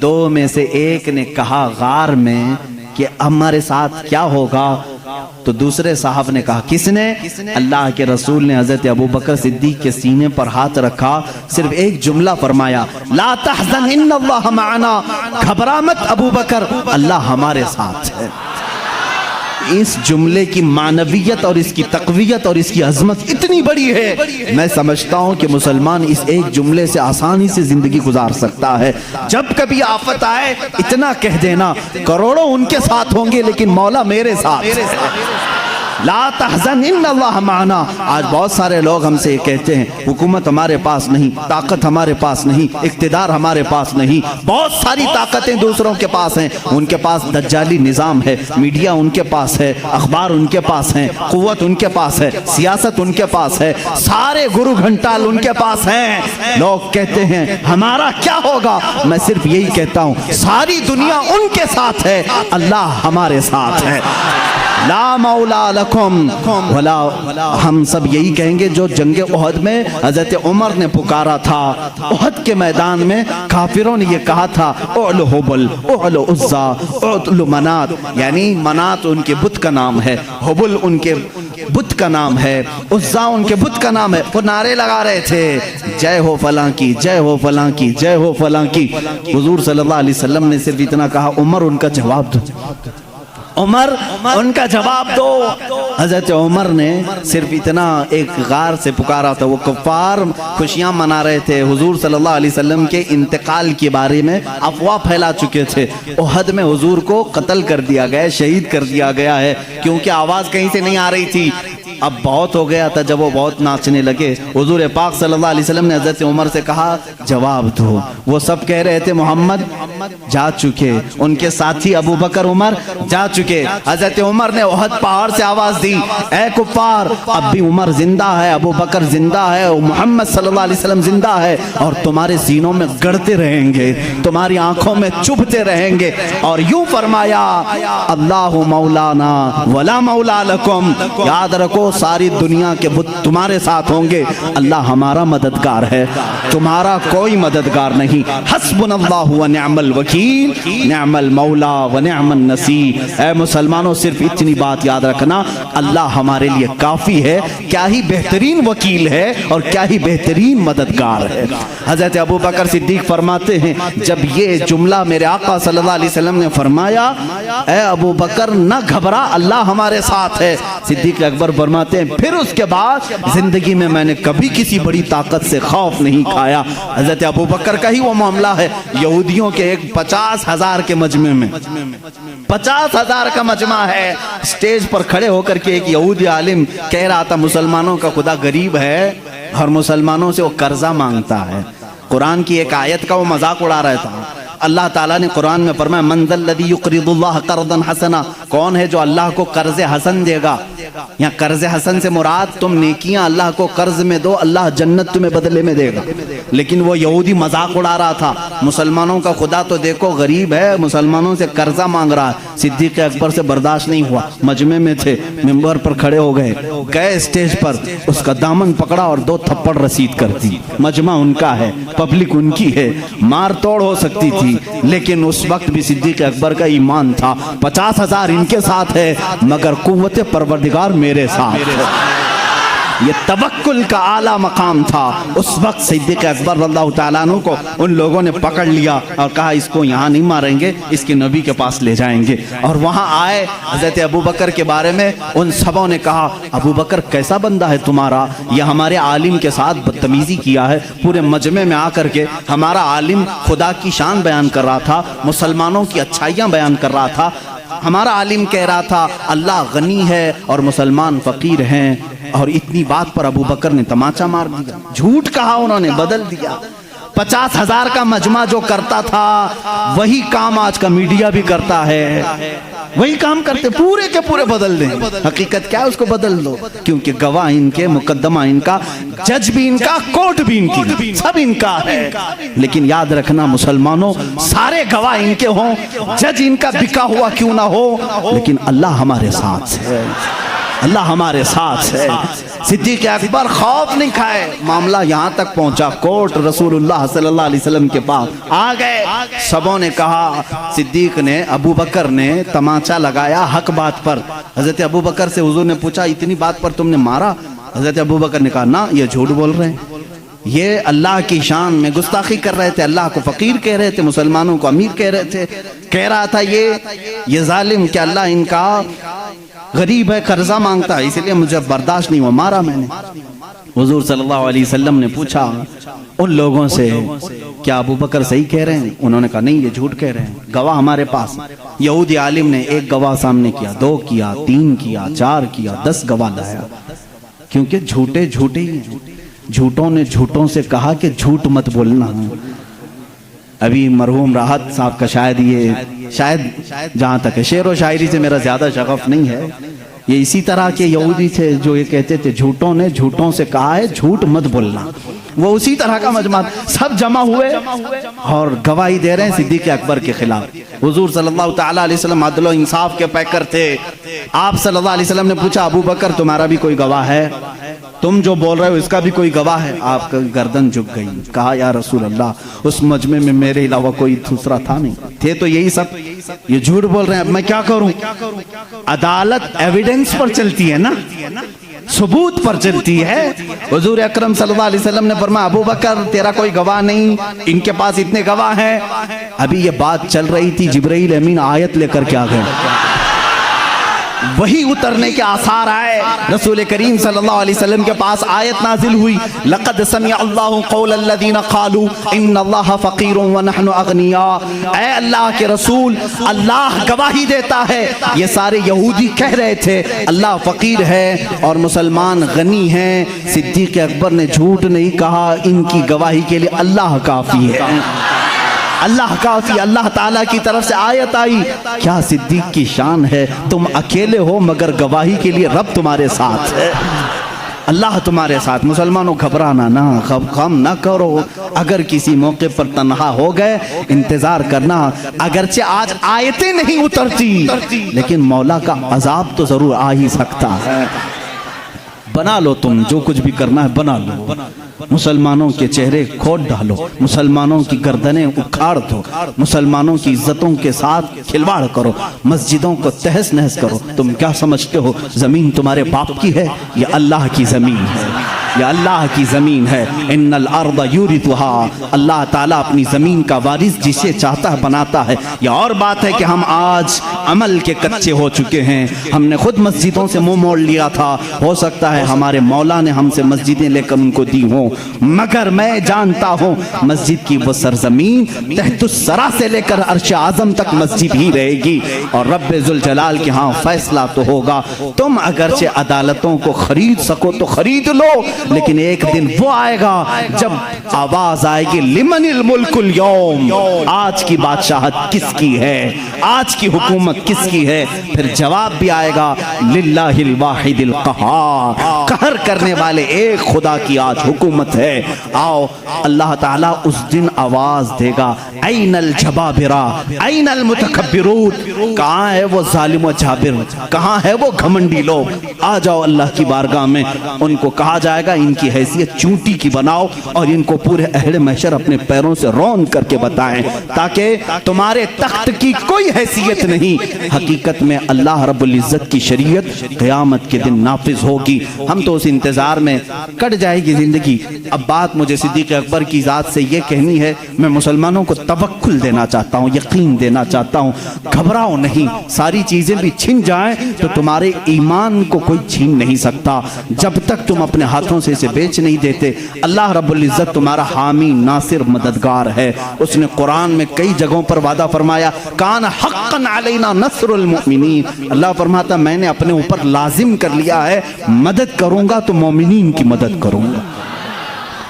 دو میں سے ایک نے کہا غار میں کہ ہمارے ساتھ کیا ہوگا، تو دوسرے صاحب نے کہا، کس نے؟ اللہ کے رسول نے حضرت ابوبکر صدیق کے سینے پر ہاتھ رکھا، صرف ایک جملہ فرمایا، لا تحزن ان اللہ معنا، گھبرا مت ابوبکر، اللہ ہمارے ساتھ ہے۔ اس جملے کی معنویت اور اس کی تقویت اور اس کی عظمت اتنی بڑی ہے، میں سمجھتا ہوں کہ مسلمان اس ایک جملے سے آسانی سے زندگی گزار سکتا ہے۔ جب کبھی آفت آئے اتنا کہہ دینا، کروڑوں ان کے ساتھ ہوں گے لیکن مولا میرے ساتھ، لا تحزن ان اللہ معنا۔ آج بہت سارے لوگ ہم سے یہ کہتے ہیں حکومت ہمارے پاس نہیں، طاقت ہمارے پاس نہیں، اقتدار ہمارے پاس نہیں، بہت ساری طاقتیں دوسروں کے پاس ہیں، ان کے پاس دجالی نظام ہے، میڈیا ان کے پاس ہے، اخبار ان کے پاس ہیں، قوت ان کے پاس ہے، سیاست ان کے پاس ہے، سارے گرو گھنٹال ان کے پاس ہیں۔ لوگ کہتے ہیں ہمارا کیا ہوگا، میں صرف یہی کہتا ہوں ساری دنیا ان کے ساتھ ہے، اللہ ہمارے ساتھ ہے۔ لا مولا لکم ولا، ہم سب یہی کہیں گے جو جنگ احد میں حضرت عمر نے پکارا تھا، احد کے میدان میں کافروں نے یہ کہا تھا اعلو حبل اعلو عزا اعلو منات، یعنی منات ان کے بت کا نام ہے، حبل ان کے بت کا نام ہے، عزا ان کے بت کا نام ہے۔ وہ نعرے لگا رہے تھے جے ہو فلاں کی، جے ہو فلاں کی، جے ہو فلاں کی۔ حضور صلی اللہ علیہ وسلم نے صرف اتنا کہا عمر ان کا جواب دو، عمر ان کا جواب دو۔ حضرت عمر نے صرف اتنا ایک غار سے پکارا تھا، وہ کفار خوشیاں منا رہے تھے، حضور صلی اللہ علیہ وسلم کے انتقال کے بارے میں افواہ پھیلا چکے تھے، احد میں حضور کو قتل کر دیا گیا، شہید کر دیا گیا ہے، کیونکہ آواز کہیں سے نہیں آ رہی تھی۔ اب بہت ہو گیا تھا، جب وہ بہت ناچنے لگے، حضور پاک صلی اللہ علیہ وسلم نے حضرت عمر سے کہا جواب دو۔ وہ سب کہہ رہے تھے محمد جا چکے، ان کے ساتھی ابو بکر عمر جا چکے۔ حضرت عمر نے احد پہاڑ سے آواز دی، اے کفار اب بھی عمر زندہ ہے، ابو بکر زندہ ہے، محمد صلی اللہ علیہ وسلم زندہ ہے، اور تمہارے سینوں میں گڑتے رہیں گے، تمہاری آنکھوں میں چبھتے رہیں گے۔ اور یوں فرمایا اللہ مولانا ولا مولا لکم، یاد رکھو رکھو ساری دنیا کے بت تمہارے ساتھ ہوں گے، اللہ ہمارا مددگار ہے، تمہارا کوئی مددگار نہیں۔ حسبنا اللہ و نعم الوکیل، نعم المولا و نعم النصیر۔ اے مسلمانوں صرف اتنی بات یاد رکھنا، اللہ ہمارے لیے کافی ہے، کیا ہی بہترین وکیل ہے اور کیا ہی بہترین مددگار ہے۔ حضرت ابو بکر صدیق فرماتے ہیں جب یہ جملہ میرے آقا صلی اللہ علیہ وسلم نے فرمایا، اے ابو بکر نہ گھبرا، اللہ ہمارے ساتھ ہے، صدیق اکبر فرماتے ہیں پھر اس کے بعد زندگی میں نے کبھی کسی بڑی طاقت سے خوف نہیں کھایا۔ حضرت ابو بکر کا ہی وہ معاملہ ہے، یہودیوں کے ایک 50,000 کے مجمع میں 50,000 کا مجمع ہے، سٹیج پر کھڑے ہو کر کے ایک یہودی عالم کہہ رہا تھا مسلمانوں کا خدا غریب ہے اور مسلمانوں سے وہ قرضہ مانگتا ہے۔ قرآن کی ایک آیت کا وہ مذاق اڑا رہا تھا۔ اللہ تعالیٰ نے قرآن میں فرمایا من ذا الذی یقرض اللہ قرضا حسنا، کون ہے جو اللہ کو قرض حسن دے گا؟ یہاں قرض حسن سے مراد تم نیکیاں اللہ کو قرض میں دو، اللہ جنت تمہیں بدلے میں دے گا۔ لیکن وہ یہودی مذاق اڑا رہا تھا، مسلمانوں کا خدا تو دیکھو غریب ہے، مسلمانوں سے قرضہ مانگ رہا ہے۔ صدیق اکبر سے برداشت نہیں ہوا، مجمع میں تھے، منبر پر کھڑے ہو گئے اسٹیج پر، اس کا دامن پکڑا اور 2 تھپڑ رسید کر دی۔ مجمع ان کا ہے، پبلک ان کی ہے، مار توڑ ہو سکتی تھی، لیکن اس وقت بھی صدیق اکبر کا ایمان تھا 50,000 ان کے ساتھ ہے مگر قوت پروردگار میرے ساتھ ہے۔ یہ توکل کا اعلیٰ مقام تھا۔ اس وقت صدیق اکبر رضی اللہ تعالیٰ عنہ کو ان لوگوں نے پکڑ لیا اور کہا اس کو یہاں نہیں ماریں گے، اس کے نبی کے پاس لے جائیں گے۔ اور وہاں آئے حضرت ابو بکر کے بارے میں ان سبوں نے کہا ابو بکر کیسا بندہ ہے تمہارا، یہ ہمارے عالم کے ساتھ بدتمیزی کیا ہے۔ پورے مجمع میں آ کر کے ہمارا عالم خدا کی شان بیان کر رہا تھا، مسلمانوں کی اچھائیاں بیان کر رہا تھا، ہمارا عالم کہہ رہا تھا اللہ غنی ہے اور مسلمان فقیر ہیں، اور اتنی بات پر ابو بکر نے تماچا مار دیا، جھوٹ کہا، انہوں نے بدل دیا۔ 50,000 کا مجمع جو کرتا تھا وہی کام آج کا میڈیا بھی کرتا ہے، وہی کام کرتے، پورے کے پورے بدل دیں۔ حقیقت کیا ہے اس کو بدل دو، کیونکہ گواہ ان کے، مقدمہ ان کا، جج بھی ان کا، کورٹ بھی ان کی، سب ان کا ہے۔ لیکن یاد رکھنا مسلمانوں سارے گواہ ان کے ہوں، جج ان کا بکا ہوا کیوں نہ ہو، لیکن اللہ ہمارے ساتھ ہے، اللہ ہمارے ساتھ ہے۔ صدیق اکبر خوف نہیں کھائے، معاملہ یہاں تک پہنچا کورٹ رسول اللہ صلی اللہ علیہ وسلم کے پاس آ گئے۔ سبوں نے کہا، صدیق نے، ابو بکر نے تماچا لگایا حق بات پر۔ حضرت ابو بکر سے حضور نے پوچھا اتنی بات پر تم نے مارا؟ حضرت ابو بکر نے کہا نہ، یہ جھوٹ بول رہے ہیں، یہ اللہ کی شان میں گستاخی کر رہے تھے، اللہ کو فقیر کہہ رہے تھے، مسلمانوں کو امیر کہہ رہے تھے، کہہ رہا تھا یہ ظالم کہ اللہ ان کا غریب ہے، قرضہ مانگتا ہے، اس لیے مجھے برداشت نہیں ہوا، مارا میں نے۔ حضور صلی اللہ علیہ وسلم نے پوچھا ان لوگوں سے کیا ابو بکر صحیح کہہ رہے ہیں؟ انہوں نے کہا نہیں، یہ جھوٹ کہہ رہے ہیں، گواہ ہمارے پاس۔ یہودی عالم نے 1 گواہ سامنے کیا، 2 کیا، 3 کیا، 4 کیا، 10 گواہ لایا، کیونکہ جھوٹے جھوٹے ہی ہیں۔ جھوٹوں نے جھوٹوں سے کہا کہ جھوٹ مت بولنا۔ ابھی مرحوم راحت صاحب کا شاید جہاں تک ہے، شعر و شاعری سے میرا زیادہ شغف نہیں ہے، یہ اسی طرح کے یہودی تھے جو یہ کہتے تھے جھوٹوں نے جھوٹوں سے کہا ہے جھوٹ مت بولنا، وہ اسی طرح کا مجمع، سب جمع ہوئے اور گواہی دے رہے ہیں صدیق اکبر کے خلاف۔ حضور صلی اللہ تعالیٰ علیہ وسلم عدل و انصاف کے پیکر تھے۔ آپ صلی اللہ علیہ وسلم نے پوچھا ابو بکر تمہارا بھی کوئی گواہ ہے؟ تم جو بول رہے ہو اس کا بھی کوئی گواہ ہے؟ آپ کا گردن جھک گئی، کہا یا رسول اللہ اس مجمع میں میرے علاوہ کوئی دوسرا تھا نہیں، تھے تو یہی سب، یہ جھوٹ بول رہے ہیں، اب میں کیا کروں؟ عدالت ایویڈنس پر چلتی ہے نا، ثبوت پر چلتی ہے۔ حضور اکرم صلی اللہ علیہ وسلم نے فرمایا ابو بکر تیرا کوئی گواہ نہیں، ان کے پاس اتنے گواہ ہیں۔ ابھی یہ بات چل رہی تھی، جبرائیل امین آیت لے کر کے آ گئے، وہی اترنے کے آثار آئے، رسول کریم صلی اللہ علیہ وسلم کے پاس آیت نازل ہوئی، لقد سمع اللہ قول الذین قالوا ان اللہ فقیر ونحن اغنیاء۔ اے اللہ کے رسول، اللہ گواہی دیتا ہے، یہ سارے یہودی کہہ رہے تھے اللہ فقیر ہے اور مسلمان غنی ہیں۔ صدیق اکبر نے جھوٹ نہیں کہا، ان کی گواہی کے لیے اللہ کافی ہے، اللہ کافی۔ اللہ تعالیٰ کی طرف سے آیت آئی، کیا صدیق کی شان ہے، تم اکیلے ہو مگر گواہی کے لیے رب تمہارے ساتھ ہے، اللہ تمہارے ساتھ۔ مسلمانوں گھبرانا نہ، غم نہ کرو، اگر کسی موقع پر تنہا ہو گئے انتظار کرنا، اگرچہ آج آیتیں نہیں اترتی لیکن مولا کا عذاب تو ضرور آ ہی سکتا ہے۔ بنا لو تم جو کچھ بھی کرنا ہے بنا لو، مسلمانوں کے چہرے کھود ڈالو، مسلمانوں کی گردنیں اکھاڑ دو، مسلمانوں کی عزتوں کے ساتھ کھلواڑ کرو، مسجدوں کو تہس نہس کرو۔ تم کیا سمجھتے ہو زمین تمہارے باپ کی ہے؟ یہ اللہ کی زمین ہے، یہ اللہ کی زمین ہے۔ ان الارض یورثها، اللہ تعالیٰ اپنی زمین کا وارث جسے چاہتا ہے بناتا ہے۔ یہ اور بات ہے کہ ہم آج عمل کے کچے ہو چکے ہیں، ہم نے خود مسجدوں سے منہ موڑ لیا تھا، ہو سکتا ہے ہمارے مولا نے ہم سے مسجدیں لے کر ان کو دی ہوں، مگر میں جانتا ہوں مسجد کی وہ سرزمین تحت الثری سے لے کر عرش اعظم تک مسجد ہی رہے گی، اور رب ذوالجلال کے ہاں فیصلہ تو ہوگا۔ تم اگرچہ عدالتوں کو خرید سکو تو خرید لو، لیکن ایک دن وہ آئے گا جب آواز آئے گی لمن الملک اليوم، آج کی بادشاہت کس کی ہے، آج کی حکومت کس کی ہے؟ پھر جواب بھی آئے گا للہ الواحد القہار، قہر کرنے والے ایک خدا کی آج حکومت ہے۔ آؤ اللہ تعالیٰ اس دن آواز دے گا این الجبابرہ این المتکبرون، کہاں ہے وہ ظالم و جابر، کہاں ہے وہ گھمنڈی لوگ؟ آ جاؤ اللہ کی بارگاہ میں۔ ان کو کہا جائے گا ان کی حیثیت چونٹی کی بناؤ اور ان کو پورے اہل محشر اپنے پیروں سے رون کر کے بتائیں، تاکہ تمہارے تخت کی کوئی حیثیت نہیں۔ حقیقت میں اللہ رب العزت کی شریعت قیامت کے دن نافذ ہوگی۔ ہم تو اس انتظار میں کٹ جائے گی زندگی۔ اب بات مجھے صدیق اکبر کی ذات سے یہ کہنی ہے، میں مسلمانوں کو توکل دینا چاہتا ہوں، یقین دینا چاہتا ہوں، گھبراؤ نہیں۔ ساری چیزیں بھی چھن جائیں تو تمہارے ایمان کو کوئی چھین نہیں سکتا جب تک تم اپنے ہاتھوں سے اسے بیچ نہیں دیتے۔ اللہ رب العزت تمہارا حامی ناصر مددگار ہے۔ اس نے قرآن میں کئی جگہوں پر وعدہ فرمایا کان حقا علینا نصر المؤمنین، اللہ فرماتا میں نے اپنے اوپر لازم کر لیا ہے، مدد کروں گا تو مومنین کی مدد کروں گا،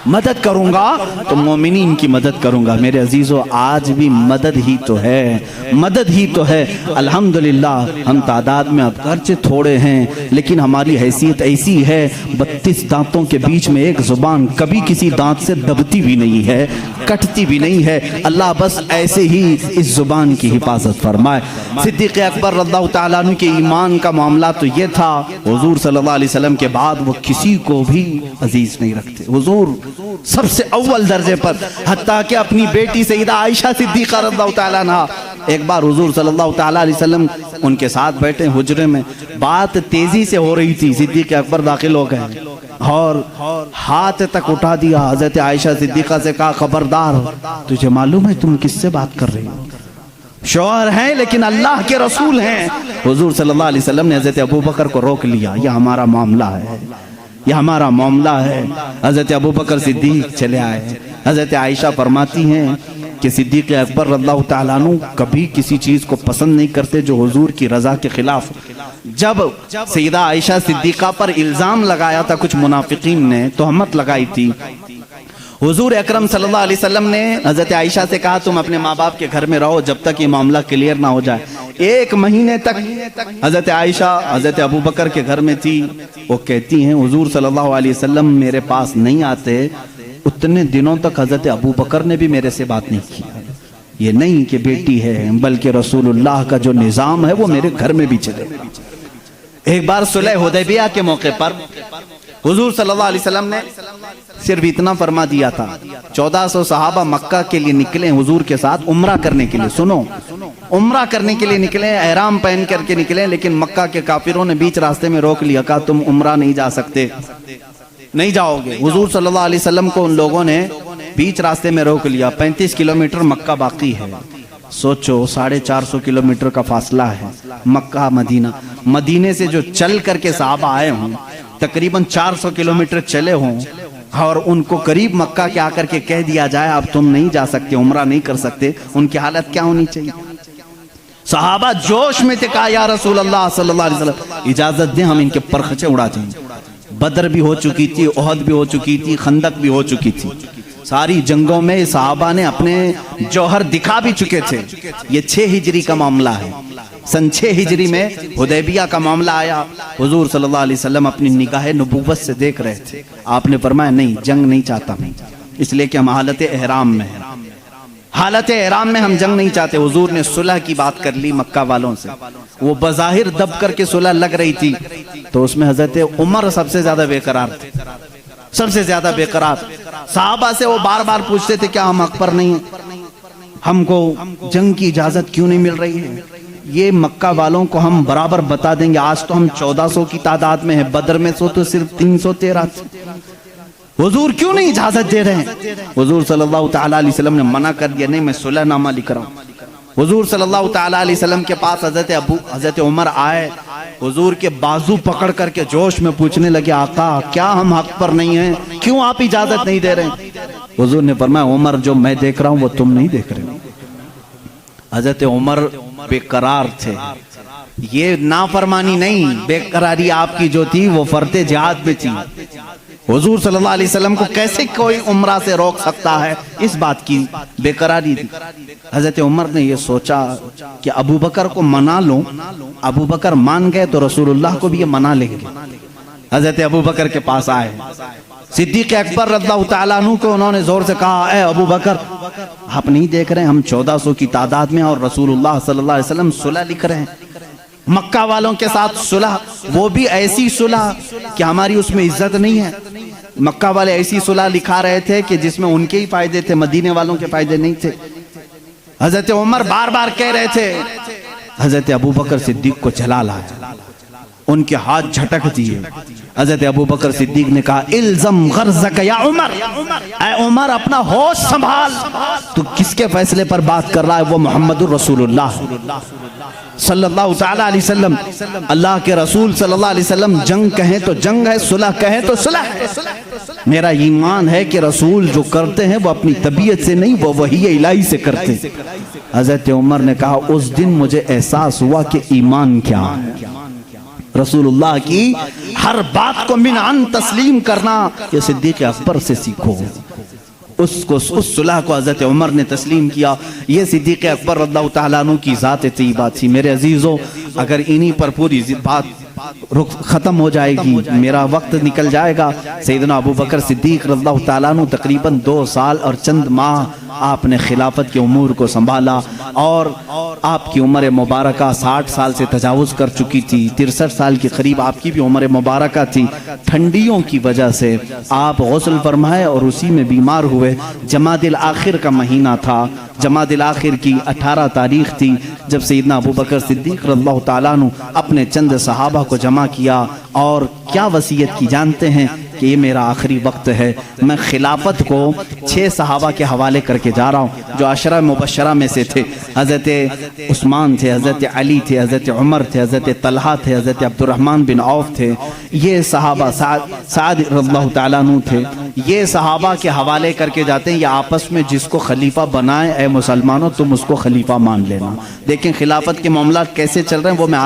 مدد کروں گا تو مومنین کی مدد کروں گا۔ میرے عزیزو آج بھی مدد ہی تو ہے، مدد ہی تو ہے۔ الحمدللہ ہم تعداد میں اگرچہ تھوڑے ہیں لیکن ہماری حیثیت ایسی ہے 32 دانتوں کے بیچ میں ایک زبان کبھی کسی دانت سے دبتی بھی نہیں ہے، کٹتی بھی نہیں ہے۔ اللہ بس ایسے ہی اس زبان کی حفاظت فرمائے۔ صدیق اکبر رضی اللہ تعالیٰ عنہ کے ایمان کا معاملہ تو یہ تھا، حضور صلی اللہ علیہ وسلم کے بعد وہ کسی کو بھی عزیز نہیں رکھتے، حضور سب سے اول درجے پر، حتیٰ کہ اپنی بیٹی سیدہ عائشہ صدیقہ رضی اللہ تعالیٰ عنہ، ایک بار حضور صلی اللہ تعالیٰ علیہ وسلم ان کے ساتھ بیٹھے حجرے میں، بات تیزی سے ہو رہی تھی، صدیق اکبر داخل ہو گئے اور ہاتھ تک اٹھا دیا، حضرت عائشہ صدیقہ سے کہا خبردار تجھے معلوم ہے تم کس سے بات کر رہی ہو؟ شوہر ہیں لیکن اللہ کے رسول ہیں۔ حضور صلی اللہ علیہ وسلم نے حضرت ابوبکر کو روک لیا، یہ ہمارا معاملہ ہے، یہ ہمارا معاملہ ہے۔ حضرت ابوبکر صدیق چلے آئے۔ حضرت عائشہ فرماتی ہیں کہ صدیق اکبر رضی اللہ تعالیٰ عنہ کبھی کسی چیز کو پسند نہیں کرتے جو حضور کی رضا کے خلاف۔ جب سیدہ عائشہ صدیقہ پر الزام لگایا تھا کچھ منافقین نے، تہمت لگائی تھی، حضور اکرم صلی اللہ علیہ وسلم نے حضرت عائشہ سے کہا تم اپنے ماں باپ کے گھر میں رہو جب تک یہ معاملہ کلیئر نہ ہو جائے۔ 1 مہینے تک حضرت عائشہ حضرت ابوبکر کے گھر میں تھی۔ وہ کہتی ہیں حضور صلی اللہ علیہ وسلم میرے پاس نہیں آتے، اتنے دنوں تک حضرت ابوبکر نے بھی میرے سے بات نہیں کی۔ یہ نہیں کہ بیٹی ہے بلکہ رسول اللہ کا جو نظام ہے وہ میرے گھر میں بھی چلے۔ ایک بار صلح حدیبیہ کے موقع پر حضور صلی اللہ علیہ وسلم نے صرف اتنا فرما دیا تھا، 1400 صحابہ مکہ کے لیے نکلے حضور کے ساتھ عمرہ کرنے کے لیے، سنو عمرہ کرنے کے لیے نکلے، احرام پہن کر کے نکلے، لیکن مکہ کے کافروں نے بیچ راستے میں روک لیا، کہا تم عمرہ نہیں جا سکتے، نہیں جاؤ گے۔ حضور صلی اللہ علیہ وسلم کو ان لوگوں نے بیچ راستے میں روک لیا۔ 35 کلومیٹر مکہ باقی ہے، سوچو 450 کلومیٹر کا فاصلہ ہے مکہ مدینہ۔ مدینے سے جو چل کر کے صحابہ آئے ہوں تقریباً 400 کلومیٹر چلے ہوں، اور ان کو قریب مکہ کے آ کر کے کہہ دیا جائے اب تم نہیں جا سکتے، عمرہ نہیں کر سکتے، ان کی حالت کیا ہونی چاہیے؟ صحابہ جوش میں تھے، کہا یا رسول اللہ صلی اللہ علیہ وسلم اجازت دیں ہم ان کے پرخچے اڑا دیں۔ بدر بھی ہو چکی تھی، احد بھی ہو چکی تھی، خندق بھی ہو چکی تھی، ساری جنگوں میں صحابہ نے اپنے جوہر دکھا بھی چکے تھے۔ یہ 6 ہجری کا معاملہ ہے، سن 6 ہجری میں حدیبیہ کا معاملہ آیا۔ حضور صلی اللہ علیہ وسلم اپنی نگاہ نبوت سے دیکھ رہے تھے، آپ نے فرمایا نہیں جنگ نہیں چاہتا میں، اس لیے کہ ہم حالت احرام میں ہیں، حالت احرام میں ہم جنگ نہیں چاہتے. حضور نے صلح کی بات کر لی مکہ والوں سے. وہ بظاہر دب کر کے صلح لگ رہی تھی تو اس میں حضرت عمر سب سے زیادہ بے قرار تھے, سب سے زیادہ بے قرار. صحابہ سے وہ بار بار پوچھتے تھے کیا ہم حق پر نہیں ہیں, ہم کو جنگ کی اجازت کیوں نہیں مل رہی ہے. یہ مکہ والوں کو ہم برابر بتا دیں گے, آج تو ہم 1400 کی تعداد میں ہیں, بدر میں تو صرف 313 تھے. حضور کیوں نہیں اجازت دے رہے ہیں؟ حضور صلی اللہ تعالیٰ علیہ وسلم نے منع کر دیا, نہیں میں صلح نامہ لکھ رہا ہوں. حضور صلی اللہ تعالیٰ علیہ وسلم کے پاس حضرت عمر آئے, حضور کے بازو پکڑ کر کے جوش میں پوچھنے لگے آقا کیا ہم حق پر نہیں ہیں, کیوں آپ اجازت نہیں دے رہے ہیں؟ حضور نے فرمایا عمر جو میں دیکھ رہا ہوں وہ تم نہیں دیکھ رہے. حضرت عمر بے قرار تھے. یہ نافرمانی نہیں, بے قراری آپ کی جو تھی وہ فرض جہاد میں تھی. حضور صلی اللہ علیہ وسلم کو کیسے کوئی عمرہ سے روک سکتا ہے, اس بات کی بے قراری تھی. حضرت عمر نے یہ سوچا کہ ابو بکر کو منا لوں, ابو بکر مان گئے تو رسول اللہ کو بھی یہ منا لیں گے. حضرت ابو بکر کے پاس آئے, صدیق اکبر رضی اللہ تعالیٰ عنہ کو انہوں نے زور سے کہا اے ابو بکر آپ نہیں دیکھ رہے ہیں ہم 1400 کی تعداد میں اور رسول اللہ صلی اللہ علیہ وسلم صلح لکھ رہے ہیں مکہ والوں کے ساتھ صلح, وہ بھی ایسی صلح کہ ہماری اس میں عزت نہیں ہے. مکہ والے ایسی صلح لکھا رہے تھے کہ جس میں ان کے ہی فائدے تھے, مدینے والوں کے فائدے نہیں تھے. حضرت عمر بار بار کہہ رہے تھے, حضرت ابو بکر صدیق کو جلا لایا, ان کے ہاتھ جھٹک دیے. حضرت ابو بکر صدیق نے کہا الزم غرضک یا عمر, اے عمر اپنا ہوش سنبھال, تو کس کے فیصلے پر بات کر رہا ہے؟ وہ محمد الرسول اللہ صلی اللہ تعالیٰ علیہ وسلم, اللہ کے رسول صلی اللہ علیہ وسلم. جنگ کہیں تو جنگ ہے, صلح کہیں تو صلح ہے. میرا ایمان ہے کہ رسول جو کرتے ہیں وہ اپنی طبیعت سے نہیں, وہ وحی الہی سے کرتے ہیں. حضرت عمر نے کہا اس دن مجھے احساس ہوا کہ ایمان کیا ہے. رسول اللہ کی ہر بات کو من عن تسلیم کرنا یہ صدیق اکبر سے سیکھو. اس صلح کو حضرت عمر نے تسلیم کیا. یہ صدیق اکبر رضی اللہ تعالیٰ عنہ کی ذات طیبہ تھی. میرے عزیزوں اگر انہی پر پوری بات ختم ہو جائے گی, میرا وقت نکل جائے گا. سیدنا ابو بکر صدیق رضی اللہ تعالیٰ عنہ تقریباً 2 سال اور چند ماہ آپ نے خلافت کے امور کو سنبھالا, اور آپ کی عمر مبارکہ 60 سال سے تجاوز کر چکی تھی. 63 سال کے قریب آپ کی بھی عمر مبارکہ تھی. ٹھنڈیوں کی وجہ سے آپ غسل فرمائے اور اسی میں بیمار ہوئے. جمادی الاخر کا مہینہ تھا, جمادی الاخر کی 18 تاریخ تھی جب سیدنا ابو بکر صدیق رضی اللہ تعالیٰ عنہ اپنے چند صحابہ کو جمع کیا اور کیا وصیت کی جانتے ہیں کہ یہ میرا آخری وقت ہے, میں خلافت کو 6 صحابہ کے حوالے کر کے جا رہا ہوں جو عشرہ مبشرہ میں سے تھے. حضرت عثمان تھے, حضرت علی تھے, حضرت عمر تھے, حضرت طلحہ تھے, حضرت عبد الرحمن بن عوف تھے, یہ صحابہ سعد رضی اللہ تعالیٰ عنہ تھے. یہ صحابہ کے حوالے کر کے جاتے ہیں, یہ آپس میں جس کو خلیفہ بنائے اے مسلمانوں تم اس کو خلیفہ مان لینا. دیکھیں خلافت کے معاملات کیسے چل رہے ہیں, وہ میں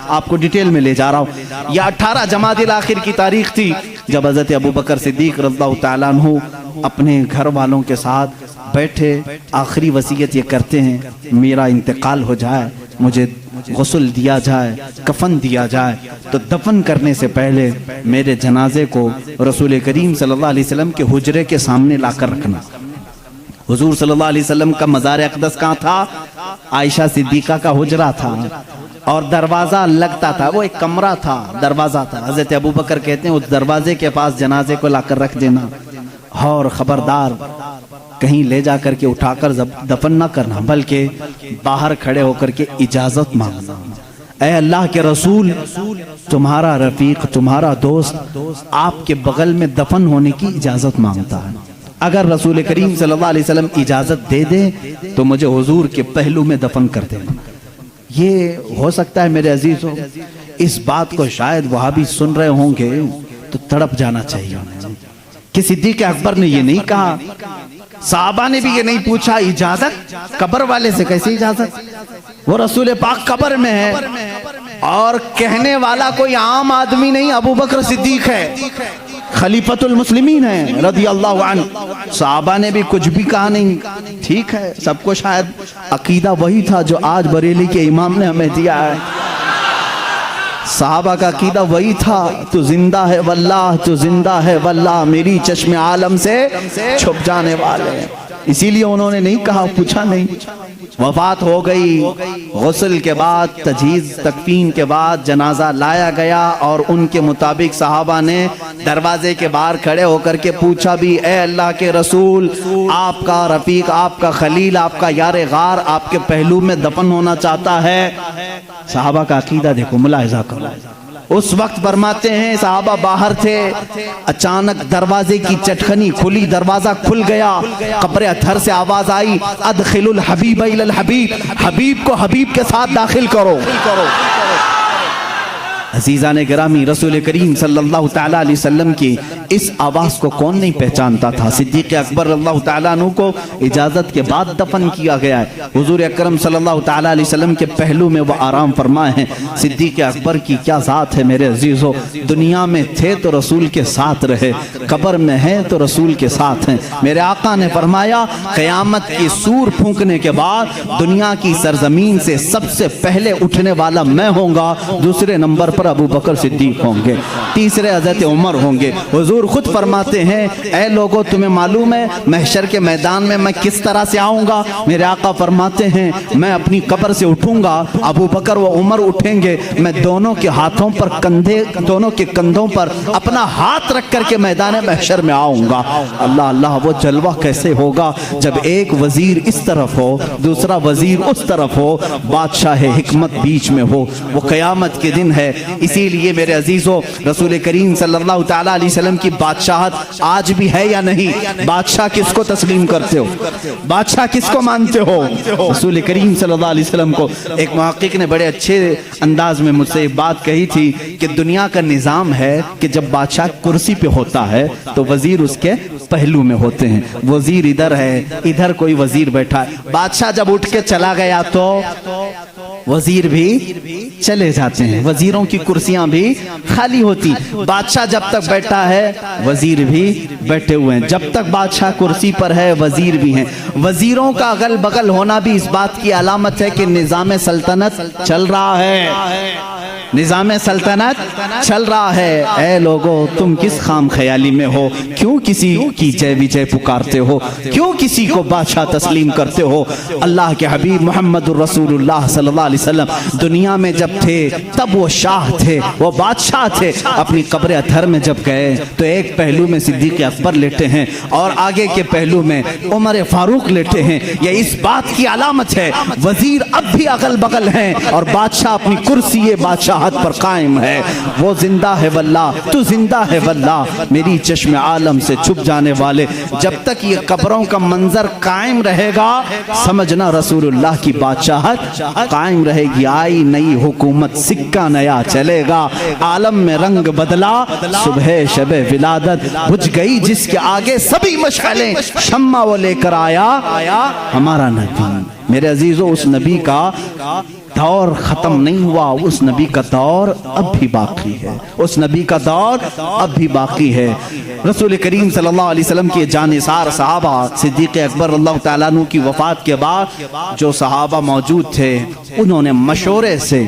آپ کو ڈیٹیل میں لے جا رہا ہوں. یہ 18 جمادی الاخر کی تاریخ تھی جب حضرت ابو بکر صدیق رضی اللہ تعالیٰ عنہ اپنے گھر والوں کے ساتھ بیٹھے آخری وصیت یہ کرتے ہیں میرا انتقال ہو جائے, مجھے غسل دیا جائے, کفن دیا جائے, تو دفن کرنے سے پہلے میرے جنازے کو رسول کریم صلی اللہ علیہ وسلم کے حجرے کے سامنے لا کر رکھنا. حضور صلی اللہ علیہ وسلم کا مزار اقدس کہاں تھا؟ عائشہ صدیقہ کا حجرہ تھا اور دروازہ لگتا تھا, وہ ایک کمرہ تھا, دروازہ تھا. حضرت ابو بکر کہتے ہیں اس دروازے کے پاس جنازے کو لا کر رکھ دینا, اور خبردار کہیں لے جا کر کے اٹھا کر دفن نہ کرنا, بلکہ باہر کھڑے ہو کر کے اجازت مانگنا. اے اللہ کے رسول, تمہارا رفیق, تمہارا دوست آپ کے بغل میں دفن ہونے کی اجازت مانگتا ہے. اگر رسول کریم صلی اللہ علیہ وسلم اجازت دے دیں تو مجھے حضور کے پہلو میں دفن کر دینا. یہ ہو سکتا ہے میرے عزیزوں, اس بات کو شاید وہابی سن رہے ہوں گے تو تڑپ جانا چاہیے کہ صدیق اکبر نے یہ نہیں کہا, صحابہ نے بھی یہ نہیں پوچھا اجازت, قبر والے سے کیسے اجازت؟ وہ رسول پاک قبر میں ہے اور کہنے والا کوئی عام آدمی نہیں, ابو بکر صدیق ہے, خلیفۃ المسلمین ہیں رضی اللہ عنہ. صحابہ نے بھی کچھ بھی کہا نہیں. ٹھیک ہے, سب کو شاید عقیدہ وہی تھا جو آج بریلی کے امام نے ہمیں دیا ہے. صحابہ کا عقیدہ وہی تھا, تو زندہ ہے واللہ, تو زندہ ہے واللہ, میری چشم عالم سے چھپ جانے والے ہیں. اسی لیے انہوں نے نہیں کہا، پوچھا نہیں۔ وفات ہو گئی، غسل کے بعد، تجہیز تکفین کے بعد جنازہ لایا گیا، اور ان کے مطابق صحابہ نے دروازے کے باہر کھڑے ہو کر کے پوچھا بھی، اے اللہ کے رسول، آپ کا رفیق، آپ کا خلیل، آپ کا یار غار آپ کے پہلو میں دفن ہونا چاہتا ہے۔ صحابہ کا عقیدہ دیکھو، ملاحظہ کرو۔ اس وقت فرماتے ہیں صحابہ باہر تھے، اچانک دروازے کی چٹکنی کھلی، دروازہ کھل گیا، قبر اطہر سے آواز آئی، ادخل الحبیب الی الحبیب، حبیب کو حبیب کے ساتھ داخل کرو۔ عزیزان گرامی، رسول کریم صلی اللہ تعالیٰ علیہ وسلم کی اس آواز کو کون نہیں پہچانتا تھا؟ صدیق اکبر رضی اللہ تعالیٰ عنہ کو اجازت کے بعد دفن کیا گیا ہے۔ حضور اکرم صلی اللہ تعالیٰ علیہ وسلم کے پہلو میں وہ آرام فرمائے ہیں۔ صدیق اکبر کی کیا ذات ہے میرے عزیزو، دنیا میں تھے تو رسول کے ساتھ رہے، قبر میں ہیں تو رسول کے ساتھ ہیں۔ میرے آقا نے فرمایا قیامت کی سور پھونکنے کے بعد دنیا کی سرزمین سے سب سے پہلے اٹھنے والا میں ہوں گا، دوسرے نمبر پر ابو بکر صدیق ہوں گے، تیسرے حضرت عمر ہوں گے۔ حضور خود فرماتے ہیں، اے لوگوں تمہیں معلوم ہے محشر کے میدان میں میں کس طرح سے آؤں گا؟ میرے آقا فرماتے ہیں میں اپنی قبر سے اٹھوں گا، ابو بکر و عمر اٹھیں گے، میں دونوں کے ہاتھوں پر دونوں کے کندھوں پر اپنا ہاتھ رکھ کر کے میدان محشر میں آؤں گا۔ اللہ اللہ، وہ جلوہ کیسے ہوگا جب ایک وزیر اس طرف ہو، دوسرا وزیر اس طرف ہو، بادشاہ حکمت بیچ میں ہو۔ وہ قیامت کے دن ہے۔ اسی لیے میرے عزیزو، رسول کریم صلی اللہ تعالیٰ علیہ وسلم کی بادشاہت آج بھی ہے یا نہیں؟ بادشاہ کس کو تسلیم کرتے ہو؟ بادشاہ کس کو مانتے ہو؟ رسول کریم صلی اللہ علیہ وسلم کو۔ ایک محقق نے بڑے اچھے انداز میں مجھ سے ایک بات کہی تھی کہ دنیا کا نظام ہے کہ جب بادشاہ کرسی پہ ہوتا ہے تو وزیر اس کے پہلو میں ہوتے ہیں، وزیر ادھر ہے، ادھر کوئی وزیر بیٹھا ہے۔ بادشاہ جب اٹھ کے چلا گیا تو وزیر بھی چلے جاتے ہیں، وزیروں کی کرسیاں بھی خالی ہوتی۔ بادشاہ جب تک بیٹھا ہے وزیر بھی بیٹھے ہوئے ہیں، جب تک بادشاہ کرسی پر ہے وزیر بھی ہیں۔ وزیروں کا اگل بغل ہونا بھی اس بات کی علامت ہے کہ نظام سلطنت چل رہا ہے، نظام سلطنت چل رہا ہے۔ اے لوگو، تم کس خام خیالی میں ہو؟ کیوں کسی کی جے وجے پکارتے ہو؟ کیوں کسی کو بادشاہ تسلیم کرتے ہو؟ اللہ کے حبیب محمد الرسول اللہ صلی اللہ علیہ وسلم دنیا میں جب تھے تب وہ شاہ تھے، وہ بادشاہ تھے۔ اپنی قبر اطہر میں جب گئے تو ایک پہلو میں صدیق اکبر لیٹے ہیں اور آگے کے پہلو میں عمر فاروق لیٹے ہیں۔ یہ اس بات کی علامت ہے وزیر اب بھی اگل بغل ہیں اور بادشاہ اپنی کرسی بادشاہت پر قائم ہے۔ وہ زندہ ہے واللہ، تو زندہ ہے واللہ، میری چشم عالم سے چھپ جانے والے۔ جب تک یہ قبروں کا منظر قائم رہے گا سمجھنا رسول اللہ کی بادشاہت قائم رہے گی۔ آئی نئی حکومت، سکہ نیا چلے گا، عالم میں رنگ بدلا، صبح شب ولادت بجھ گئی جس کے آگے سبھی مشعلیں، شمع وہ لے کر آیا ہمارا نبی۔ میرے عزیزو، اس نبی کا دور ختم نہیں ہوا، اس نبی کا دور اب بھی باقی ہے، اس نبی کا دور اب بھی باقی ہے۔ رسول کریم صلی اللہ علیہ وسلم کے جانثار صحابہ، صدیق اکبر اللہ تعالیٰ عنہ کی وفات کے بعد جو صحابہ موجود تھے انہوں نے مشورے سے،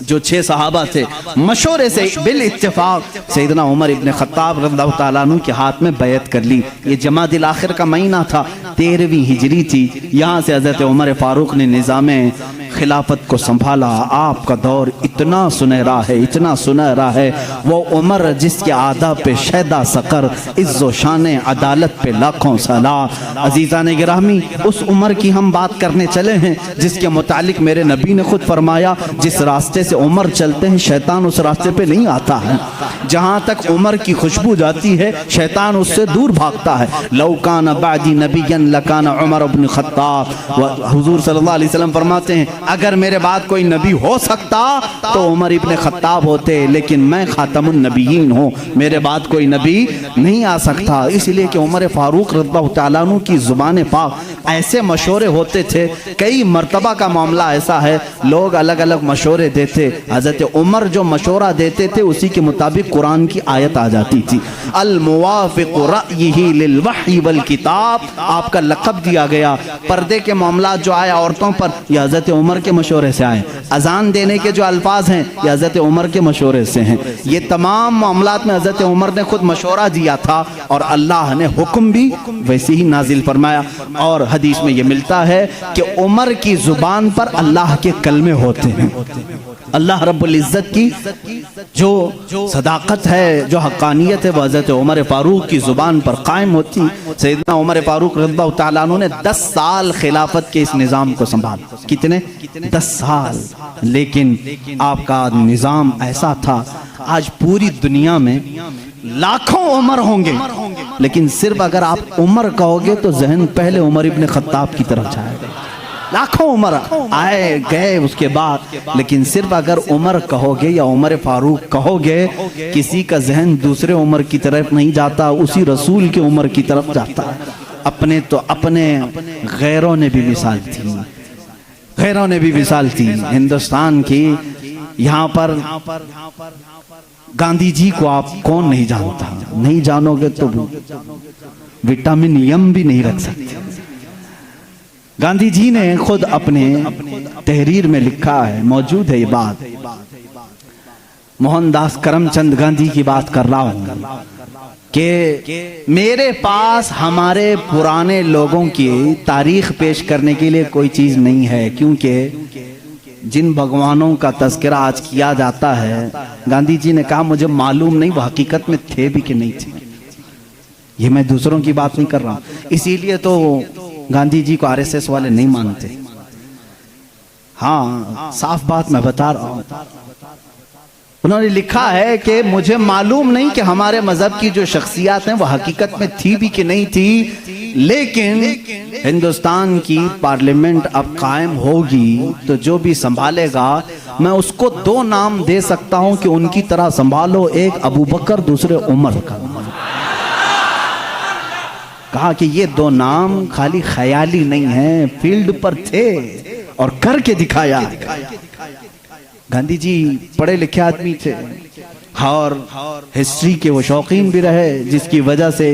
جو 6 صحابہ تھے، مشورے سے بالاتفاق سیدنا عمر ابن خطاب رضی اللہ تعالیٰ عنہ کے ہاتھ میں بیعت کر لی۔ یہ جمادی الاخر کا مہینہ تھا، 13ویں ہجری تھی۔ یہاں سے حضرت عمر فاروق نے نظام خلافت کو سنبھالا۔ آپ کا دور اتنا سنہرا ہے، اتنا سنہرا ہے، وہ عمر جس کے آداب پہ شیدا سقر، عز و شان عدالت پہ لاکھوں سلام۔ عزیزان گرامی، اس عمر کی ہم بات کرنے چلے ہیں جس کے متعلق میرے نبی نے خود فرمایا جس راستے سے عمر چلتے ہیں شیطان اس راستے پہ نہیں آتا ہے۔ جہاں تک عمر کی خوشبو جاتی ہے شیطان اس سے دور بھاگتا ہے۔ لو کان بعدی نبیا لکان عمر بن خطاب۔ حضور صلی اللہ علیہ وسلم فرماتے ہیں اگر میرے بعد کوئی نبی ہو سکتا تو عمر ابن خطاب ہوتے، لیکن میں خاتم النبیین ہوں، میرے بعد کوئی نبی نہیں آ سکتا۔ اس لیے کہ عمر فاروق رضی اللہ تعالیٰ عنہ کی زبان پاک ایسے مشورے ہوتے تھے، کئی مرتبہ کا معاملہ ایسا ہے لوگ الگ الگ مشورے دیتے، حضرت عمر جو مشورہ دیتے تھے اسی کے مطابق قرآن کی آیت آ جاتی تھی۔ الموافق رأیہ للوحی والکتاب، آپ کا لقب دیا گیا۔ پردے کے معاملات جو آئے عورتوں پر، یہ حضرت عمر عمر کے مشورے سے آئے، اذان دینے کے جو الفاظ ہیں یہ حضرت عمر کے مشورے سے ہیں، یہ تمام معاملات میں حضرت عمر نے خود مشورہ دیا تھا اور اللہ نے حکم بھی ویسے ہی نازل فرمایا۔ اور حدیث میں یہ ملتا ہے کہ عمر کی زبان پر اللہ کے کلمے ہوتے ہیں، اللہ رب العزت کی جو صداقت ہے، جو حقانیت ہے، وہ حضرت عمر فاروق کی زبان پر قائم ہوتی۔ سیدنا عمر فاروق رضی اللہ تعالیٰ عنہ نے 10 سال خلافت کے اس نظام کو سنبھالا۔ کتنے؟ 10 سال۔ لیکن آپ کا نظام ایسا تھا، آج پوری دنیا میں لاکھوں عمر ہوں گے، لیکن صرف اگر آپ عمر کہو گے تو ذہن پہلے عمر ابن خطاب کی طرف جائے گا۔ لاکھوں عمر آئے گئے اس کے بعد، لیکن صرف اگر عمر کہو گے یا عمر فاروق کہو گے، کسی کا ذہن دوسرے عمر کی طرف نہیں جاتا، اسی رسول کے عمر کی طرف جاتا ہے۔ اپنے تو اپنے، غیروں نے بھی مثال تھی، غیروں نے بھی مثال تھی ہندوستان کی۔ یہاں پر گاندھی جی کو آپ کون نہیں جانتا؟ نہیں جانو گے تو وٹامن یم بھی نہیں رکھ سکتے۔ گاندھی جی نے خود اپنے تحریر میں لکھا ہے، موجود ہے یہ بات، موہن داس کرم چند گاندھی کی بات کر رہا ہوں، کہ میرے پاس ہمارے پرانے لوگوں کی تاریخ پیش کرنے کے لیے کوئی چیز نہیں ہے، کیونکہ جن بھگوانوں کا تذکرہ آج کیا جاتا ہے، گاندھی جی نے کہا مجھے معلوم نہیں وہ حقیقت میں تھے بھی کہ نہیں تھے۔ یہ میں دوسروں کی بات نہیں کر رہا ہوں، اسی لیے تو گاندھی جی کو RSS والے نہیں مانتے۔ ہاں صاف بات میں بتا رہا ہوں، انہوں نے لکھا ہے کہ مجھے معلوم نہیں کہ ہمارے مذہب کی جو شخصیات ہیں وہ حقیقت میں تھی بھی کہ نہیں تھی، لیکن ہندوستان کی پارلیمنٹ اب قائم ہوگی تو جو بھی سنبھالے گا میں اس کو 2 نام دے سکتا ہوں کہ ان کی طرح سنبھالو، ایک ابو بکر، دوسرے عمر کا۔ کہا کہ یہ 2 نام خالی خیالی نہیں ہیں، فیلڈ پر تھے اور کر کے دکھایا۔ گاندھی جی پڑھے لکھے آدمی تھے اور ہسٹری کے وہ شوقین بھی رہے، جس کی وجہ سے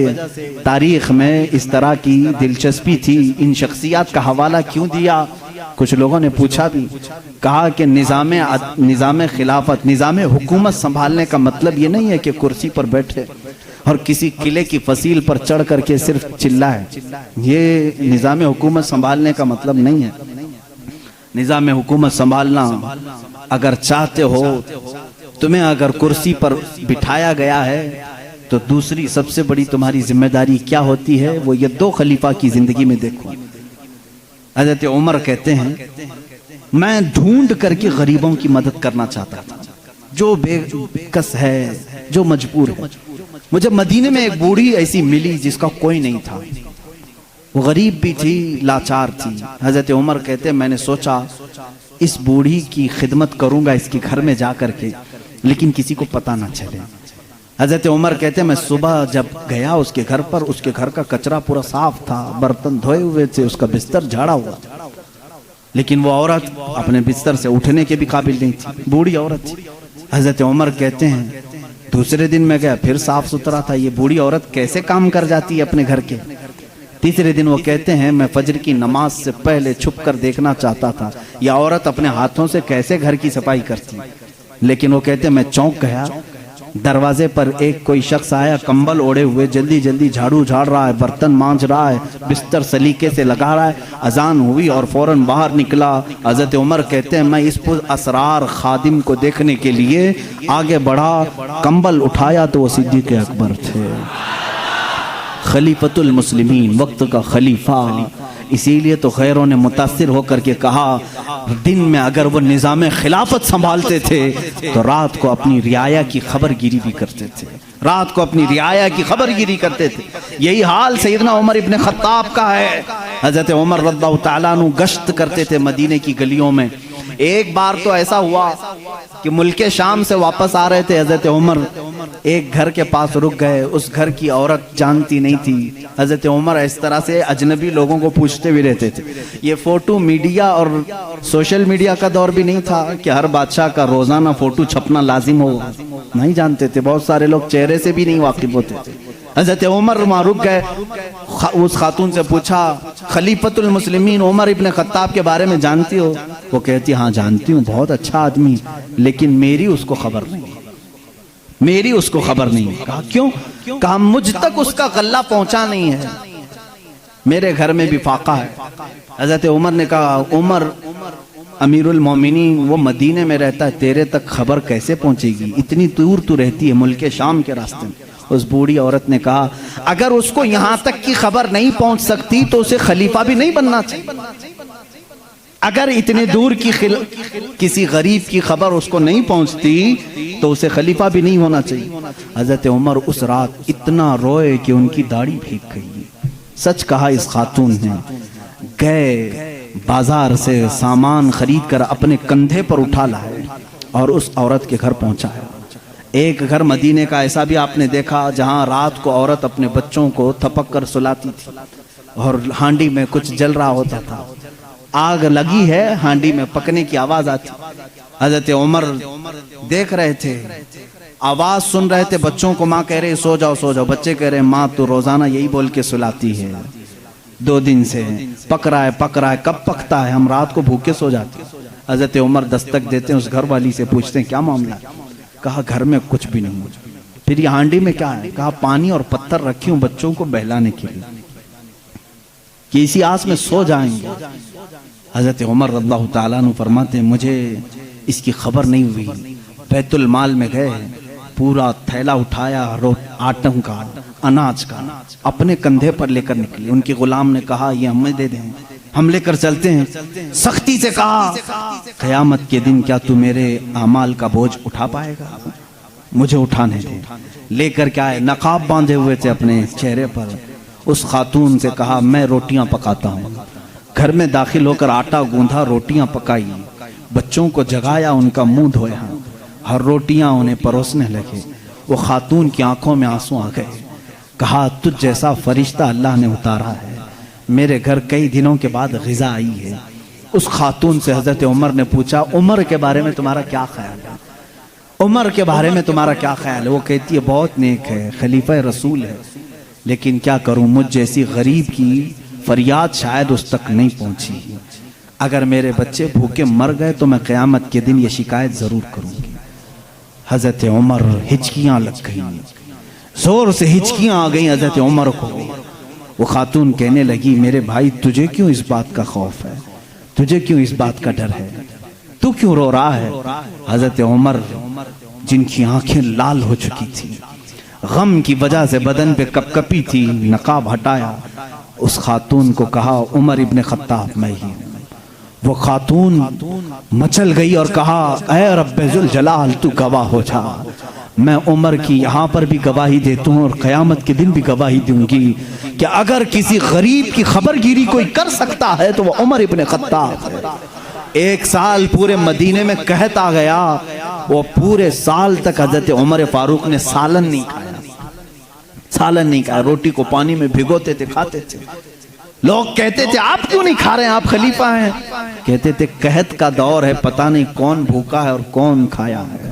تاریخ میں اس طرح کی دلچسپی تھی۔ ان شخصیات کا حوالہ کیوں دیا؟ کچھ لوگوں نے پوچھا بھی، کہا کہ نظام خلافت، نظام حکومت سنبھالنے کا مطلب یہ نہیں ہے کہ کرسی پر بیٹھے اور کسی قلعے کی فصیل پر چڑھ کر کے صرف چلائے۔ یہ نظام حکومت سنبھالنے کا مطلب نہیں ہے۔ نظام حکومت سنبھالنا، اگر چاہتے ہو، تمہیں اگر کرسی پر بٹھایا گیا ہے تو دوسری سب سے بڑی تمہاری ذمہ داری کیا ہوتی ہے؟ وہ یہ 2 خلیفہ کی زندگی میں دیکھو۔ حضرت عمر کہتے ہیں میں ڈھونڈ کر کے غریبوں کی مدد کرنا چاہتا تھا، جو بے کس ہے، جو مجبور ہے۔ مجھے مدینے میں ایک بوڑھی ایسی ملی جس کا کوئی نہیں تھا، وہ غریب بھی تھی، لاچار تھی۔ حضرت عمر کہتے ہیں میں نے سوچا اس بوڑھی کی خدمت کروں گا اس کے گھر میں جا کر کے، لیکن کسی کو پتہ نہ چلے۔ حضرت عمر کہتے ہیں میں صبح جب گیا اس کے گھر پر، اس کے گھر کا کچرا پورا صاف تھا، برتن دھوئے ہوئے تھے، اس کا بستر جھاڑا ہوا، لیکن وہ عورت اپنے بستر سے اٹھنے کے بھی قابل نہیں تھی، بوڑھی عورت تھی۔ حضرت عمر کہتے ہیں دوسرے دن میں گیا، پھر صاف ستھرا تھا، یہ بوڑھی عورت کیسے کام کر جاتی ہے اپنے گھر کے؟ تیسرے دن وہ کہتے ہیں میں فجر کی نماز سے پہلے چھپ کر دیکھنا چاہتا تھا یہ عورت اپنے ہاتھوں سے کیسے گھر کی صفائی کرتی، لیکن وہ کہتے ہیں میں چونک گیا۔ دروازے پر ایک کوئی شخص آیا، کمبل اوڑے ہوئے، جلدی جلدی جھاڑو جھاڑ رہا ہے، برتن مانج رہا ہے، بستر سلیقے سے لگا رہا ہے۔ اذان ہوئی اور فوراً باہر نکلا۔ حضرت عمر کہتے ہیں میں اس پر اسرار خادم کو دیکھنے کے لیے آگے بڑھا، کمبل اٹھایا تو وہ صدیق اکبر تھے، خلیفۃ المسلمین، وقت کا خلیفہ۔ اسی لیے تو غیروں نے متاثر ہو کر کے کہا دن میں اگر وہ نظام خلافت سنبھالتے تھے تو رات کو اپنی رعایا کی خبر گیری بھی کرتے تھے، رات کو اپنی رعایا کی خبر گیری کرتے تھے۔ یہی حال سیدنا عمر ابن خطاب کا ہے۔ حضرت عمر رضی اللہ تعالیٰ عنہ گشت کرتے تھے مدینے کی گلیوں میں۔ ایک بار تو ایسا ہوا کہ ملک شام سے واپس آ رہے تھے، حضرت عمر ایک گھر کے پاس رک گئے، اس گھر کی عورت جانتی نہیں تھی۔ حضرت عمر اس طرح سے اجنبی لوگوں کو پوچھتے بھی رہتے تھے۔ یہ فوٹو میڈیا اور سوشل میڈیا کا دور بھی نہیں تھا کہ ہر بادشاہ کا روزانہ فوٹو چھپنا لازم ہو، نہیں جانتے تھے، بہت سارے لوگ چہرے سے بھی نہیں واقف ہوتے تھے۔ حضرت عمر وہاں رک گئے، اس خاتون سے پوچھا خلیفۃ المسلمین عمر ابن خطاب کے بارے میں جانتی ہو؟ وہ کہتی ہاں جانتی ہوں بہت اچھا آدمی، لیکن میری اس کو خبر نہیں، میری اس کو خبر نہیں۔ کہا کیوں؟ کہا مجھ تک اس کا غلہ پہنچا نہیں ہے، میرے گھر میں بھی فاقہ ہے۔ حضرت عمر نے کہا عمر امیر المومنین وہ مدینے میں رہتا ہے، تیرے تک خبر کیسے پہنچے گی؟ اتنی دور تو رہتی ہے ملک شام کے راستے میں۔ اس بوڑھی عورت نے کہا اگر اس کو یہاں تک کی خبر نہیں پہنچ سکتی تو اسے خلیفہ بھی نہیں بننا چاہیے۔ اگر اتنے دور کی کسی غریب کی خبر اس کو نہیں پہنچتی تو اسے خلیفہ بھی نہیں ہونا چاہیے۔ حضرت عمر اس رات اتنا روئے کہ ان کی داڑھی بھیگ گئی۔ سچ کہا اس خاتون نے، گئے بازار سے سامان خرید کر اپنے کندھے پر اٹھا لائے اور اس عورت کے گھر پہنچایا۔ ایک گھر مدینے کا ایسا بھی آپ نے دیکھا جہاں رات کو عورت اپنے بچوں کو تھپک کر سلاتی تھی اور ہانڈی میں کچھ جل رہا ہوتا تھا، آگ لگی ہے ہانڈی میں پکنے کی آواز آتی۔ حضرت عمر دیکھ رہے تھے، آواز سن رہے تھے، بچوں کو ماں کہہ رہے سو جاؤ سو جاؤ، بچے کہہ رہے ماں تو روزانہ یہی بول کے سلاتی ہے، 2 دن سے پک رہا ہے، کب پکتا ہے؟ ہم رات کو بھوکے سو جاتے۔ حضرت عمر دستک دیتے ہیں، اس گھر والی سے پوچھتے ہیں کیا معاملہ ہے؟ کہا گھر میں کچھ بھی نہیں۔ پھر یہ ہانڈی میں کیا ہے؟ کہا پانی اور پتھر رکھی ہوں بچوں کو بہلانے کے لیے کہ اسی آس میں سو جائیں گے۔ حضرت عمر رضی اللہ تعالیٰ عنہ فرماتے ہیں مجھے اس کی خبر نہیں ہوئی، بیت المال میں گئے، پورا تھیلا اٹھایا آٹم کا، اناج کا، اپنے کندھے پر لے کر نکلے۔ ان کے غلام نے کہا یہ ہمیں دے دیں، ہم لے کر چلتے ہیں۔ سختی سے کہا قیامت کے دن کیا تو میرے اعمال کا بوجھ اٹھا پائے گا؟ مجھے اٹھانے دے۔ لے کر کیا ہے، نقاب باندھے ہوئے تھے اپنے چہرے پر۔ اس خاتون سے کہا میں روٹیاں پکاتا ہوں۔ گھر میں داخل ہو کر آٹا گوندھا، روٹیاں پکائی، بچوں کو جگایا، ان کا منہ دھویا، ہر روٹیاں انہیں پروسنے لگے۔ وہ خاتون کی آنکھوں میں آنسو آ گئے۔ کہا تجھ جیسا فرشتہ اللہ نے اتارا ہے، میرے گھر کئی دنوں کے بعد غذا آئی ہے۔ اس خاتون سے حضرت عمر نے پوچھا عمر کے بارے میں تمہارا کیا خیال ہے؟ عمر کے بارے میں تمہارا کیا خیال ہے؟ وہ کہتی ہے بہت نیک ہے، خلیفہ رسول ہے، لیکن کیا کروں مجھ جیسی غریب کی فریاد شاید اس تک نہیں پہنچی۔ اگر میرے بچے بھوکے مر گئے تو میں قیامت کے دن یہ شکایت ضرور کروں گی۔ حضرت عمر ہچکیاں لگ گئیں، زور سے ہچکیاں آ گئیں حضرت عمر کو۔ وہ خاتون کہنے لگی میرے بھائی تجھے کیوں اس بات کا خوف ہے؟ تجھے کیوں اس بات کا ڈر ہے؟ تو کیوں رو رہا ہے؟ حضرت عمر جن کی آنکھیں لال ہو چکی تھی، غم کی وجہ سے بدن پہ کپ کپی تھی، نقاب ہٹایا، اس خاتون کو کہا عمر ابن خطاب میں ہی۔ وہ خاتون مچل گئی اور کہا اے رب ذوالجلال تو گواہ ہو جا، میں عمر کی یہاں پر بھی گواہی دیتا ہوں اور قیامت کے دن بھی گواہی دوں گی کہ اگر کسی غریب کی خبر گیری کوئی کر سکتا ہے تو وہ عمر ابن خطاب ہے۔ 1 سال پورے مدینے میں قحط آ گیا، وہ پورے سال تک حضرت عمر فاروق نے سالن نہیں کھایا، سالن نہیں کھایا، روٹی کو پانی میں بھگوتے تھے کھاتے تھے۔ لوگ کہتے تھے آپ کیوں نہیں کھا رہے ہیں، آپ خلیفہ ہیں؟ کہتے تھے قحط کا دور ہے، پتہ نہیں کون بھوکا ہے اور کون کھایا ہے،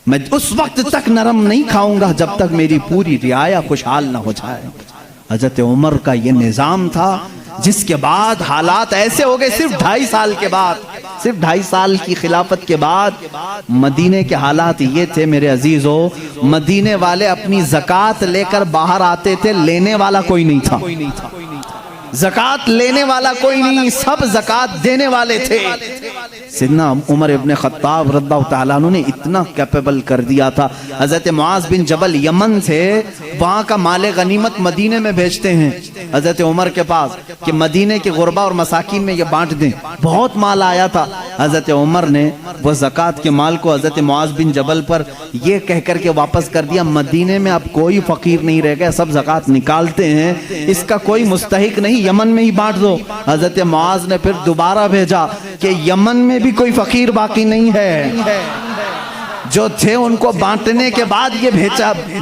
میں اس وقت تک نرم نہیں کھاؤں گا جب تک میری پوری رعایا خوشحال نہ ہو جائے۔ حضرت عمر کا یہ نظام تھا، جس کے بعد حالات ایسے ہو گئے، صرف 2.5 سال کے بعد، صرف 2.5 سال کی خلافت کے بعد مدینے کے حالات یہ تھے میرے عزیزو، مدینے والے اپنی زکوٰۃ لے کر باہر آتے تھے، لینے والا کوئی نہیں تھا، زکوٰۃ لینے والا کوئی نہیں، سب زکوٰۃ دینے والے تھے۔ سیدنا عمر ابن خطاب رضی اللہ تعالیٰ عنہ نے اتنا کیپیبل کر دیا تھا، حضرت معاذ بن جبل یمن سے وہاں کا مال غنیمت مدینے میں بھیجتے ہیں حضرت عمر کے پاس کہ مدینے کے غربا اور مساکین میں یہ بانٹ دیں، بہت مال آیا تھا۔ حضرت عمر نے وہ زکوٰۃ کے مال کو حضرت معاذ بن جبل پر یہ کہہ کر کے واپس کر دیا مدینے میں اب کوئی فقیر نہیں رہ گیا، سب زکوٰۃ نکالتے ہیں، اس کا کوئی مستحق نہیں، یمن میں ہی بانٹ دو۔ حضرت معاذ نے پھر دوبارہ بھیجا کہ یمن میں بھی کوئی فقیر باقی نہیں ہے، جو تھے ان کو بانٹنے کے بعد یہ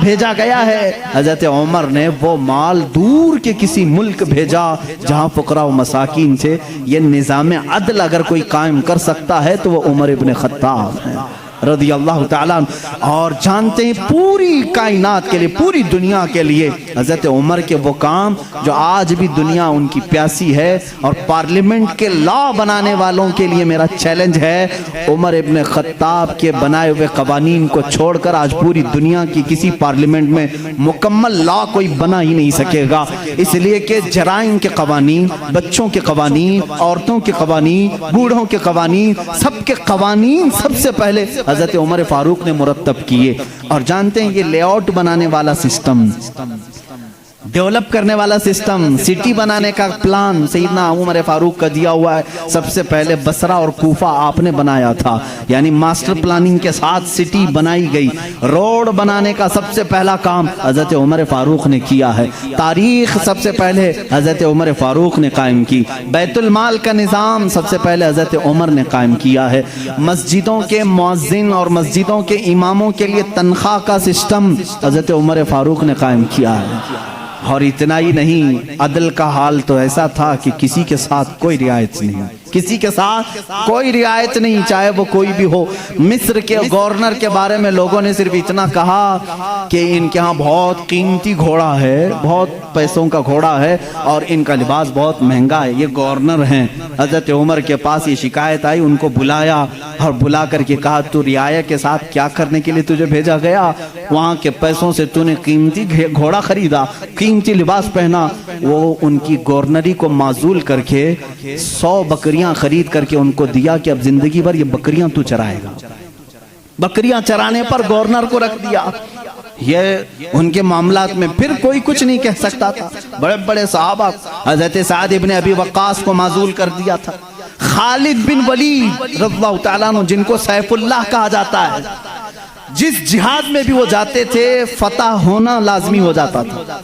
بھیجا گیا ہے۔ حضرت عمر نے وہ مال دور کے کسی ملک بھیجا جہاں فقراء و مساکین تھے۔ یہ نظام عدل اگر کوئی قائم کر سکتا ہے تو وہ عمر ابن خطاب ہے۔ رضی اللہ تعالیٰ عنہ۔ اور جانتے ہیں پوری کائنات کے لیے، پوری دنیا کے لیے حضرت عمر کے وہ کام جو آج بھی دنیا ان کی پیاسی ہے، اور پارلیمنٹ کے لا بنانے والوں کے لیے میرا چیلنج ہے، عمر ابن خطاب کے بنائے ہوئے قوانین کو چھوڑ کر آج پوری دنیا کی کسی پارلیمنٹ میں مکمل لا کوئی بنا ہی نہیں سکے گا، اس لیے کہ جرائم کے قوانین، بچوں کے قوانین، عورتوں کے قوانین، بوڑھوں کے قوانین، سب کے قوانین سب سے پہلے حضرت عمر فاروق نے مرتب کیے۔ اور جانتے ہیں یہ لے آؤٹ بنانے والا سسٹم، ڈیولپ کرنے والا سسٹم، سٹی بنانے کا پلان سیدنا عمر فاروق کا دیا ہوا ہے۔ سب سے پہلے بصرہ اور کوفہ آپ نے بنایا تھا، یعنی ماسٹر پلاننگ کے ساتھ سٹی بنائی گئی۔ روڈ بنانے کا سب سے پہلا کام حضرت عمر فاروق نے کیا ہے۔ تاریخ سب سے پہلے حضرت عمر فاروق نے قائم کی۔ بیت المال کا نظام سب سے پہلے حضرت عمر نے قائم کیا ہے۔ مسجدوں کے مؤذن اور مسجدوں کے اماموں کے لیے تنخواہ کا سسٹم حضرت عمر فاروق نے قائم کیا ہے۔ اور اتنا ہی نہیں، عدل کا حال تو ایسا تھا کہ کسی کے ساتھ کوئی رعایت نہیں، کسی کے ساتھ کوئی رعایت نہیں، چاہے وہ کوئی بھی ہو۔ مصر کے گورنر کے بارے میں لوگوں نے صرف اتنا کہا کہ ان کے ہاں بہت قیمتی گھوڑا ہے، بہت پیسوں کا گھوڑا ہے، اور ان کا لباس بہت مہنگا ہے، یہ گورنر ہیں۔ حضرت عمر کے پاس یہ شکایت آئی، ان کو بلایا اور بلا کر کے کہا تو رعایا کے ساتھ کیا کرنے کے لیے تجھے بھیجا گیا؟ وہاں کے پیسوں سے تو نے قیمتی گھوڑا خریدا، قیمتی لباس پہنا۔ وہ ان کی گورنری کو معزول کر کے 100 بکریاں خرید کر کے ان کو دیا کہ اب زندگی بھر یہ بکریاں تو چرائے گا۔ بکریاں چرانے پر گورنر کو رکھ دیا۔ یہ ان کے معاملات میں پھر کوئی کچھ نہیں کہہ سکتا تھا۔ بڑے بڑے صحابہ، حضرت سعد ابن ابی وقاص کو معزول کر دیا تھا۔ خالد بن ولید رضی اللہ تعالیٰ عنہ، جن کو سیف اللہ کہا جاتا ہے، جس جہاد میں بھی وہ جاتے تھے فتح ہونا لازمی ہو جاتا تھا،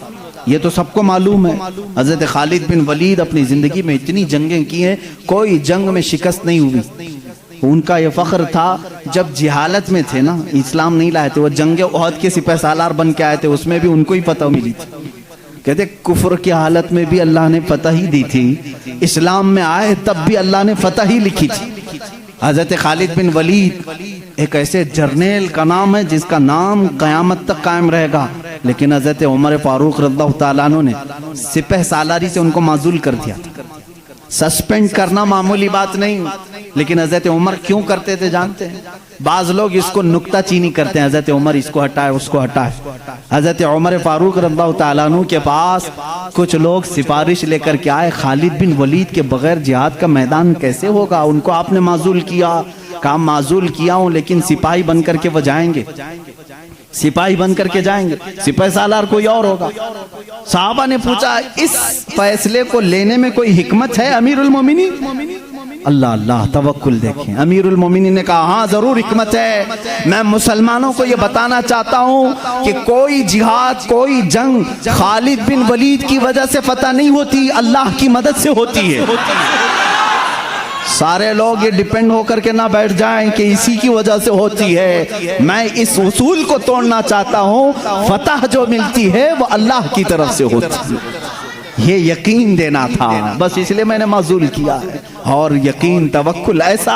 یہ تو سب کو معلوم ہے۔ حضرت خالد بن ولید اپنی زندگی میں اتنی جنگیں کی ہیں، کوئی جنگ میں شکست نہیں ہوئی۔ ان کا یہ فخر تھا، جب جہالت میں تھے نا، اسلام نہیں لائے تھے، وہ جنگ احد کے سپہ سالار بن کے آئے تھے، اس میں بھی ان کو ہی فتح ملی تھی۔ کہتے کفر کی حالت میں بھی اللہ نے فتح ہی دی تھی، اسلام میں آئے تب بھی اللہ نے فتح ہی لکھی تھی۔ حضرت خالد بن ولید ایک ایسے جرنیل کا نام ہے جس کا نام قیامت تک قائم رہے گا، لیکن حضرت عمر فاروق رضی اللہ تعالیٰ عنہ نے سپہ سالاری سے ان کو معزول کر دیا تھا۔ سسپینڈ کرنا معمولی بات نہیں، لیکن حضرت عمر کیوں کرتے تھے جانتے ہیں؟ بعض لوگ اس کو نکتہ چینی کرتے ہیں، حضرت عمر اس کو ہٹائے اس کو ہٹائے۔ حضرت عمر فاروق رضی اللہ تعالیٰ عنہ کے پاس کچھ لوگ سفارش لے کر کے آئے، خالد بن ولید کے بغیر جہاد کا میدان کیسے ہوگا؟ ان کو آپ نے معزول کیا۔ کام معزول کیا ہوں، لیکن سپاہی بن کر کے وہ جائیں گے، سپاہی بن کر کے جائیں گے، سپہ سالار کوئی اور ہوگا۔ صحابہ نے پوچھا اس فیصلے کو لینے میں کوئی حکمت ہے امیر المومنین؟ اللہ اللہ، توکل دیکھیں۔ امیر المومنین نے کہا ہاں ضرور حکمت ہے، میں مسلمانوں کو یہ بتانا چاہتا ہوں کہ کوئی جہاد، کوئی جنگ خالد بن ولید کی وجہ سے فتح نہیں ہوتی، اللہ کی مدد سے ہوتی ہے۔ سارے لوگ یہ ڈیپینڈ ہو کر کے نہ بیٹھ جائیں کہ اسی کی وجہ سے ہوتی ہے، میں اس اصول کو توڑنا چاہتا ہوں، فتح جو ملتی ہے وہ اللہ کی طرف سے ہوتی ہے۔ یہ یقین دینا تھا، بس اس لیے میں نے معزول کیا ہے۔ اور یقین، توکل ایسا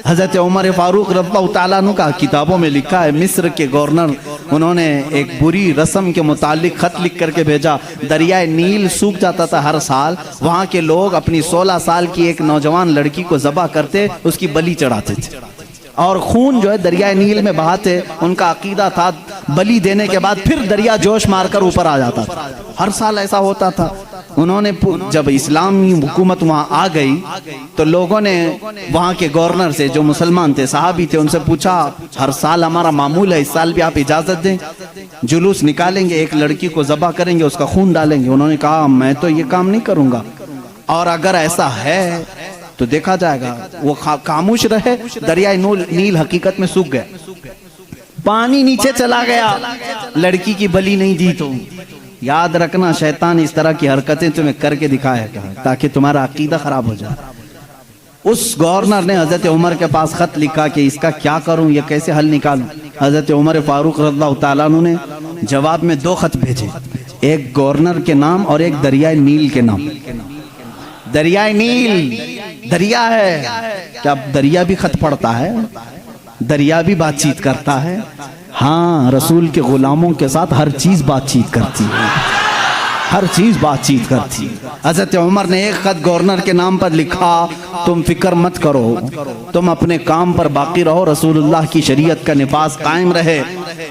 حضرت عمر فاروق رضی اللہ تعالیٰ عنہ کا کتابوں میں لکھا ہے، مصر کے گورنر انہوں نے ایک بری رسم کے متعلق خط لکھ کر کے بھیجا۔ دریائے نیل سوکھ جاتا تھا ہر سال، وہاں کے لوگ اپنی 16 سال کی ایک نوجوان لڑکی کو ذبح کرتے، اس کی بلی چڑھاتے تھے، اور خون جو ہے دریائے نیل میں بہاتے۔ ان کا عقیدہ تھا بلی دینے کے بعد پھر دریا جوش مار کر اوپر آ جاتا تھا، ہر سال ایسا ہوتا تھا۔ انہوں نے جب اسلامی حکومت وہاں آ گئی تو لوگوں نے وہاں کے گورنر سے، جو مسلمان تھے، صحابی تھے، ان سے پوچھا ہر سال ہمارا معمول ہے، اس سال بھی آپ اجازت دیں، جلوس نکالیں گے، ایک لڑکی کو ذبح کریں گے، اس کا خون ڈالیں گے۔ انہوں نے کہا میں تو یہ کام نہیں کروں گا، اور اگر ایسا ہے تو دیکھا جائے گا۔ وہ خاموش رہے۔ دریائے نیل حقیقت میں سوکھ گیا، پانی نیچے چلا گیا، لڑکی کی بلی نہیں دی۔ تو یاد رکھنا شیطان اس طرح کی حرکتیں تمہیں کر کے دکھایا کرتا تاکہ تمہارا عقیدہ خراب ہو جائے۔ اس گورنر نے حضرت عمر کے پاس خط لکھا کہ اس کا کیا کروں، یہ کیسے حل نکالوں۔ حضرت عمر فاروق رضی اللہ تعالیٰ عنہ نے جواب میں 2 خط بھیجے، ایک گورنر کے نام اور ایک دریائے نیل کے نام۔ دریائے نیل دریا ہے، کیا دریا بھی خط پڑتا ہے؟ دریا بھی بات چیت کرتا ہے؟ ہاں، رسول کے غلاموں کے ساتھ ہر چیز بات چیت کرتی ہے، ہر چیز بات چیت کرتی ہے۔ حضرت عمر نے ایک خط گورنر کے نام پر لکھا، تم فکر مت کرو، تم اپنے کام پر باقی رہو، رسول اللہ کی شریعت کا نفاذ قائم رہے۔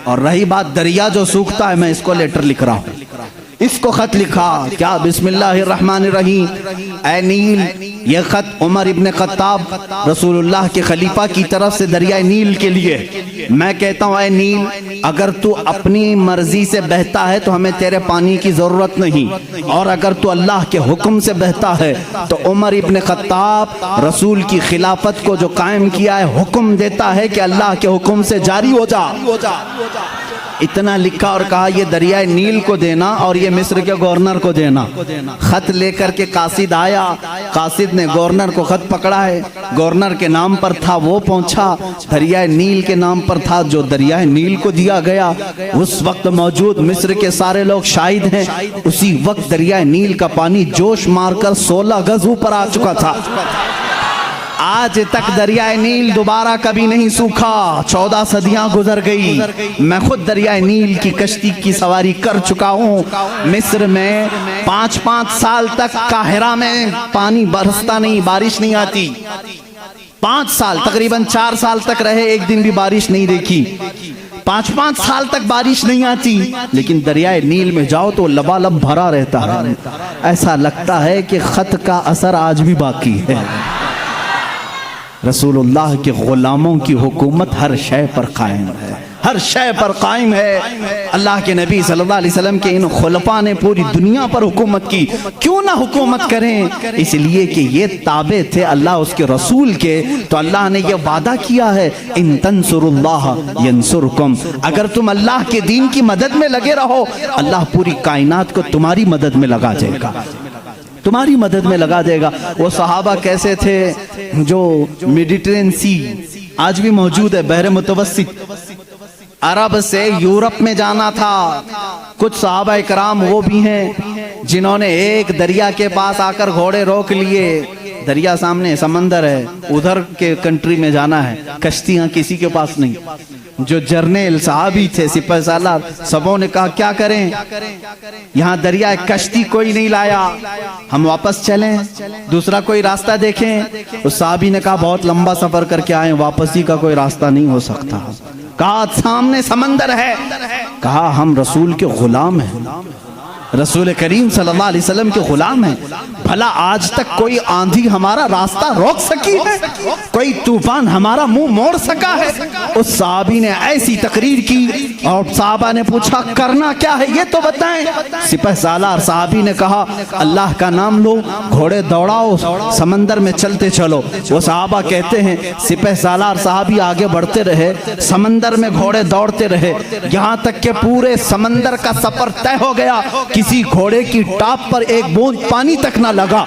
اور رہی بات دریا جو سوکھتا ہے، میں اس کو لیٹر لکھ رہا ہوں، اس کو خط لکھا، کیا بسم اللہ الرحمن الرحیم، اے نیل، یہ خط عمر ابن خطاب رسول اللہ کے خلیفہ کی طرف سے دریائے نیل کے لیے۔ میں کہتا ہوں اے نیل، اگر تو اپنی مرضی سے بہتا ہے تو ہمیں تیرے پانی کی ضرورت نہیں، اور اگر تو اللہ کے حکم سے بہتا ہے تو عمر ابن خطاب رسول کی خلافت کو جو قائم کیا ہے، حکم دیتا ہے کہ اللہ کے حکم سے جاری ہو جا۔ اتنا لکھا اور کہا یہ دریائے نیل کو دینا اور یہ مصر کے گورنر کو دینا۔ خط لے کر کے قاصد آیا، قاصد نے گورنر کو خط پکڑا ہے، گورنر کے نام پر تھا، وہ پہنچا، دریائے نیل کے نام پر تھا جو دریائے نیل کو دیا گیا۔ اس وقت موجود مصر کے سارے لوگ شاہد ہیں، اسی وقت دریائے نیل کا پانی جوش مار کر 16 گز اوپر آ چکا تھا۔ آج تک دریائے نیل دوبارہ کبھی نہیں سوکھا، 14 صدیاں گزر گئی، میں خود دریائے نیل کی کشتی کی سواری کر چکا ہوں۔ مصر میں 5 سال تک قاہرہ میں پانی برستا نہیں، بارش نہیں آتی، 5 سال، تقریباً 4 سال تک رہے، ایک دن بھی بارش نہیں دیکھی، 5 سال تک بارش نہیں آتی، لیکن دریائے نیل میں جاؤ تو لبالب بھرا رہتا ہے، ایسا لگتا ہے کہ خط کا اثر آج بھی باقی ہے۔ رسول اللہ کے غلاموں کی حکومت ہر شے پر قائم ہے، ہر شے پر قائم ہے۔ اللہ کے نبی صلی اللہ علیہ وسلم کے ان خلفاء نے پوری دنیا پر حکومت کی، کیوں نہ حکومت کریں؟ اس لیے کہ یہ تابع تھے اللہ اس کے رسول کے، تو اللہ نے یہ وعدہ کیا ہے، ان تنصروا اللہ ینصرکم، اگر تم اللہ کے دین کی مدد میں لگے رہو، اللہ پوری کائنات کو تمہاری مدد میں لگا دے گا، تمہاری مدد میں لگا دے گا۔ وہ صحابہ کیسے تھے جو میڈیٹرین سی آج بھی موجود ہے، بحر متوسط، عرب سے یورپ میں جانا تھا، کچھ صحابہ کرام وہ بھی ہیں جنہوں نے ایک دریا کے پاس آ کر گھوڑے روک لیے، دریا سامنے سمندر ہے، ادھر کے کنٹری میں جانا ہے، کشتیاں کسی کے پاس نہیں، جو جرنیل صحابی تھے، سپہ سالار، سبوں نے کہا کیا کریں، یہاں دریا کشتی کوئی نہیں لایا، ہم واپس چلیں، دوسرا کوئی راستہ دیکھیں۔ اس صحابی نے کہا بہت لمبا سفر کر کے آئے، واپسی کا کوئی راستہ نہیں ہو سکتا، کہا سامنے سمندر ہے، کہا ہم رسول کے غلام ہیں، رسول کریم صلی اللہ علیہ وسلم کے غلام ہیں، بھلا آج تک کوئی آندھی ہمارا راستہ روک سکی ہے، کوئی طوفان ہمارا منہ موڑ سکا ہے؟ اس صحابی نے ایسی تقریر کی اور صحابہ نے پوچھا کرنا کیا ہے یہ تو بتائیں۔ سپہ سالار صحابی نے کہا اللہ کا نام لو، گھوڑے دوڑاؤ، سمندر میں چلتے چلو۔ وہ صحابہ کہتے ہیں سپہ سالار صحابی آگے بڑھتے رہے، سمندر میں گھوڑے دوڑتے رہے، یہاں تک کہ پورے سمندر کا سفر طے ہو گیا، کسی گھوڑے کی ٹاپ پر ایک بوند پانی تک نہ لگا۔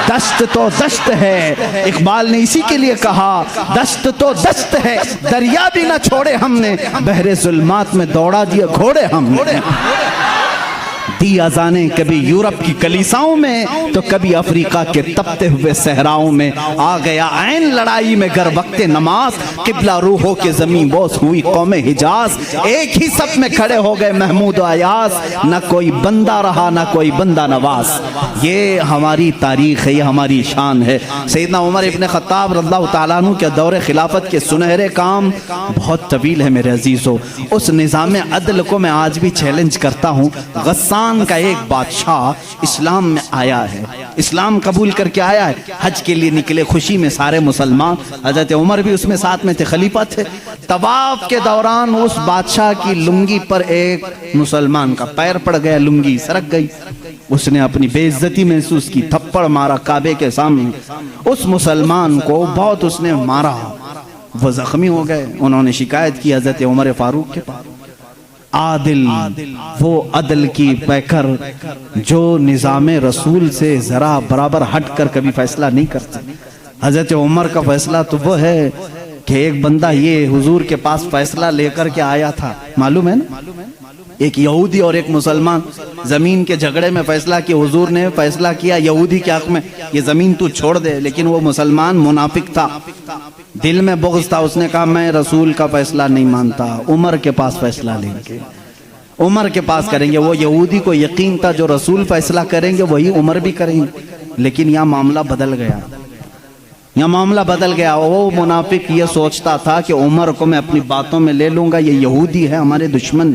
دشت تو دشت ہے، اقبال نے اسی کے لیے کہا دشت تو دشت ہے، دریا بھی نہ چھوڑے ہم نے، بحر ظلمات میں دوڑا دیا گھوڑے ہم نے۔ دی اذانیں کبھی یورپ کی کلیساؤں میں تو کبھی افریقہ کے تپتے ہوئے صحراؤں میں، آ گیا عین لڑائی میں گر وقت نماز، قبلہ روحوں کے زمین بوس ہوئی قوم حجاز، ایک ہی صف میں کھڑے ہو گئے محمود و ایاز، نہ کوئی بندہ رہا نہ کوئی بندہ نواز۔ یہ ہماری تاریخ ہے، یہ ہماری شان ہے۔ سیدنا عمر ابن خطاب رضی اللہ تعالیٰ عنہ کے دور خلافت کے سنہرے کام بہت طویل ہے میرے عزیزو۔ اس نظام عدل کو میں آج بھی چیلنج کرتا ہوں۔ غسان کا ایک بادشاہ اسلام میں آیا ہے، اسلام قبول کر کے آیا ہے، حج کے لیے نکلے خوشی میں سارے مسلمان، حضرت عمر بھی اس میں ساتھ میں تھے، خلیفہ تھے۔ طواف کے دوران اس بادشاہ کی لنگی پر ایک مسلمان کا پیر پڑ گیا، لنگی سرک گئی، اس نے اپنی بے عزتی محسوس کی، تھپڑ مارا کعبے کے سامنے، اس مسلمان کو بہت اس نے مارا، وہ زخمی ہو گئے۔ انہوں نے شکایت کی حضرت عمر فاروق کے پاس۔ عادل، وہ عدل کی پیکر جو نظام رسول سے ذرا برابر ہٹ کر کبھی فیصلہ نہیں کرتے۔ حضرت عمر کا فیصلہ تو وہ ہے کہ ایک بندہ یہ حضور کے پاس فیصلہ لے کر کے آیا تھا، معلوم ہے نا، ایک یہودی اور ایک مسلمان زمین کے جھگڑے میں فیصلہ کیا، حضور نے فیصلہ کیا یہودی کے حق میں یہ زمین تو چھوڑ دے، لیکن وہ مسلمان منافق تھا، دل میں بغض تھا، اس نے کہا میں رسول کا فیصلہ نہیں مانتا، عمر کے پاس فیصلہ لیں گے، عمر کے پاس کریں گے۔ وہ یہودی کو یقین تھا جو رسول فیصلہ کریں گے وہی عمر بھی کریں گے، لیکن یہاں معاملہ بدل گیا، یہاں معاملہ بدل گیا۔ وہ منافق یہ سوچتا تھا کہ عمر کو میں اپنی باتوں میں لے لوں گا، یہ یہودی ہے ہمارے دشمن،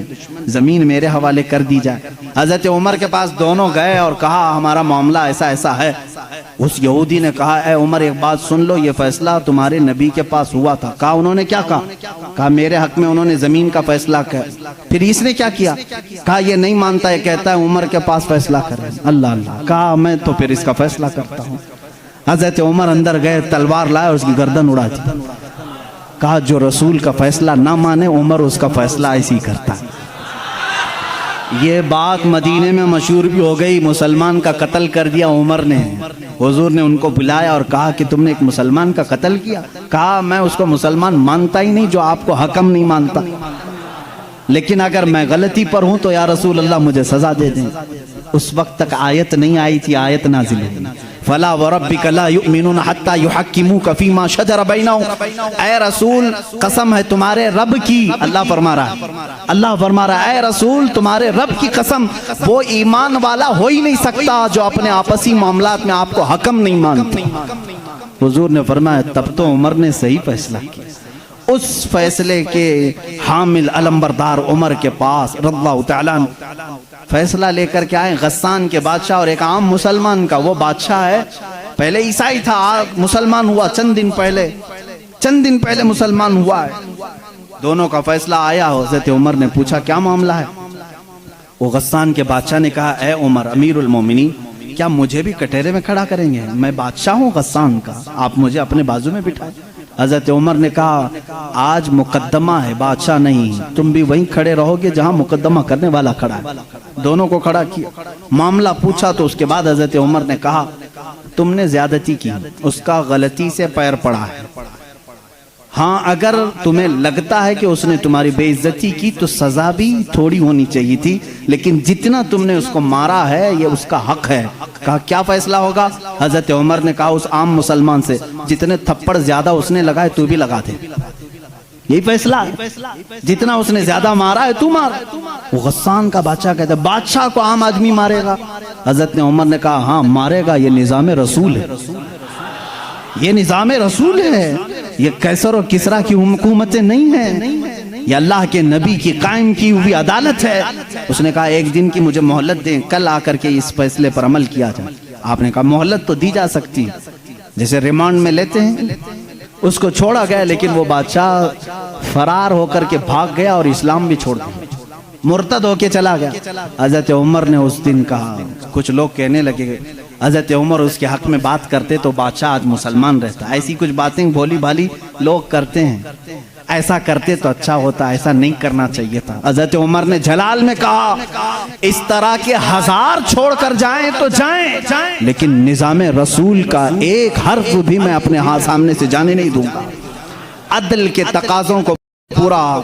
زمین میرے حوالے کر دی جائے۔ حضرت عمر کے پاس دونوں گئے اور کہا ہمارا معاملہ ایسا ایسا ہے۔ اس یہودی نے کہا اے عمر ایک بات سن لو، یہ فیصلہ تمہارے نبی کے پاس ہوا تھا۔ کہا انہوں نے کیا کہا؟ کہا میرے حق میں انہوں نے زمین کا فیصلہ کیا۔ پھر اس نے کیا کیا؟ کہا یہ نہیں مانتا، یہ کہتا ہے عمر کے پاس فیصلہ کرے۔ اللہ اللہ، کہا میں تو پھر اس کا فیصلہ کرتا ہوں۔ حضرت عمر اندر گئے، تلوار لائے اور اس کی گردن اڑا دی۔ کہا جو رسول کا فیصلہ نہ مانے عمر اس کا فیصلہ ایسی کرتا ہے۔ یہ بات مدینے میں مشہور بھی ہو گئی، مسلمان کا قتل کر دیا عمر نے۔ حضور نے ان کو بلایا اور کہا کہ تم نے ایک مسلمان کا قتل کیا؟ کہا میں اس کو مسلمان مانتا ہی نہیں جو آپ کو حکم نہیں مانتا، لیکن اگر میں غلطی پر ہوں تو یا رسول اللہ مجھے سزا دے دیں۔ اس وقت تک آیت نہیں آئی تھی، آیت نازل ہوئی، فَلَا وَرَبِّكَ لَا يُؤْمِنُونَ حَتَّى يُحَكِّمُوكَ فِي مَا شَجَرَ بَيْنَهُمْ۔ اے رسول قسم ہے تمہارے رب کی، اللہ فرما رہا ہے، اللہ فرما رہا ہے اے رسول تمہارے رب کی قسم، وہ ایمان والا ہو ہی نہیں سکتا جو اپنے آپسی معاملات میں آپ کو حکم نہیں مانتے۔ حضور نے فرمایا تب تو عمر نے صحیح فیصلہ کیا۔ اس فیصلے کے حامل علمبردار عمر کے پاس رضی اللہ تعالیٰ فیصلہ لے کر کے آئے، غسان کے بادشاہ اور ایک عام مسلمان کا۔ وہ بادشاہ ہے، پہلے عیسائی تھا، مسلمان ہوا چند دن پہلے مسلمان ہوا ہے۔ دونوں کا فیصلہ آیا، حضرت عمر نے پوچھا کیا معاملہ ہے؟ وہ غسان کے بادشاہ نے کہا اے عمر امیر المومنین، کیا مجھے بھی کٹہرے میں کھڑا کریں گے؟ میں بادشاہ ہوں غسان کا، آپ مجھے اپنے بازو میں بٹھائیں۔ حضرت عمر نے کہا آج مقدمہ ہے، بادشاہ نہیں، تم بھی وہیں کھڑے رہو گے جہاں مقدمہ کرنے والا کھڑا ہے۔ دونوں کو کھڑا کیا، معاملہ پوچھا تو اس کے بعد حضرت عمر نے کہا تم نے زیادتی کی، اس کا غلطی سے پیر پڑا ہے، ہاں اگر تمہیں لگتا ہے کہ اس نے تمہاری بے عزتی کی تو سزا بھی تھوڑی ہونی چاہیے تھی، لیکن جتنا تم نے اس کو مارا ہے یہ اس کا حق ہے۔ کہا کیا فیصلہ ہوگا؟ حضرت عمر نے کہا اس عام مسلمان سے جتنے تھپڑ زیادہ اس نے لگائے تو بھی لگا دے، یہی فیصلہ ہے، جتنا اس نے زیادہ مارا ہے تو مار۔ وہ غسان کا بادشاہ کہتا ہے بادشاہ کو عام آدمی مارے گا؟ حضرت عمر نے کہا ہاں مارے گا، یہ نظام رسول ہے، یہ نظام رسول ہے، یہ قیصر و کسریٰ کی حکومتیں نہیں ہیں، یہ اللہ کے نبی کی قائم کی ہوئی عدالت ہے۔ اس نے کہا ایک دن کی مجھے مہلت دیں، کل آ کر کے اس فیصلے پر عمل کیا جائے۔ آپ نے کہا مہلت تو دی جا سکتی، جیسے ریمانڈ میں لیتے ہیں۔ اس کو چھوڑا گیا، لیکن وہ بادشاہ فرار ہو کر کے بھاگ گیا اور اسلام بھی چھوڑ دیا، مرتد ہو کے چلا گیا۔ حضرت عمر نے اس دن کہا، کچھ لوگ کہنے لگے حضرت عمر اس کے حق میں بات کرتے تو بادشاہ آج مسلمان رہتا۔ ایسی کچھ باتیں بھولی بھالی لوگ کرتے ہیں، ایسا کرتے تو اچھا ہوتا، ایسا نہیں کرنا چاہیے تھا۔ حضرت عمر نے جلال میں کہا اس طرح کے 1000 چھوڑ کر جائیں تو جائیں، لیکن نظام رسول کا ایک حرف بھی میں اپنے ہاتھ سامنے سے جانے نہیں دوں گا، عدل کے تقاضوں کو پورا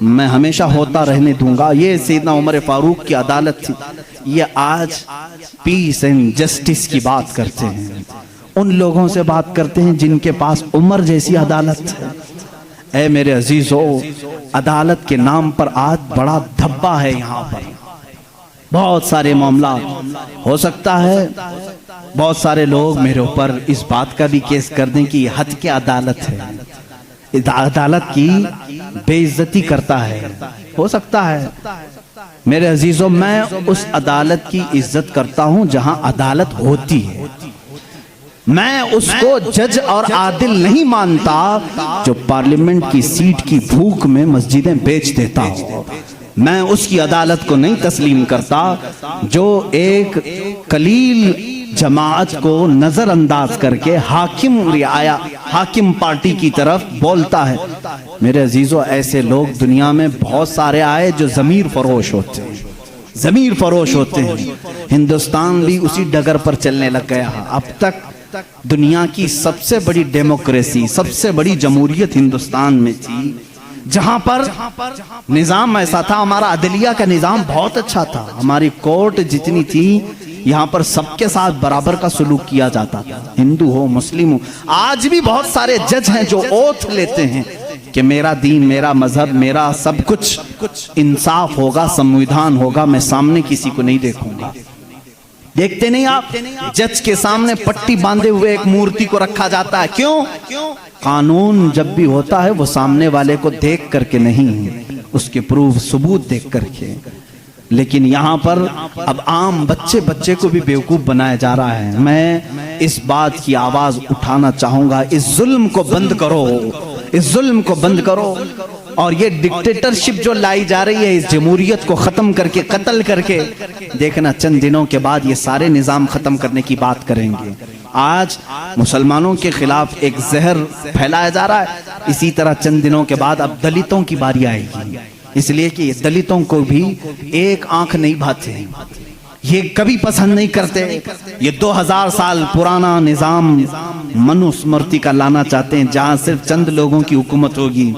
میں ہمیشہ ہوتا رہنے دوں گا۔ یہ سیدنا عمر فاروق کی عدالت تھی۔ یہ آج پیس اینڈ جسٹس کی بات کرتے ہیں، ان لوگوں سے بات کرتے ہیں جن کے پاس عمر جیسی عدالت ہے۔ اے میرے عزیزو، عدالت کے نام پر آج بڑا دھبا ہے، یہاں پر بہت سارے معاملات ہو سکتا ہے، بہت سارے لوگ میرے اوپر اس بات کا بھی کیس کر دیں کہ یہ حد کی عدالت ہے، عدالت کی بے عزتی کرتا ہے، ہو سکتا ہے۔ میرے عزیزوں، میں اس عدالت کی عزت کرتا ہوں جہاں عدالت ہوتی ہے، میں اس کو جج اور عادل نہیں مانتا جو پارلیمنٹ کی سیٹ کی بھوک میں مسجدیں بیچ دیتا ہوں۔ میں اس کی عدالت کو نہیں تسلیم کرتا جو ایک قلیل جماعت کو نظر انداز کر کے حاکم پارٹی کی طرف بولتا ہے۔ میرے عزیزو، ایسے لوگ دنیا میں بہت سارے آئے جو ضمیر فروش ہوتے ہیں، ضمیر فروش ہوتے ہیں۔ ہندوستان بھی اسی ڈگر پر چلنے لگ گیا۔ اب تک دنیا کی سب سے بڑی ڈیموکریسی، سب سے بڑی جمہوریت ہندوستان میں تھی، جہاں پر نظام ایسا تھا، ہمارا عدلیہ کا نظام بہت اچھا تھا، ہماری کورٹ جتنی تھی یہاں پر سب کے ساتھ برابر کا سلوک کیا جاتا تھا، ہندو ہو مسلم ہو۔ آج بھی بہت سارے جج ہیں جو اوتھ لیتے ہیں کہ میرا دین، میرا مذہب، میرا سب کچھ انصاف ہوگا، سمویدھان ہوگا، میں سامنے کسی کو نہیں دیکھوں گا۔ دیکھتے نہیں آپ جج کے سامنے پٹی باندھے ہوئے ایک مورتی کو رکھا جاتا ہے، کیوں؟ قانون جب بھی ہوتا ہے وہ سامنے والے کو دیکھ کر کے نہیں، اس کے پروف ثبوت دیکھ کر کے۔ لیکن یہاں پر اب عام بچے کو بھی بیوقوف بنایا جا رہا ہے۔ میں اس بات کی آواز اٹھانا چاہوں گا، اس ظلم کو بند کرو، اس ظلم کو بند کرو، اور یہ ڈکٹیٹرشپ جو لائی جا رہی ہے، اس جمہوریت کو ختم کر کے، قتل کر کے، دیکھنا چند دنوں کے بعد یہ سارے نظام ختم کرنے کی بات کریں گے۔ آج مسلمانوں کے خلاف ایک زہر پھیلایا جا رہا ہے، اسی طرح چند دنوں کے بعد اب دلتوں کی باری آئے گی، اس لیے کہ دلتوں کو بھی ایک آنکھ نہیں بھاتے، یہ کبھی پسند نہیں کرتے، یہ 2000 سال پرانا نظام منوسمرتی کا لانا چاہتے ہیں، جہاں صرف چند لوگوں کی حکومت ہوگی۔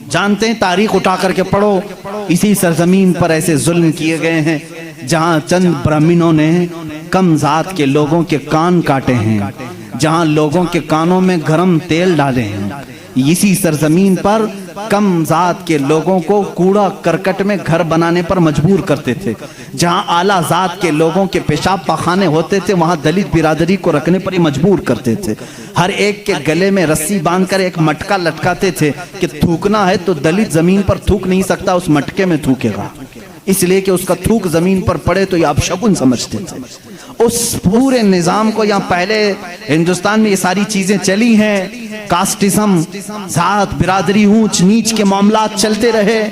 جانتے ہیں، تاریخ اٹھا کر کے پڑھو، اسی سرزمین پر ایسے ظلم کیے گئے ہیں جہاں چند برہمنوں نے کم ذات کے لوگوں کے کان کاٹے ہیں، جہاں لوگوں کے کانوں میں گرم تیل ڈالے ہیں۔ اسی سرزمین پر کم ذات کے لوگوں کو کوڑا کرکٹ میں گھر بنانے پر مجبور کرتے تھے، جہاں اعلیٰ ذات کے لوگوں کے پیشاب پاخانے ہوتے تھے وہاں دلت برادری کو رکھنے پر ہی مجبور کرتے تھے۔ ہر ایک کے گلے میں رسی باندھ کر ایک مٹکا لٹکاتے تھے کہ تھوکنا ہے تو دلت زمین پر تھوک نہیں سکتا، اس مٹکے میں تھوکے گا، اس لیے کہ اس کا تھوک زمین پر پڑے تو یہ اپشگن سمجھتے تھے۔ اس پورے نظام کو، یہاں پہلے ہندوستان میں یہ ساری چیزیں چلی ہیں، کاسٹزم، ذات برادری، اونچ نیچ کے معاملات چلتے رہے،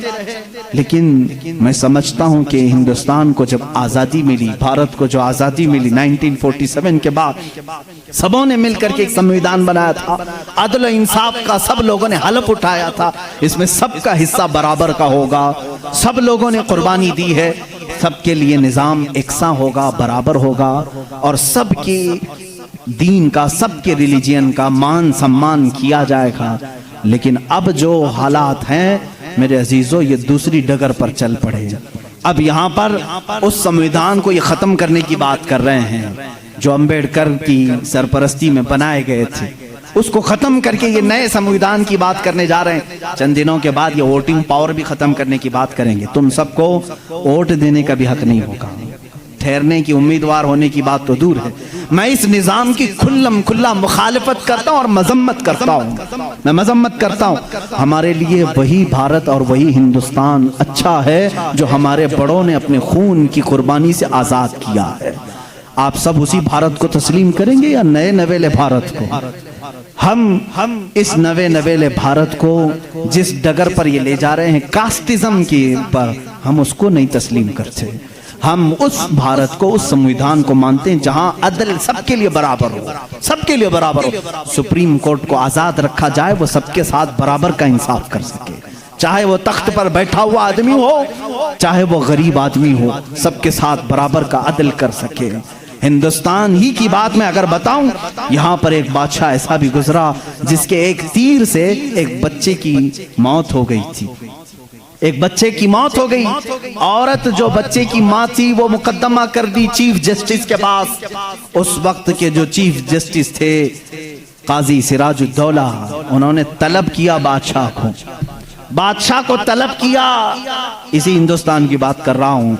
لیکن میں سمجھتا ہوں کہ ہندوستان کو جب آزادی ملی، بھارت کو جو آزادی ملی 1947 کے بعد، سبوں نے مل کر کے ایک سمویدھان بنایا تھا، عدل و انصاف کا سب لوگوں نے حلف اٹھایا تھا، اس میں سب کا حصہ برابر کا ہوگا، سب لوگوں نے قربانی دی ہے، سب کے لیے نظام یکساں ہوگا، برابر ہوگا، اور سب کی دین کا، سب کے ریلیجین کا مان سمان کیا جائے گا۔ لیکن اب جو حالات ہیں میرے عزیزو، یہ دوسری ڈگر پر چل پڑے۔ اب یہاں پر اس سمویدھان کو یہ ختم کرنے کی بات کر رہے ہیں جو امبیڈکر کی سرپرستی میں بنائے گئے تھے، اس کو ختم کر کے یہ نئے سمویدھان کی بات کرنے جا رہے ہیں۔ چند دنوں کے بعد یہ ووٹنگ پاور بھی ختم کرنے کی بات کریں گے، تم سب کو ووٹ دینے کا بھی حق نہیں ہوگا، ٹھہرنے کی امیدوار ہونے کی بات تو دور ہے۔ میں اس نظام کی کھلم کھلا مخالفت کرتا ہوں اور مذمت کرتا ہوں، میں مذمت کرتا ہوں۔ ہمارے لیے وہی بھارت اور وہی ہندوستان اچھا ہے جو ہمارے بڑوں نے اپنے خون کی قربانی سے آزاد کیا ہے۔ آپ سب اسی بھارت کو تسلیم کریں گے یا نئے نویلے بھارت کو؟ ہم اس نوے نویلے بھارت کو جس ڈگر پر یہ لے جا رہے ہیں کاسٹزم کی پر، ہم اس کو نہیں تسلیم کرتے۔ ہم اس بھارت کو، اس سمویدھان کو مانتے ہیں جہاں عدل سب کے لیے برابر ہو، سب کے لیے برابر ہو۔ سپریم کورٹ کو آزاد رکھا جائے، وہ سب کے ساتھ برابر کا انصاف کر سکے، چاہے وہ تخت پر بیٹھا ہوا آدمی ہو، چاہے وہ غریب آدمی ہو، سب کے ساتھ برابر کا عدل کر سکے۔ ہندوستان ہی کی بات میں اگر بتاؤں، یہاں پر ایک بادشاہ ایسا بھی گزرا جس کے ایک تیر سے ایک بچے کی موت ہو گئی تھی، ایک بچے کی موت ہو گئی۔ عورت جو بچے کی ماں تھی وہ مقدمہ کر دی چیف جسٹس کے پاس۔ اس وقت کے جو چیف جسٹس تھے قاضی سراج الدولہ، انہوں نے طلب کیا بادشاہ کو طلب کیا، اسی ہندوستان کی بات کر رہا ہوں۔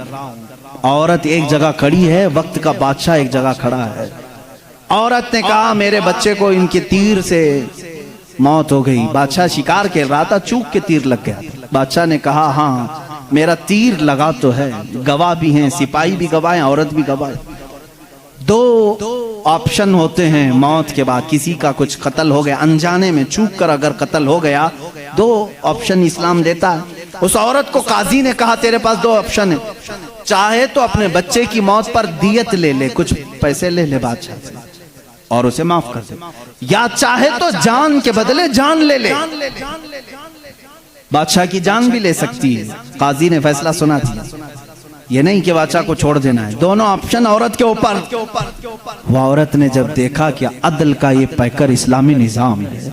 عورت ایک جگہ کھڑی ہے، وقت کا بادشاہ ایک جگہ کھڑا ہے۔ عورت نے کہا میرے بچے کو ان کے تیر سے موت ہو گئی۔ بادشاہ شکار کھیل رہا تھا، چوک کے تیر لگ گیا۔ بادشاہ نے کہا ہاں میرا تیر لگا تو ہے، گواہ بھی ہیں، سپاہی بھی گواہ ہیں، عورت بھی گواہ ہے۔ دو آپشن ہوتے ہیں موت کے بعد، کسی کا کچھ قتل ہو گیا انجانے میں، چوک کر اگر قتل ہو گیا، دو آپشن اسلام دیتا ہے۔ اس عورت کو قاضی نے کہا تیرے پاس دو آپشن ہیں، چاہے تو اپنے بچے کی موت پر دیت لے لے، کچھ پیسے لے لے بادشاہ سے اور اسے معاف کر دے، یا چاہے تو جان کے بدلے جان لے لے۔ بادشاہ کی جان بھی لے سکتی ہے، قاضی نے فیصلہ سنا دیا، یہ نہیں کہ بادشاہ کو چھوڑ دینا ہے، دونوں آپشن عورت کے اوپر۔ وہ عورت نے جب دیکھا کہ عدل کا یہ پیکر اسلامی نظام ہے،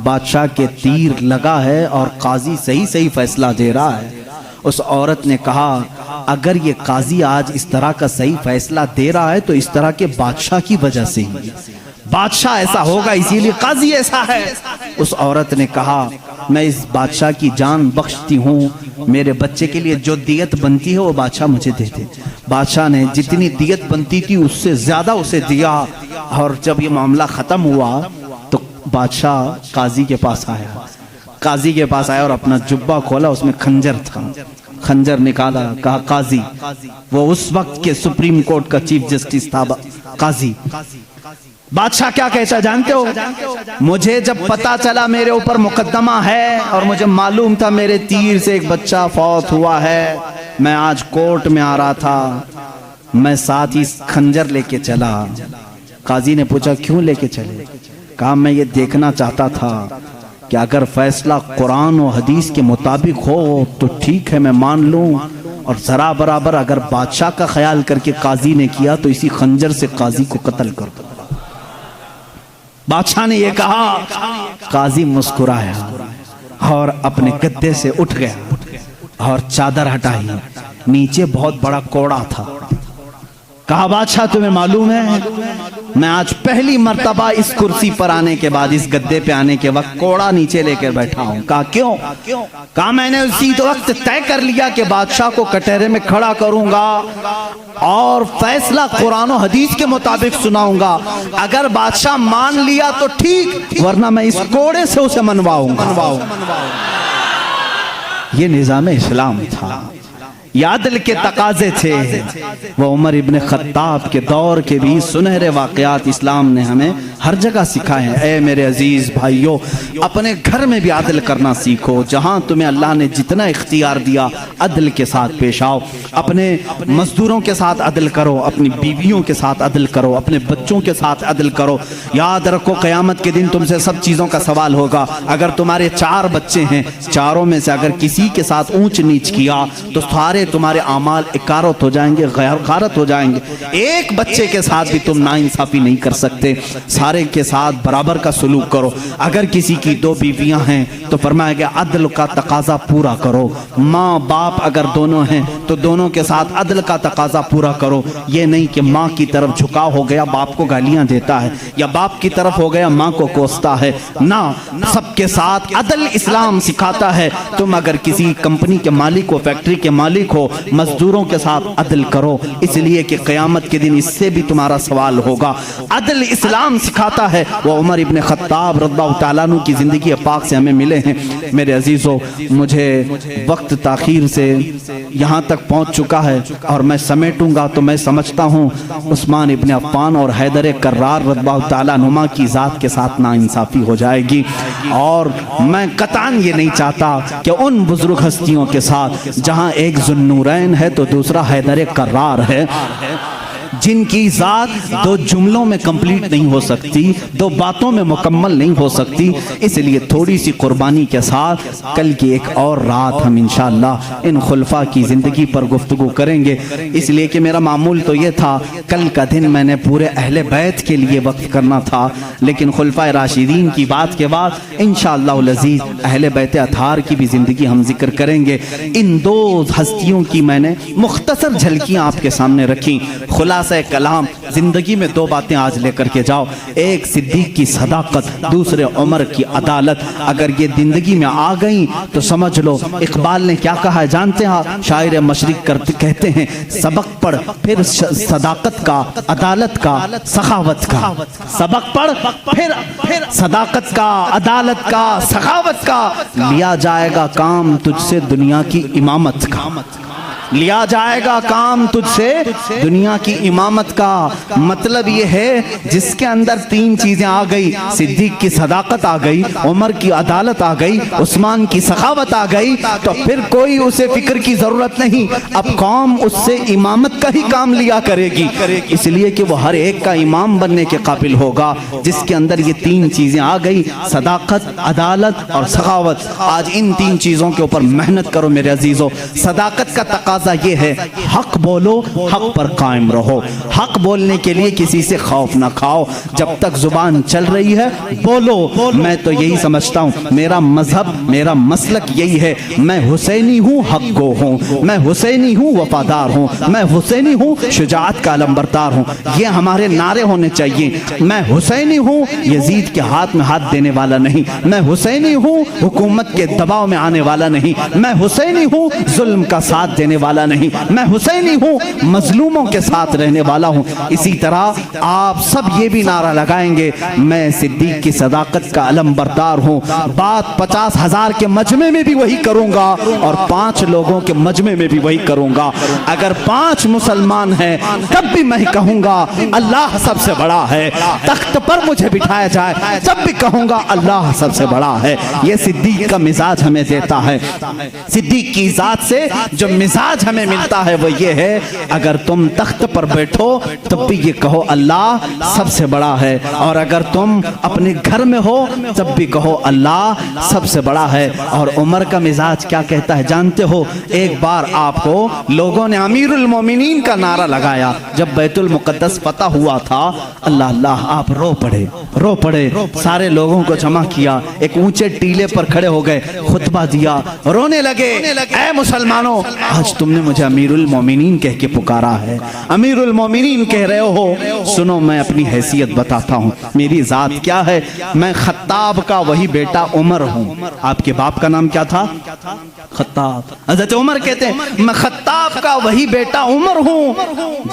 بادشاہ کے تیر لگا ہے اور قاضی صحیح فیصلہ دے رہا ہے، اس عورت نے کہا اگر یہ قاضی آج اس طرح کا صحیح فیصلہ دے رہا ہے تو اس طرح کے بادشاہ کی وجہ سے ہی، بادشاہ ایسا ہوگا اسی لیے قاضی ایسا ہے۔ اس عورت نے کہا میں اس بادشاہ کی جان بخشتی ہوں، میرے بچے کے لیے جو دیت بنتی ہے وہ بادشاہ مجھے دے دے۔ بادشاہ نے جتنی دیت بنتی تھی اس سے زیادہ اسے دیا، اور جب یہ معاملہ ختم ہوا تو بادشاہ قاضی کے پاس آیا، قاضی کے پاس آیا اور اپنا جبہ کھولا، اس میں خنجر تھا، خنجر نکالا، کہا قاضی، وہ اس وقت کے سپریم کورٹ کا چیف جسٹس تھا قاضی۔ بادشاہ کیا کہتا جانتے ہو؟ مجھے جب پتا چلا میرے اوپر مقدمہ ہے اور مجھے معلوم تھا میرے تیر سے ایک بچہ فوت ہوا ہے، میں آج کورٹ میں آ رہا تھا، میں ساتھ ہی خنجر لے کے چلا۔ قاضی نے پوچھا کیوں لے کے چلے؟ کہا میں یہ دیکھنا چاہتا تھا کہ اگر فیصلہ قرآن و حدیث کے مطابق ہو تو ٹھیک ہے میں مان لوں، اور ذرا برابر اگر بادشاہ کا خیال کر کے قاضی نے کیا تو اسی خنجر سے قاضی کو قتل کر دو۔ بادشاہ نے یہ کہا، قاضی مسکرایا اور اپنے گدے سے اٹھ گیا اور چادر ہٹائی، نیچے بہت بڑا کوڑا تھا۔ کہا بادشاہ تمہیں معلوم ہے میں آج پہلی مرتبہ اس کرسی پر آنے کے بعد، اس گدے پہ آنے کے وقت کوڑا نیچے لے کر بیٹھا ہوں۔ کہا کیوں؟ کہا میں نے اسی وقت طے کر لیا کہ بادشاہ کو کٹہرے میں کھڑا کروں گا اور فیصلہ قرآن و حدیث کے مطابق سناؤں گا، اگر بادشاہ مان لیا تو ٹھیک، ورنہ میں اس کوڑے سے اسے منواؤں گا۔ یہ نظام اسلام تھا، یہ عدل کے تقاضے تھے۔ وہ عمر ابن خطاب کے دور کے بھی سنہرے واقعات اسلام نے ہمیں ہر جگہ سکھائے ہیں۔ اے میرے عزیز بھائیوں، اپنے گھر میں بھی عدل کرنا سیکھو، جہاں تمہیں اللہ نے جتنا اختیار دیا عدل کے ساتھ پیش آؤ، اپنے مزدوروں کے ساتھ عدل کرو، اپنی بیویوں کے ساتھ عدل کرو، اپنے بچوں کے ساتھ عدل کرو۔ یاد رکھو قیامت کے دن تم سے سب چیزوں کا سوال ہوگا۔ اگر تمہارے 4 بچے ہیں، چاروں میں سے اگر کسی کے ساتھ اونچ نیچ کیا تو سارے تمہارے اعمال اکارت ہو جائیں گے، غارت ہو جائیں گے۔ ایک بچے کے ساتھ بھی تم ناانصافی نہیں کر سکتے، سارے کے ساتھ برابر کا سلوک کرو۔ اگر کسی کی 2 بیویاں ہیں تو فرمایا گیا عدل کا تقاضا پورا کرو۔ ماں باپ اگر دونوں ہیں تو دونوں کے ساتھ عدل کا تقاضا پورا کرو۔ یہ نہیں کہ ماں کی طرف جھکاؤ ہو گیا باپ کو گالیاں دیتا ہے، یا باپ کی طرف ہو گیا ماں کو کوستا ہے، نہ، سب کے ساتھ عدل اسلام سکھاتا ہے۔ تم اگر کسی کمپنی کے مالک ہو، فیکٹری کے مالک ہو، مزدوروں کے ساتھ عدل کرو، اس لیے کہ قیامت کے دن اس سے بھی تمہارا سوال ہوگا۔ عدل اسلام سکھاتا ہے۔ وہ عمر ابن خطاب رضی اللہ تعالیٰ عنہ کی زندگی پاک سے ہمیں ملے ہیں۔ میرے عزیزو، مجھے وقت تاخیر سے یہاں تک پہنچ چکا ہے اور میں سمیٹوں گا تو میں سمجھتا ہوں عثمان ابن عفان اور حیدر کرار رضی اللہ تعالیٰ عنہما کی ذات کے ساتھ ناانصافی ہو جائے گی، اور میں قطعاً یہ نہیں چاہتا کہ ان بزرگ ہستیوں کے ساتھ جہاں ایک ذوالنورین ہے تو دوسرا حیدر کرار ہے، جن کی ذات 2 جملوں میں کمپلیٹ نہیں ہو سکتی، 2 باتوں میں مکمل نہیں ہو سکتی، اس لیے تھوڑی سی قربانی کے ساتھ کل کی ایک اور رات ہم انشاءاللہ ان خلفاء کی زندگی پر گفتگو کریں گے۔ اس لیے کہ میرا معمول تو یہ تھا کل کا دن میں نے پورے اہل بیت کے لیے وقف کرنا تھا، لیکن خلفاء راشدین کی بات کے بعد انشاءاللہ العزیز اہل بیت اطہار کی بھی زندگی ہم ذکر کریں گے۔ ان 2 ہستیوں کی میں نے مختصر جھلکیاں آپ کے سامنے رکھی۔ خلاصہ کلام، زندگی میں 2 باتیں آج لے کر کے جاؤ، ایک صدیق کی صداقت، دوسرے عمر کی عدالت۔ اگر یہ زندگی میں آ گئیں تو سمجھ لو اقبال نے کیا کہا ہے جانتے ہیں؟ شاعر مشرق کہتے ہیں سبق پڑھ پھر صداقت کا، عدالت کا، سخاوت کا، سبق پڑھ پھر صداقت کا، عدالت کا، سخاوت کا، لیا جائے گا کام تجھ سے دنیا کی امامت کا، لیا جائے گا کام تجھ سے دنیا کی امامت کا۔ مطلب یہ ہے جس کے اندر 3 چیزیں آ گئی، صدیق کی صداقت آ گئی، عمر کی عدالت آ گئی، عثمان کی سخاوت آ گئی، تو پھر کوئی اسے فکر کی ضرورت نہیں، اب قوم اس سے امامت کا ہی کام لیا کرے گی، اس لیے کہ وہ ہر ایک کا امام بننے کے قابل ہوگا جس کے اندر یہ 3 چیزیں آ گئی، صداقت، عدالت اور سخاوت۔ آج ان 3 چیزوں کے اوپر محنت کرو میرے عزیزو۔ صداقت کا تقاضا تقاضا یہ ہے حق بولو، حق پر قائم رہو، حق بولنے کے لیے کسی سے خوف نہ کھاؤ، جب تک زبان چل رہی ہے بولو۔ میں تو یہی سمجھتا ہوں، میرا مذہب، میرا مسلک یہی ہے، میں حسینی ہوں، حق گو ہوں، میں حسینی ہوں، وفادار ہوں، میں حسینی ہوں، شجاعت کا علمبردار ہوں، یہ ہمارے نعرے ہونے چاہیے۔ میں حسینی ہوں، یزید کے ہاتھ میں ہاتھ دینے والا نہیں، میں حسینی ہوں، حکومت کے دباؤ میں آنے والا نہیں، میں حسینی ہوں، ظلم کا ساتھ دینے والا نہیں، میں حسینی ہوں، مظلوموں کے ساتھ رہنے والا ہوں۔ اسی طرح آپ سب یہ بھی نعرہ لگائیں گے، میں صدیق کی صداقت کا علم بردار ہوں، بات 50,000 کے مجمع میں بھی وہی کروں گا اور 5 لوگوں کے مجمع میں بھی وہی کروں گا۔ اگر 5 مسلمان ہیں تب بھی میں کہوں گا اللہ سب سے بڑا ہے، تخت پر مجھے بٹھایا جائے تب بھی کہوں گا اللہ سب سے بڑا ہے۔ یہ صدیق کا مزاج ہمیں دیتا ہے، صدیق کی ذات سے جو مزاج ہمیں ملتا ہے وہ یہ ہے، اگر تم تخت پر بیٹھو تب بھی یہ کہو اللہ سب سے بڑا ہے، اور اگر تم اپنے گھر میں ہو تب بھی کہو اللہ سب سے بڑا ہے۔ اور عمر کا مزاج کیا کہتا ہے جانتے ہو؟ ایک بار آپ کو لوگوں نے امیر المومنین کا نعرہ لگایا جب بیت المقدس فتح ہوا تھا، اللہ اللہ آپ رو پڑے، سارے لوگوں کو جمع کیا، ایک اونچے ٹیلے پر کھڑے ہو گئے، خطبہ دیا، رونے لگے، اے مسلمانوں آج تم نے مجھے امیر المومنین کہہ کے پکارا ہے، امیر المومنین کہہ رہے ہو، سنو میں اپنی حیثیت بتاتا ہوں، میری ذات کیا ہے، میں خطاب کا وہی بیٹا عمر ہوں۔ آپ کے باپ کا نام کیا تھا؟ خطاب۔ حضرت عمر کہتے ہیں میں خطاب کا وہی بیٹا عمر ہوں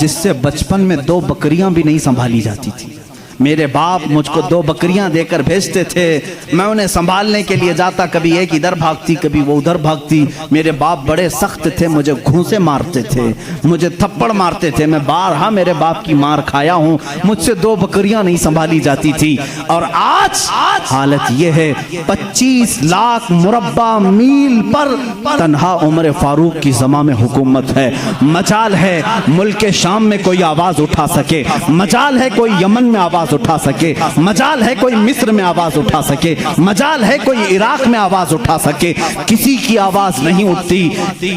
جس سے بچپن میں 2 بکریاں بھی نہیں سنبھالی جاتی تھی۔ میرے باپ مجھ کو 2 بکریاں دے کر بھیجتے تھے، میں انہیں سنبھالنے کے لیے جاتا، کبھی ایک ادھر بھاگتی کبھی وہ ادھر بھاگتی۔ میرے باپ بڑے سخت تھے، مجھے گھونسے مارتے تھے، مجھے تھپڑ مارتے تھے، میں بارہا میرے باپ کی مار کھایا ہوں، مجھ سے 2 بکریاں نہیں سنبھالی جاتی تھی۔ اور آج حالت یہ ہے 25 لاکھ مربع میل پر تنہا عمر فاروق کی زماں میں حکومت ہے۔ مجال ہے ملک شام میں کوئی آواز اٹھا سکے، مجال ہے کوئی یمن میں آواز اٹھا سکے، مجال ہے کوئی مصر میں آواز اٹھا سکے، مجال ہے کوئی عراق میں آواز اٹھا سکے، کسی کی آواز نہیں اٹھتی۔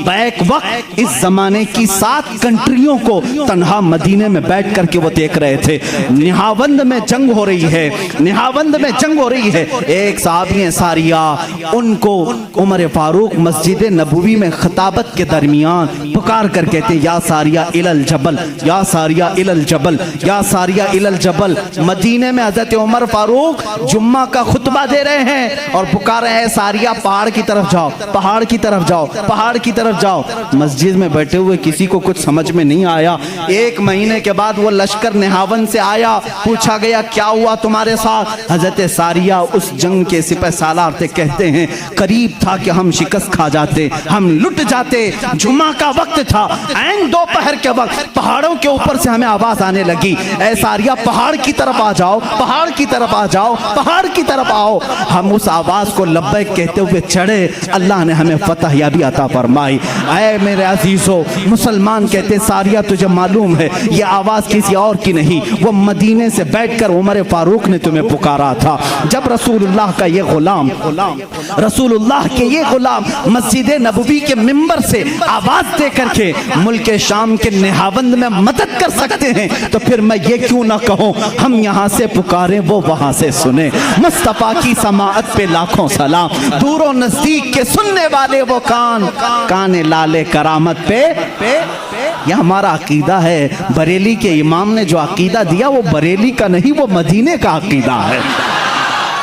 بیک وقت اس زمانے کی 7 کنٹریوں کو تنہا مدینے میں بیٹھ کر کے وہ دیکھ رہے تھے۔ نہاوند میں جنگ ہو رہی ہے، نہاوند میں جنگ ہو رہی ہے، ایک صحابی ساریہ، ان کو عمر فاروق مسجد نبوی میں خطابت کے درمیان پکار کر کہتے ہیں یا ساریہ الی الجبل، یا ساریہ الی الجبل، یا ساریہ الی الجبل۔ مدینے میں حضرت عمر فاروق جمعہ کا خطبہ دے رہے ہیں اور پکار رہے ہیں ساریہ پہاڑ کی طرف جاؤ، پہاڑ کی طرف جاؤ، پہاڑ کی طرف جاؤ۔ مسجد میں بیٹھے ہوئے کسی کو کچھ سمجھ میں نہیں آیا۔ 1 مہینے کے بعد وہ لشکر نہاون سے آیا، پوچھا گیا کیا ہوا تمہارے ساتھ؟ حضرت ساریہ اس جنگ کے سپہ سالار تھے، کہتے ہیں قریب تھا کہ ہم شکست کھا جاتے، ہم لٹ جاتے، جمعہ کا وقت تھا، عین دوپہر کے وقت پہاڑوں کے اوپر سے ہمیں آواز آنے لگی، اے ساریہ پہاڑ کی طرف آ جاؤ، پہاڑ کی طرف آ جاؤ، پہاڑ کی طرف آؤ۔ ہم اس آواز کو لبیک کہتے ہوئے چڑھے، اللہ نے ہمیں فتح یابی عطا فرمائی۔ اے میرے عزیزو، مسلمان کہتے ساریہ تجھے معلوم ہے یہ آواز کسی اور کی نہیں، وہ مدینے سے بیٹھ کر عمر فاروق نے تمہیں پکارا تھا۔ جب رسول اللہ کا یہ غلام، رسول اللہ کے یہ غلام مسجد نبوی کے ممبر سے آواز دے کر کے ملک شام کے نہاوند میں مدد کر سکتے ہیں تو پھر میں یہ کیوں نہ کہوں ہم یہاں سے پکاریں وہ وہاں سے سنیں۔ مصطفیٰ کی سماعت پہ لاکھوں سلام، دور و نزدیک کے سننے والے وہ کان لالے کرامت پہ۔ یہ ہمارا عقیدہ ہے، بریلی کے امام نے جو عقیدہ دیا وہ بریلی کا نہیں، وہ مدینے کا عقیدہ ہے،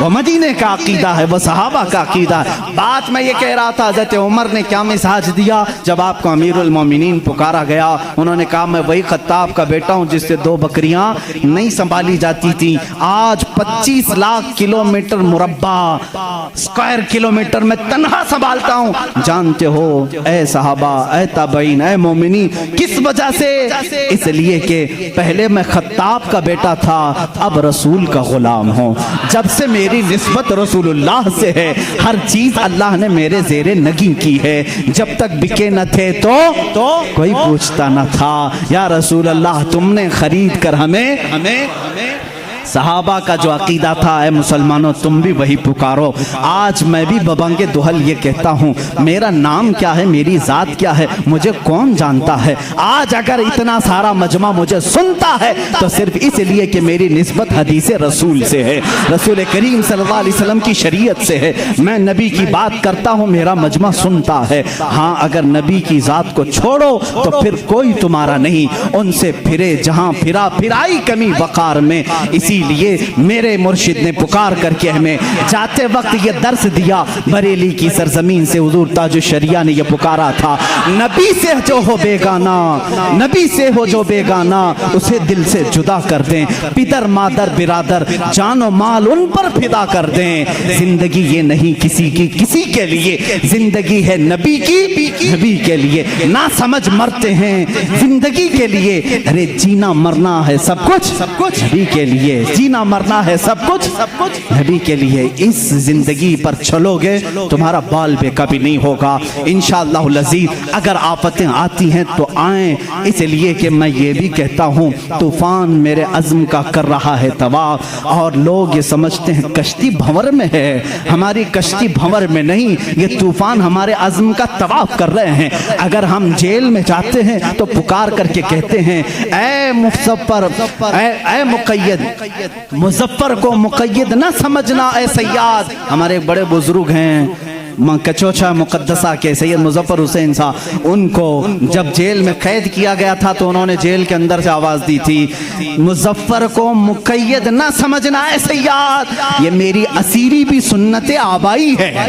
وہ مدینے کا عقیدہ ہے، وہ صحابہ کا عقیدہ ہے۔ بات میں یہ کہہ رہا تھا حضرت عمر نے کیا مزاج دیا جب آپ کو امیر المومنین پکارا گیا؟ انہوں نے کہا میں وہی خطاب کا بیٹا ہوں جس سے 2 بکریاں نہیں سنبھالی جاتی تھی، آج 25 لاکھ کلومیٹر مربع اسکوائر کلومیٹر میں تنہا سنبھالتا ہوں۔ جانتے ہو اے صحابہ، اے تابعین، اے مومنین، کس وجہ سے؟ اس لیے کہ پہلے میں خطاب کا بیٹا تھا، اب رسول کا غلام ہوں۔ جب سے میری نسبت رسول اللہ سے ہے، ہر چیز اللہ نے میرے زیر نگین کی ہے۔ جب تک بکے نہ تھے تو کوئی پوچھتا نہ تھا، یا رسول اللہ تم نے خرید کر ہمیں صحابہ کا جو عقیدہ تھا، اے مسلمانوں تم بھی وہی پکارو۔ آج میں بھی ببنگ دہل یہ کہتا ہوں، میرا نام کیا ہے، میری ذات کیا ہے، مجھے کون جانتا ہے؟ آج اگر اتنا سارا مجمع مجھے سنتا ہے تو صرف اس لیے کہ میری نسبت حدیث رسول سے ہے، رسول کریم صلی اللہ علیہ وسلم کی شریعت سے ہے۔ میں نبی کی بات کرتا ہوں، میرا مجمع سنتا ہے۔ ہاں اگر نبی کی ذات کو چھوڑو تو پھر کوئی تمہارا نہیں، ان سے پھرے جہاں پھرا پھرائی کمی وقار میں۔ اسی لیے میرے مرشد نے پکار کر کے ہمیں جاتے وقت یہ درس دیا، بریلی کی سرزمین سے حضور تاج الشریعہ نے یہ پکارا تھا، نبی سے جو ہو بیگانہ، نبی سے ہو جو بیگانہ اسے دل سے جدا کر دیں، پدر مادر برادر جان و مال ان پر فدا کر دیں۔ زندگی یہ نہیں کسی کی کسی کے لیے، زندگی ہے نبی کی نبی کے لیے۔ نہ سمجھ مرتے ہیں زندگی کے لیے، ارے جینا مرنا ہے سب کچھ نبی کے لیے، جینا مرنا ہے سب کچھ نبی کے لیے۔ اس زندگی پر چلو گے تمہارا بال بے کبھی نہیں ہوگا انشاءاللہ العزیز۔ اگر آفتیں آتی ہیں تو آئیں، اس لیے کہ میں یہ بھی کہتا ہوں طوفان میرے عزم کا کر رہا ہے طواف، اور لوگ یہ سمجھتے ہیں کشتی بھنور میں ہے، ہماری کشتی بھنور میں نہیں، یہ طوفان ہمارے عزم کا طواف کر رہے ہیں۔ اگر ہم جیل میں جاتے ہیں تو پکار کر کے کہتے ہیں اے مظفر، اے مقید، مظفر کو مقید نہ سمجھنا اے سیاد۔ ہمارے ایک بڑے بزرگ ہیں کچوچا مقدسہ کے سید مظفر حسین صاحب، ان کو جب جیل میں قید کیا گیا تھا تو انہوں نے جیل کے اندر سے آواز دی تھی، مظفر کو مقید نہ سمجھنا اے سیاد، یہ میری اسیری بھی سنت آبائی ہے،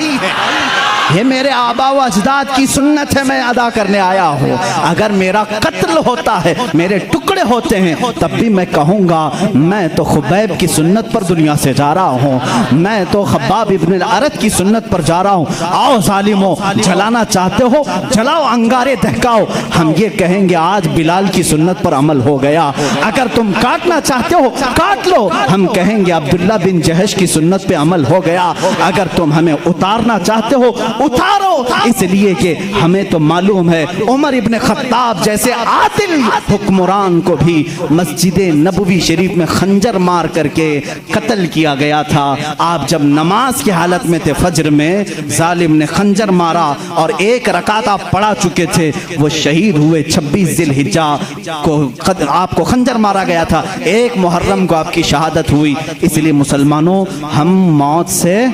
یہ میرے آبا و اجداد کی سنت ہے، میں ادا کرنے آیا ہوں۔ اگر میرا قتل ہوتا ہے، میرے ٹکڑے ہوتے ہیں، تب بھی میں کہوں گا میں تو خبیب کی سنت پر دنیا سے جا رہا ہوں، میں تو خباب ابن الارت کی سنت پر جا رہا ہوں۔ آؤ ظالموں، جلانا چاہتے ہو جلاؤ، انگارے دہکاؤ، ہم یہ کہیں گے آج بلال کی سنت پر عمل ہو گیا۔ اگر تم کاٹنا چاہتے ہو کاٹ لو، ہم کہیں گے عبداللہ بن جہش کی سنت پہ عمل ہو گیا۔ اگر تم ہمیں اتارنا چاہتے ہو اتارو، اس لیے کہ ہمیں تو معلوم ہے عمر ابن خطاب جیسے عادل حکمران کو بھی مسجد نبوی شریف میں خنجر مار کر کے قتل کیا گیا تھا۔ آپ جب نماز کی حالت میں تھے فجر میں، ظالم نے خنجر مارا اور ایک رکعت آپ پڑھا چکے تھے، وہ شہید ہوئے۔ 26 ذی الحجہ کو آپ کو خنجر مارا گیا تھا، 1 محرم کو آپ کی شہادت ہوئی۔ اس لیے مسلمانوں ہم موت سے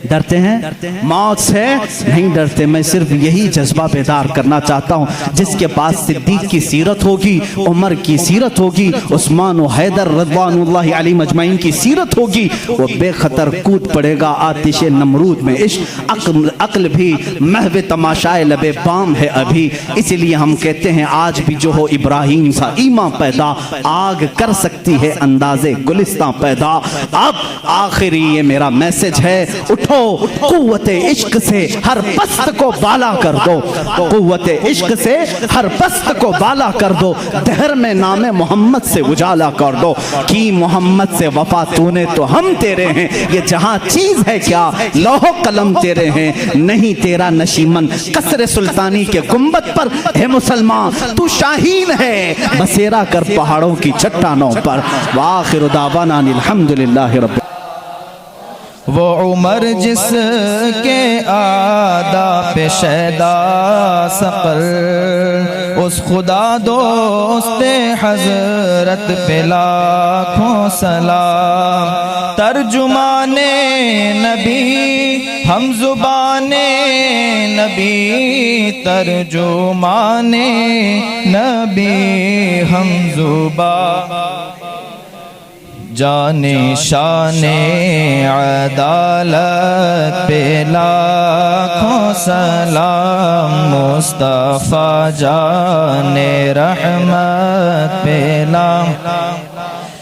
ڈرتے ہیں؟ موت سے نہیں ڈرتے۔ میں صرف یہی جذبہ بیدار کرنا چاہتا ہوں، جس کے پاس صدیق کی سیرت ہوگی، عمر کی سیرت ہوگی، عثمان و حیدر رضوان اللہ علیہ مجمعین کی سیرت ہوگی، وہ بے خطر کود پڑے گا آتش نمرود میں۔ عشق عقل بھی محو تماشائے لب بام ہے ابھی، اس لیے ہم کہتے ہیں آج بھی جو ہو ابراہیم سا ایمان پیدا، آگ کر سکتی ہے انداز گلستان پیدا۔ اب آخری یہ میرا میسج ہے، اٹھو قوت عشق سے ہر پست کو بالا کر دو، قوت عشق سے ہر پست کو بالا کر دو، دہر میں نام محمد سے اجالا کر دو، کی محمد سے وفا تو نے تو ہم تیرے ہیں، یہ جہاں چیز ہے کیا لوح قلم تیرے ہیں، نہیں تیرا نشیمن قصر سلطانی کے گنبد پر ہے مسلمان، تو شاہین ہے بسیرا کر پہاڑوں کی چٹانوں پر۔ وآخر دعوانا الحمدللہ رب۔ وہ عمر جس کے آداب پہ شیدا سقر، اس خدا دوست حضرت پہ لاکھوں سلام۔ ترجمان نبی ہم زبان نبی، ترجمان نبی ہم زبان، جان شان عدالت پہ لاکھوں سلام، مصطفیٰ جان رحمت پہ لاکھوں